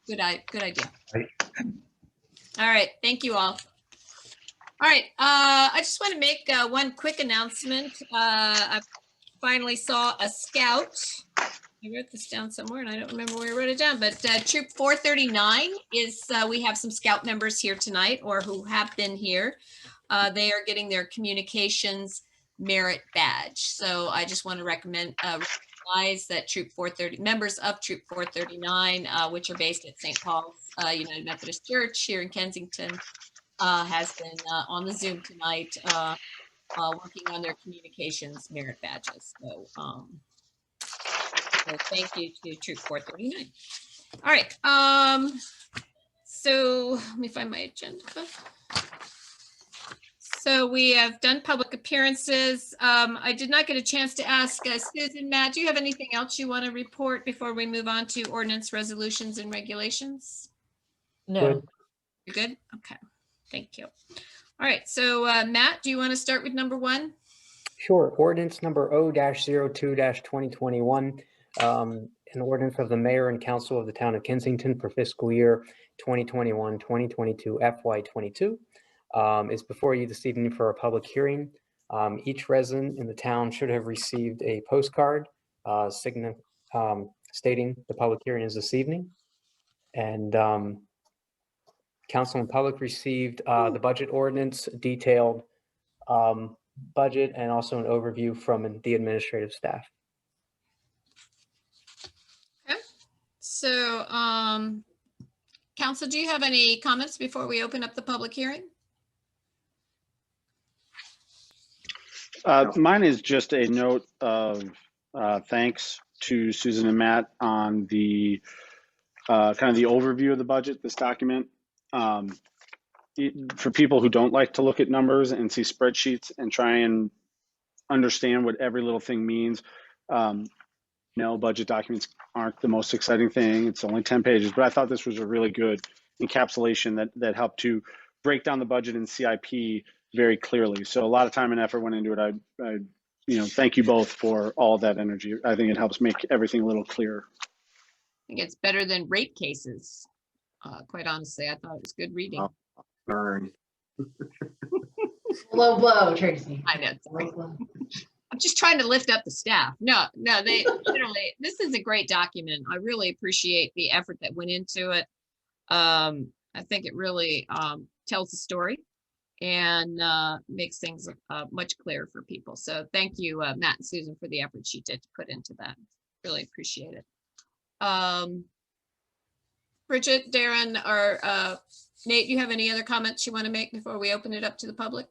[SPEAKER 1] Good idea.
[SPEAKER 17] Right.
[SPEAKER 1] All right. Thank you all. All right. I just want to make one quick announcement. I finally saw a scout. I wrote this down somewhere and I don't remember where I wrote it down, but Troop 439 is, we have some scout members here tonight or who have been here. They are getting their communications merit badge. So I just want to recommend, recognize that Troop 430, members of Troop 439, which are based at St. Paul's United Methodist Church here in Kensington, has been on the Zoom tonight, working on their communications merit badges. So, so thank you to Troop 439. All right. So let me find my agenda. So we have done public appearances. I did not get a chance to ask Susan, Matt, do you have anything else you want to report before we move on to ordinance resolutions and regulations?
[SPEAKER 7] No.
[SPEAKER 1] You're good? Okay. Thank you. All right. So Matt, do you want to start with number 1?
[SPEAKER 7] Sure. Ordinance number O-02-2021, an ordinance of the mayor and council of the town of Kensington for fiscal year 2021-2022 FY22 is before you this evening for a public hearing. Each resident in the town should have received a postcard stating the public hearing is this evening. And council and public received the budget ordinance, detailed budget, and also an overview from the administrative staff.
[SPEAKER 1] Okay. So council, do you have any comments before we open up the public hearing?
[SPEAKER 3] Mine is just a note of thanks to Susan and Matt on the kind of the overview of the budget, this document. For people who don't like to look at numbers and see spreadsheets and try and understand what every little thing means, no, budget documents aren't the most exciting thing. It's only 10 pages, but I thought this was a really good encapsulation that helped to break down the budget and CIP very clearly. So a lot of time and effort went into it. I thank you both for all of that energy. I think it helps make everything a little clearer.
[SPEAKER 1] I think it's better than rate cases. Quite honestly, I thought it was good reading.
[SPEAKER 8] Oh, burn.
[SPEAKER 9] Low blow, Tracy.
[SPEAKER 1] I know. Sorry. I'm just trying to lift up the staff. No, they literally, this is a great document. I really appreciate the effort that went into it. I think it really tells the story and makes things much clearer for people. So thank you, Matt and Susan, for the effort you did to put into that. Really appreciate it. Bridget, Darren, or Nate, you have any other comments you want to make before we open it up to the public?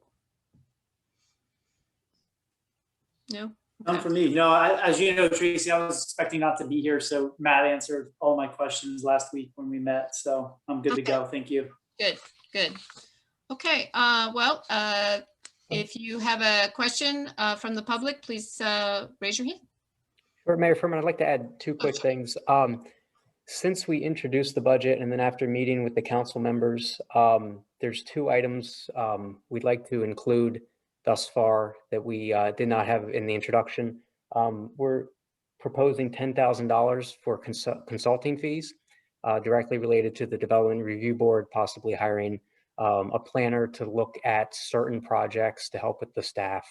[SPEAKER 1] No?
[SPEAKER 2] None for me. No, as you know, Tracy, I was expecting not to be here, so Matt answered all my questions last week when we met, so I'm good to go. Thank you.
[SPEAKER 1] Good. Okay, well, if you have a question from the public, please raise your hand.
[SPEAKER 7] Sure, Mayor Furman, I'd like to add 2 quick things. Since we introduced the budget and then after meeting with the council members, there's 2 items we'd like to include thus far that we did not have in the introduction. We're proposing $10,000 for consulting fees directly related to the Development Review Board, possibly hiring a planner to look at certain projects to help with the staff.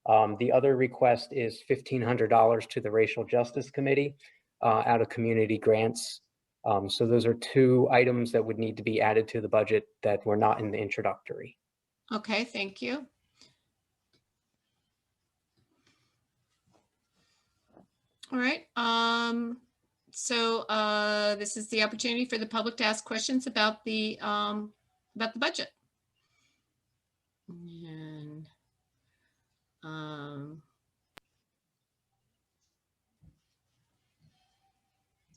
[SPEAKER 7] The other request is $1,500 to the Racial Justice Committee out of community grants. So those are 2 items that would need to be added to the budget that were not in the introductory.
[SPEAKER 1] Okay, thank you. All right. So this is the opportunity for the public to ask questions about the budget. And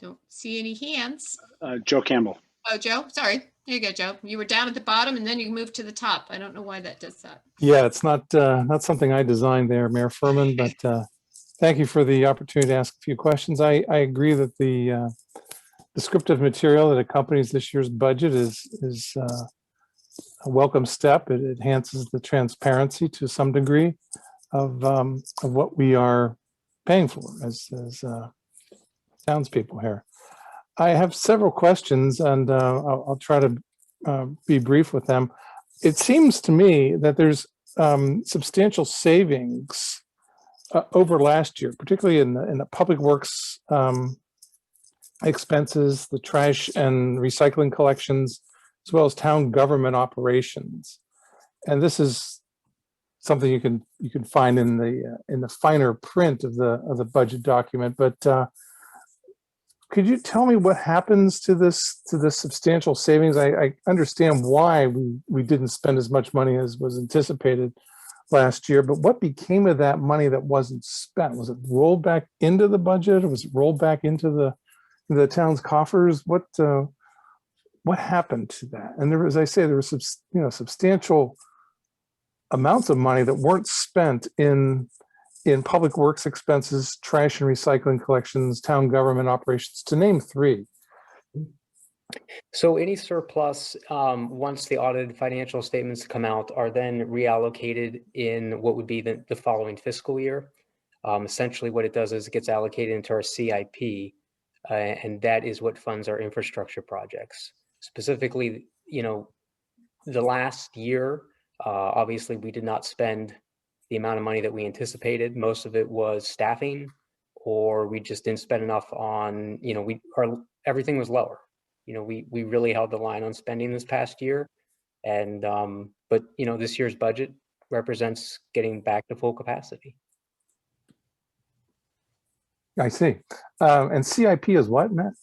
[SPEAKER 1] don't see any hands.
[SPEAKER 3] Joe Campbell.
[SPEAKER 1] Oh, Joe, sorry. There you go, Joe. You were down at the bottom and then you moved to the top. I don't know why that does that.
[SPEAKER 4] Yeah, it's not something I designed there, Mayor Furman, but thank you for the opportunity to ask a few questions. I agree that the descriptive material that accompanies this year's budget is a welcome step. It enhances the transparency to some degree. what we are paying for as townspeople here. I have several questions, and I'll try to be brief with them. It seems to me that there's substantial savings over last year, particularly in the public works expenses, the trash and recycling collections, as well as town government operations. And this is something you can find in the finer print of the budget document. But could you tell me what happens to this substantial savings? I understand why we didn't spend as much money as was anticipated last year, but what became of that money that wasn't spent? Was it rolled back into the budget, or was it rolled back into the town's coffers? What happened to that? And there, as I say, there was substantial amounts of money that weren't spent in public works expenses, trash and recycling collections, town government operations, to name three.
[SPEAKER 7] So any surplus, once the audited financial statements come out, are then reallocated in what would be the following fiscal year. Essentially what it does is it gets allocated into our CIP, and that is what funds our infrastructure projects. Specifically, the last year, obviously we did not spend the amount of money that we anticipated. Most of it was staffing, or we just didn't spend enough on, everything was lower. We really held the line on spending this past year. And, but this year's budget represents getting back to full capacity.
[SPEAKER 4] I see. And CIP is what, Matt?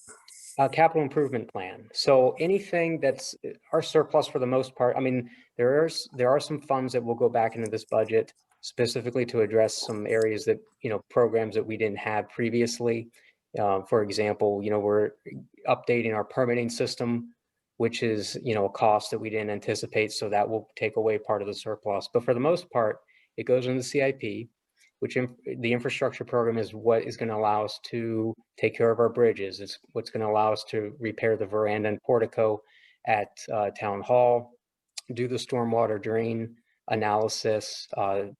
[SPEAKER 7] Capital improvement plan. So anything that's our surplus for the most part, I mean, there are some funds that will go back into this budget specifically to address some areas that, programs that we didn't have previously. For example, we're updating our permitting system, which is, a cost that we didn't anticipate. So that will take away part of the surplus. But for the most part, it goes into CIP, which the infrastructure program is what is going to allow us to take care of our bridges. It's what's going to allow us to repair the veranda and portico at Town Hall, do the stormwater drain analysis,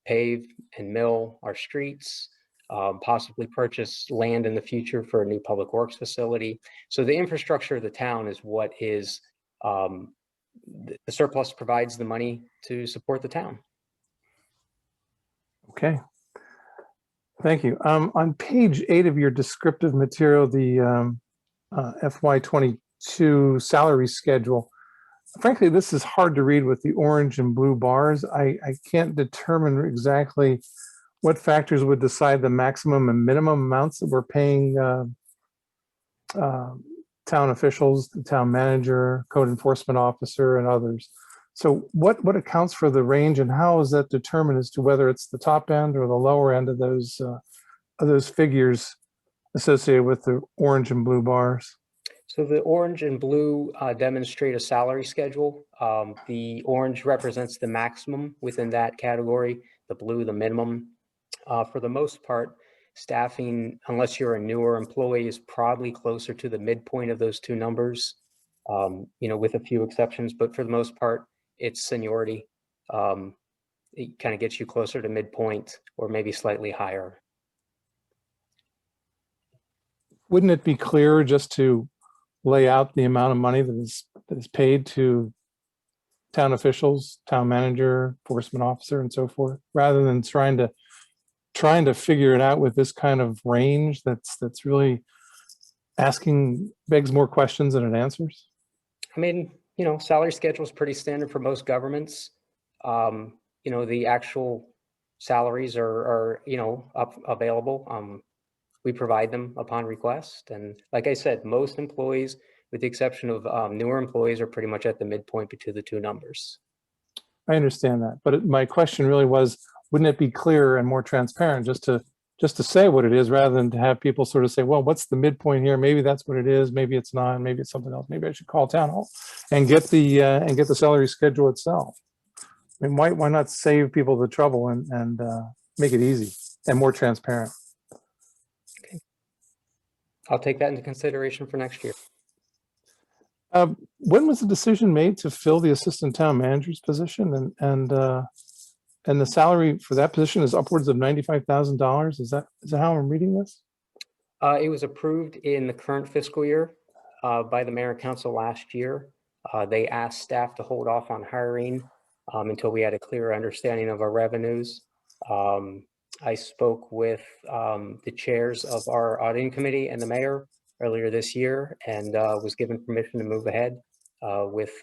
[SPEAKER 7] pave and mill our streets, possibly purchase land in the future for a new public works facility. So the infrastructure of the town is what is, the surplus provides the money to support the town.
[SPEAKER 4] Okay. Thank you. On page 8 of your descriptive material, the FY22 salary schedule, frankly, this is hard to read with the orange and blue bars. I can't determine exactly what factors would decide the maximum and minimum amounts that we're paying town officials, the town manager, code enforcement officer, and others. So what accounts for the range, and how is that determined as to whether it's the top end or the lower end of those figures associated with the orange and blue bars?
[SPEAKER 7] So the orange and blue demonstrate a salary schedule. The orange represents the maximum within that category, the blue, the minimum. For the most part, staffing, unless you're a newer employee, is probably closer to the midpoint of those two numbers, with a few exceptions. But for the most part, it's seniority. It kind of gets you closer to midpoint or maybe slightly higher.
[SPEAKER 4] Wouldn't it be clearer just to lay out the amount of money that is paid to town officials, town manager, enforcement officer, and so forth, rather than trying to figure it out with this kind of range that's really begs more questions than it answers?
[SPEAKER 7] I mean, salary schedule is pretty standard for most governments. The actual salaries are available. We provide them upon request. And like I said, most employees, with the exception of newer employees, are pretty much at the midpoint between the two numbers.
[SPEAKER 4] I understand that. But my question really was, wouldn't it be clearer and more transparent just to say what it is, rather than to have people sort of say, well, what's the midpoint here? Maybe that's what it is. Maybe it's not. Maybe it's something else. Maybe I should call Town Hall and get the salary schedule itself. I mean, why not save people the trouble and make it easy and more transparent?
[SPEAKER 7] Okay. I'll take that into consideration for next year. When
[SPEAKER 4] was the decision made to fill the assistant town manager's position, and And the salary for that position is upwards of $95,000. Is that how I'm reading this?
[SPEAKER 7] It was approved in the current fiscal year by the mayor and council last year. They asked staff to hold off on hiring until we had a clearer understanding of our revenues. I spoke with the chairs of our auditing committee and the mayor earlier this year and was given permission to move ahead with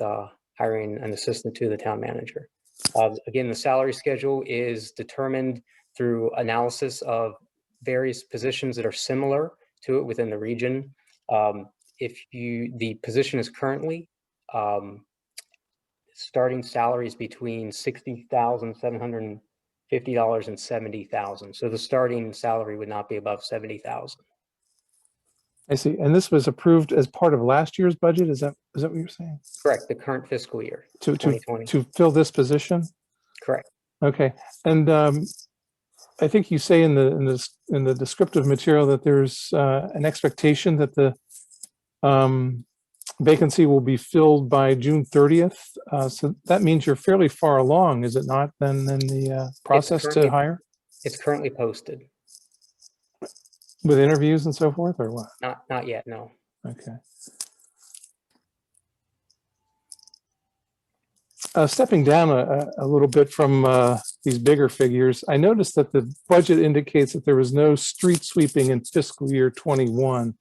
[SPEAKER 7] hiring an assistant to the town manager. Again, the salary schedule is determined through analysis of various positions that are similar to it within the region. The position is currently starting salaries between $60,750 and $70,000. So the starting salary would not be above $70,000.
[SPEAKER 4] I see. And this was approved as part of last year's budget. Is that what you're saying?
[SPEAKER 7] Correct. The current fiscal year,
[SPEAKER 4] To
[SPEAKER 7] 2020.
[SPEAKER 4] to fill this position?
[SPEAKER 7] Correct.
[SPEAKER 4] Okay. And I think you say in the descriptive material that there's an expectation that the vacancy will be filled by June 30th. So that means you're fairly far along, is it not, then in the process to hire?
[SPEAKER 7] It's currently posted.
[SPEAKER 4] With interviews and so forth, or what?
[SPEAKER 7] Not yet, no.
[SPEAKER 4] Okay. Stepping down a little bit from these bigger figures, I noticed that the budget indicates that there was no street sweeping in fiscal year 21.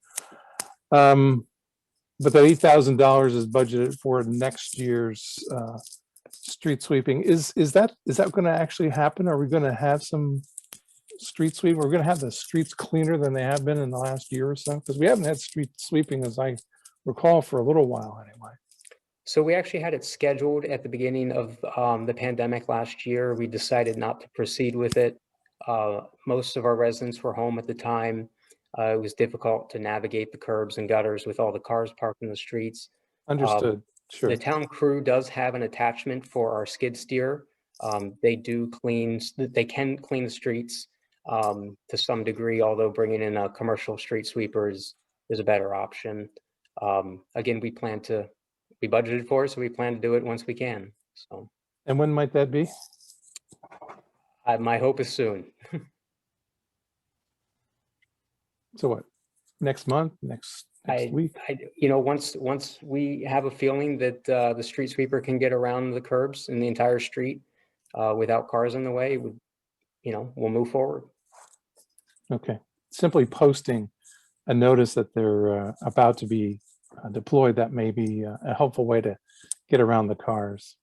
[SPEAKER 4] But that $8,000 is budgeted for next year's street sweeping. Is that going to actually happen? Are we going to have some street sweep? We're going to have the streets cleaner than they have been in the last year or so? Because we haven't had street sweeping, as I recall, for a little while anyway.
[SPEAKER 7] So we actually had it scheduled at the beginning of the pandemic last year. We decided not to proceed with it. Most of our residents were home at the time. It was difficult to navigate the curbs and gutters with all the cars parked in the streets.
[SPEAKER 4] Understood. Sure.
[SPEAKER 7] The town crew does have an attachment for our skid steer. They can clean the streets to some degree, although bringing in a commercial street sweeper is a better option. Again, we budgeted for it, so we plan to do it once we can. So.
[SPEAKER 4] And when might that be?
[SPEAKER 7] My hope is soon.
[SPEAKER 4] So what? Next month? Next week?
[SPEAKER 7] Once we have a feeling that the street sweeper can get around the curbs in the entire street without cars in the way, we'll move forward.
[SPEAKER 4] Okay. Simply posting a notice that they're about to be deployed, that may be a helpful way to get around the cars.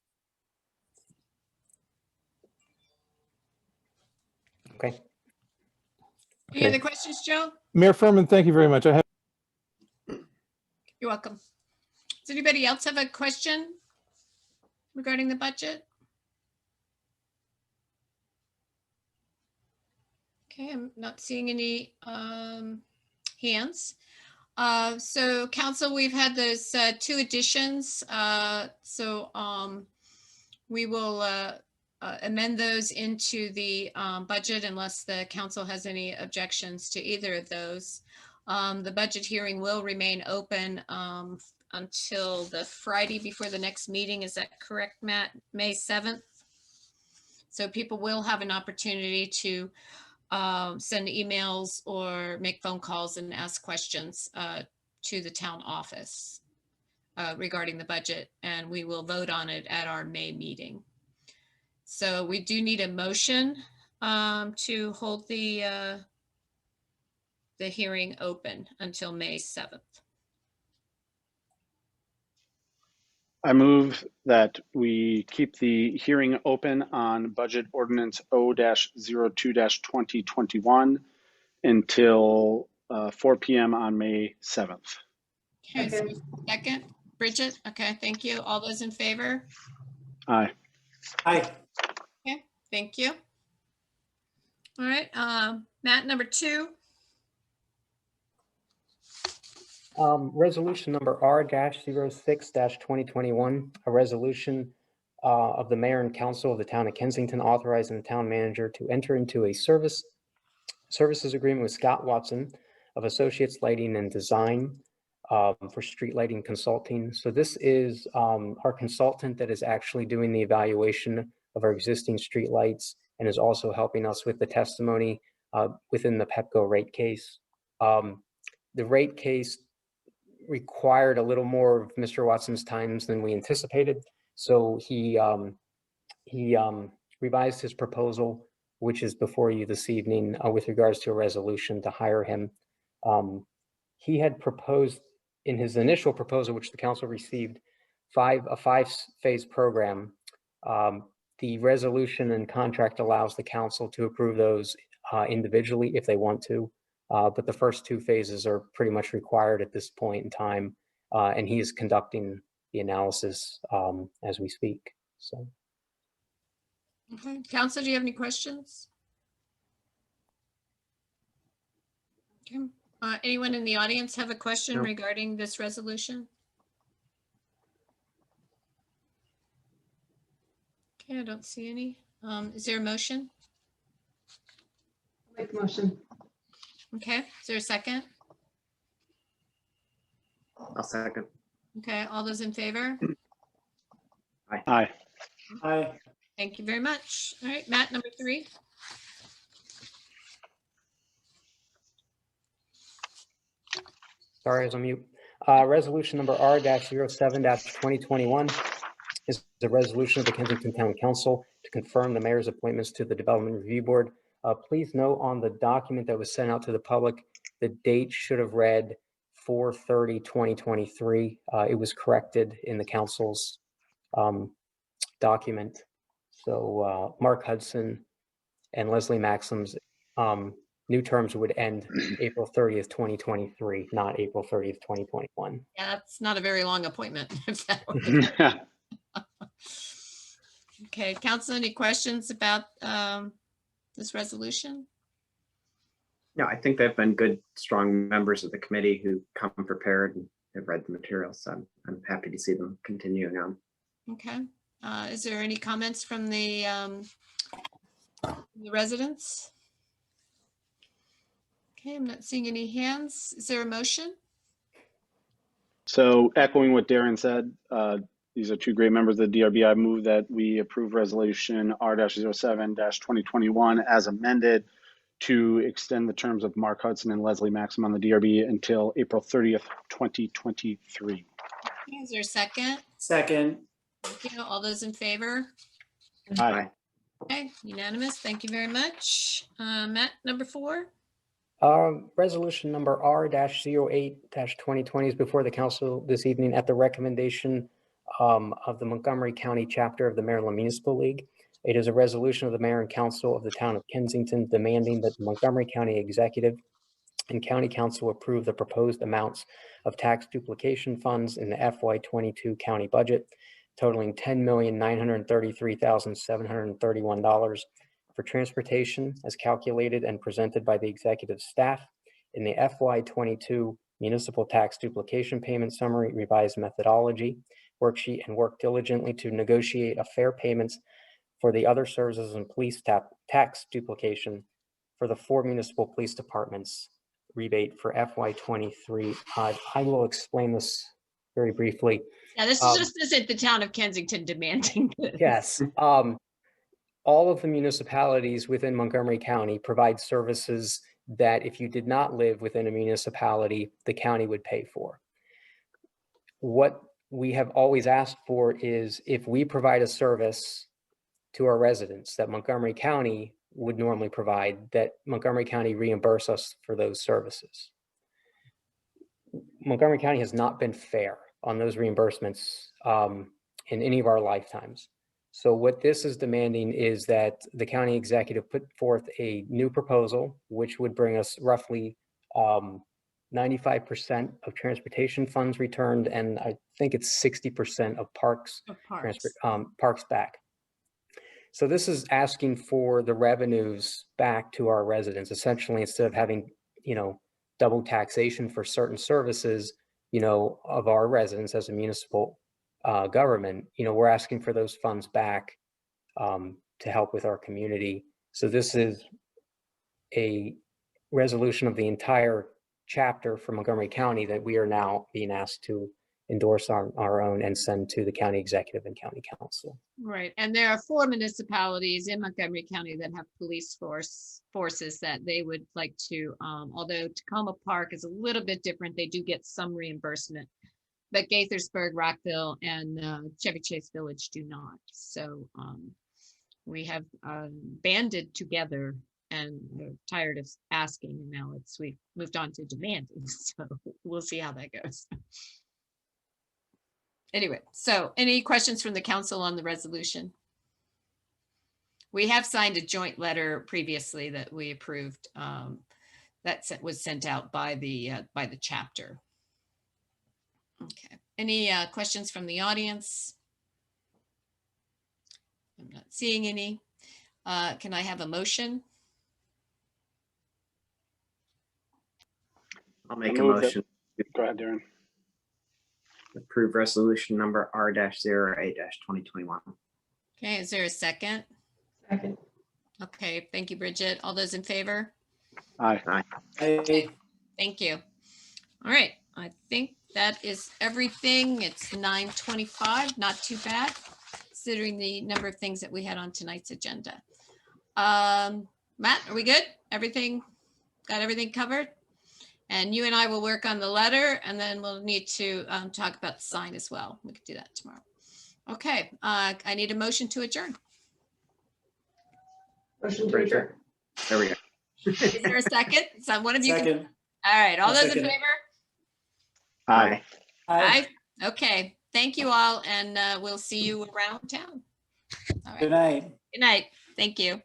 [SPEAKER 7] Okay.
[SPEAKER 1] Any other questions, Joe?
[SPEAKER 4] Mayor Furman, thank you very much.
[SPEAKER 1] You're welcome. Does anybody else have a question regarding the budget? Okay, I'm not seeing any hands. So council, we've had those two additions. We will amend those into the budget unless the council has any objections to either of those. The budget hearing will remain open until the Friday before the next meeting. Is that correct, Matt? May 7th. So people will have an opportunity to send emails or make phone calls and ask questions to the town office regarding the budget, and we will vote on it at our May meeting. So we do need a motion to hold the hearing open until May 7th.
[SPEAKER 3] I move that we keep the hearing open on budget ordinance O-02-2021 until 4 p.m. on May 7th.
[SPEAKER 1] Okay, so second, Bridget. Okay, thank you. All those in favor?
[SPEAKER 3] Aye.
[SPEAKER 2] Aye.
[SPEAKER 1] Okay, thank you. All right, Matt, number 2.
[SPEAKER 7] Resolution number R-06-2021, a resolution of the mayor and council of the town of Kensington authorizing the town manager to enter into a services agreement with Scott Watson of Associates Lighting and Design for street lighting consulting. So this is our consultant that is actually doing the evaluation of our existing streetlights and is also helping us with the testimony within the PEPCO rate case. The rate case required a little more of Mr. Watson's times than we anticipated. So he revised his proposal, which is before you this evening, with regards to a resolution to hire him. He had proposed in his initial proposal, which the council received, a five-phase program. The resolution and contract allows the council to approve those individually if they want to. But the first two phases are pretty much required at this point in time. And he is conducting the analysis as we speak. So.
[SPEAKER 1] Okay, Council, do you have any questions? Okay, anyone in the audience have a question
[SPEAKER 8] No.
[SPEAKER 1] regarding this resolution? Okay, I don't see any. Is there a motion?
[SPEAKER 9] Make the motion.
[SPEAKER 1] Okay, is there a second?
[SPEAKER 8] I'll second.
[SPEAKER 1] Okay, all those in favor?
[SPEAKER 3] Aye.
[SPEAKER 2] Aye.
[SPEAKER 1] Thank you very much. All right, Matt, number 3.
[SPEAKER 7] Sorry, I was on mute. Resolution number R-07-2021 is the resolution of the Kensington Town Council to confirm the mayor's appointments to the Development Review Board. Please note on the document that was sent out to the public, the date should have read 4/30/2023. It was corrected in the council's document. So Mark Hudson and Leslie Maxim's new terms would end April 30th, 2023, not April 30th, 2021.
[SPEAKER 1] Yeah, that's not a very long appointment. If that were- Okay, Council, any questions about this resolution?
[SPEAKER 8] No, I think they've been good, strong members of the committee who come prepared and have read the materials. So I'm happy to see them continuing on.
[SPEAKER 1] Okay, is there any comments from the residents? Okay, I'm not seeing any hands. Is there a motion?
[SPEAKER 3] So echoing what Darren said, these are two great members of the DRB. I move that we approve resolution R-07-2021 as amended to extend the terms of Mark Hudson and Leslie Maxim on the DRB until April 30th, 2023.
[SPEAKER 1] Okay, is there a second?
[SPEAKER 2] Second.
[SPEAKER 1] Thank you. All those in favor?
[SPEAKER 3] Aye.
[SPEAKER 1] Okay, unanimous. Thank you very much. Matt, number 4.
[SPEAKER 7] Resolution number R-08-2020 is before the council this evening at the recommendation of the Montgomery County chapter of the Maryland Municipal League. It is a resolution of the mayor and council of the town of Kensington demanding that the Montgomery County executive and county council approve the proposed amounts of tax duplication funds in the FY22 county budget totaling $10,933,731 for transportation as calculated and presented by the executive staff in the FY22 municipal tax duplication payment summary revised methodology worksheet, and work diligently to negotiate a fair payments for the other services and police tax duplication for the 4 municipal police departments rebate for FY23. I will explain this very briefly.
[SPEAKER 1] Yeah, this just isn't the town of Kensington demanding this.
[SPEAKER 7] Yes. All of the municipalities within Montgomery County provide services that if you did not live within a municipality, the county would pay for. What we have always asked for is if we provide a service to our residents that Montgomery County would normally provide, that Montgomery County reimburse us for those services. Montgomery County has not been fair on those reimbursements in any of our lifetimes. So what this is demanding is that the county executive put forth a new proposal, which would bring us roughly 95% of transportation funds returned, and I think it's 60% of parks back. So this is asking for the revenues back to our residents. Essentially, instead of having, double taxation for certain services, of our residents as a municipal government, we're asking for those funds back to help with our community. So this is a resolution of the entire chapter for Montgomery County that we are now being asked to endorse on our own and send to the county executive and county council.
[SPEAKER 1] Right, and there are 4 municipalities in Montgomery County that have police forces that they would like to, although Tacoma Park is a little bit different, they do get some reimbursement. But Gaithersburg, Rockville, and Chevy Chase Village do not. So we have banded together, and we're tired of asking, and now we've moved on to demanding. So we'll see how that goes. Anyway, so any questions from the council on the resolution? We have signed a joint letter previously that we approved that was sent out by the chapter. Okay, any questions from the audience? I'm not seeing any. Can I have a motion?
[SPEAKER 8] I'll make a
[SPEAKER 3] Move that-
[SPEAKER 8] motion
[SPEAKER 3] Go ahead, Darren.
[SPEAKER 8] to approve resolution number R-08-2021.
[SPEAKER 1] Okay, is there a second?
[SPEAKER 9] Second.
[SPEAKER 1] Okay, thank you, Bridget. All those in favor?
[SPEAKER 3] Aye.
[SPEAKER 1] Thank you. All right, I think that is everything. It's 9:25, not too bad, considering the number of things that we had on tonight's agenda. Matt, are we good? Got everything covered? And you and I will work on the letter, and then we'll need to talk about the sign as well. We could do that tomorrow. Okay, I need a motion to adjourn.
[SPEAKER 9] Motion to adjourn.
[SPEAKER 8] There we go.
[SPEAKER 1] Is there a second? So one of you can.
[SPEAKER 2] Second.
[SPEAKER 1] All right, all
[SPEAKER 2] I'll
[SPEAKER 1] those in
[SPEAKER 2] second it.
[SPEAKER 1] favor?
[SPEAKER 8] Aye.
[SPEAKER 1] Aye. Okay, thank you all, and we'll see you around town. All right,
[SPEAKER 2] Good night.
[SPEAKER 1] good night. Thank you.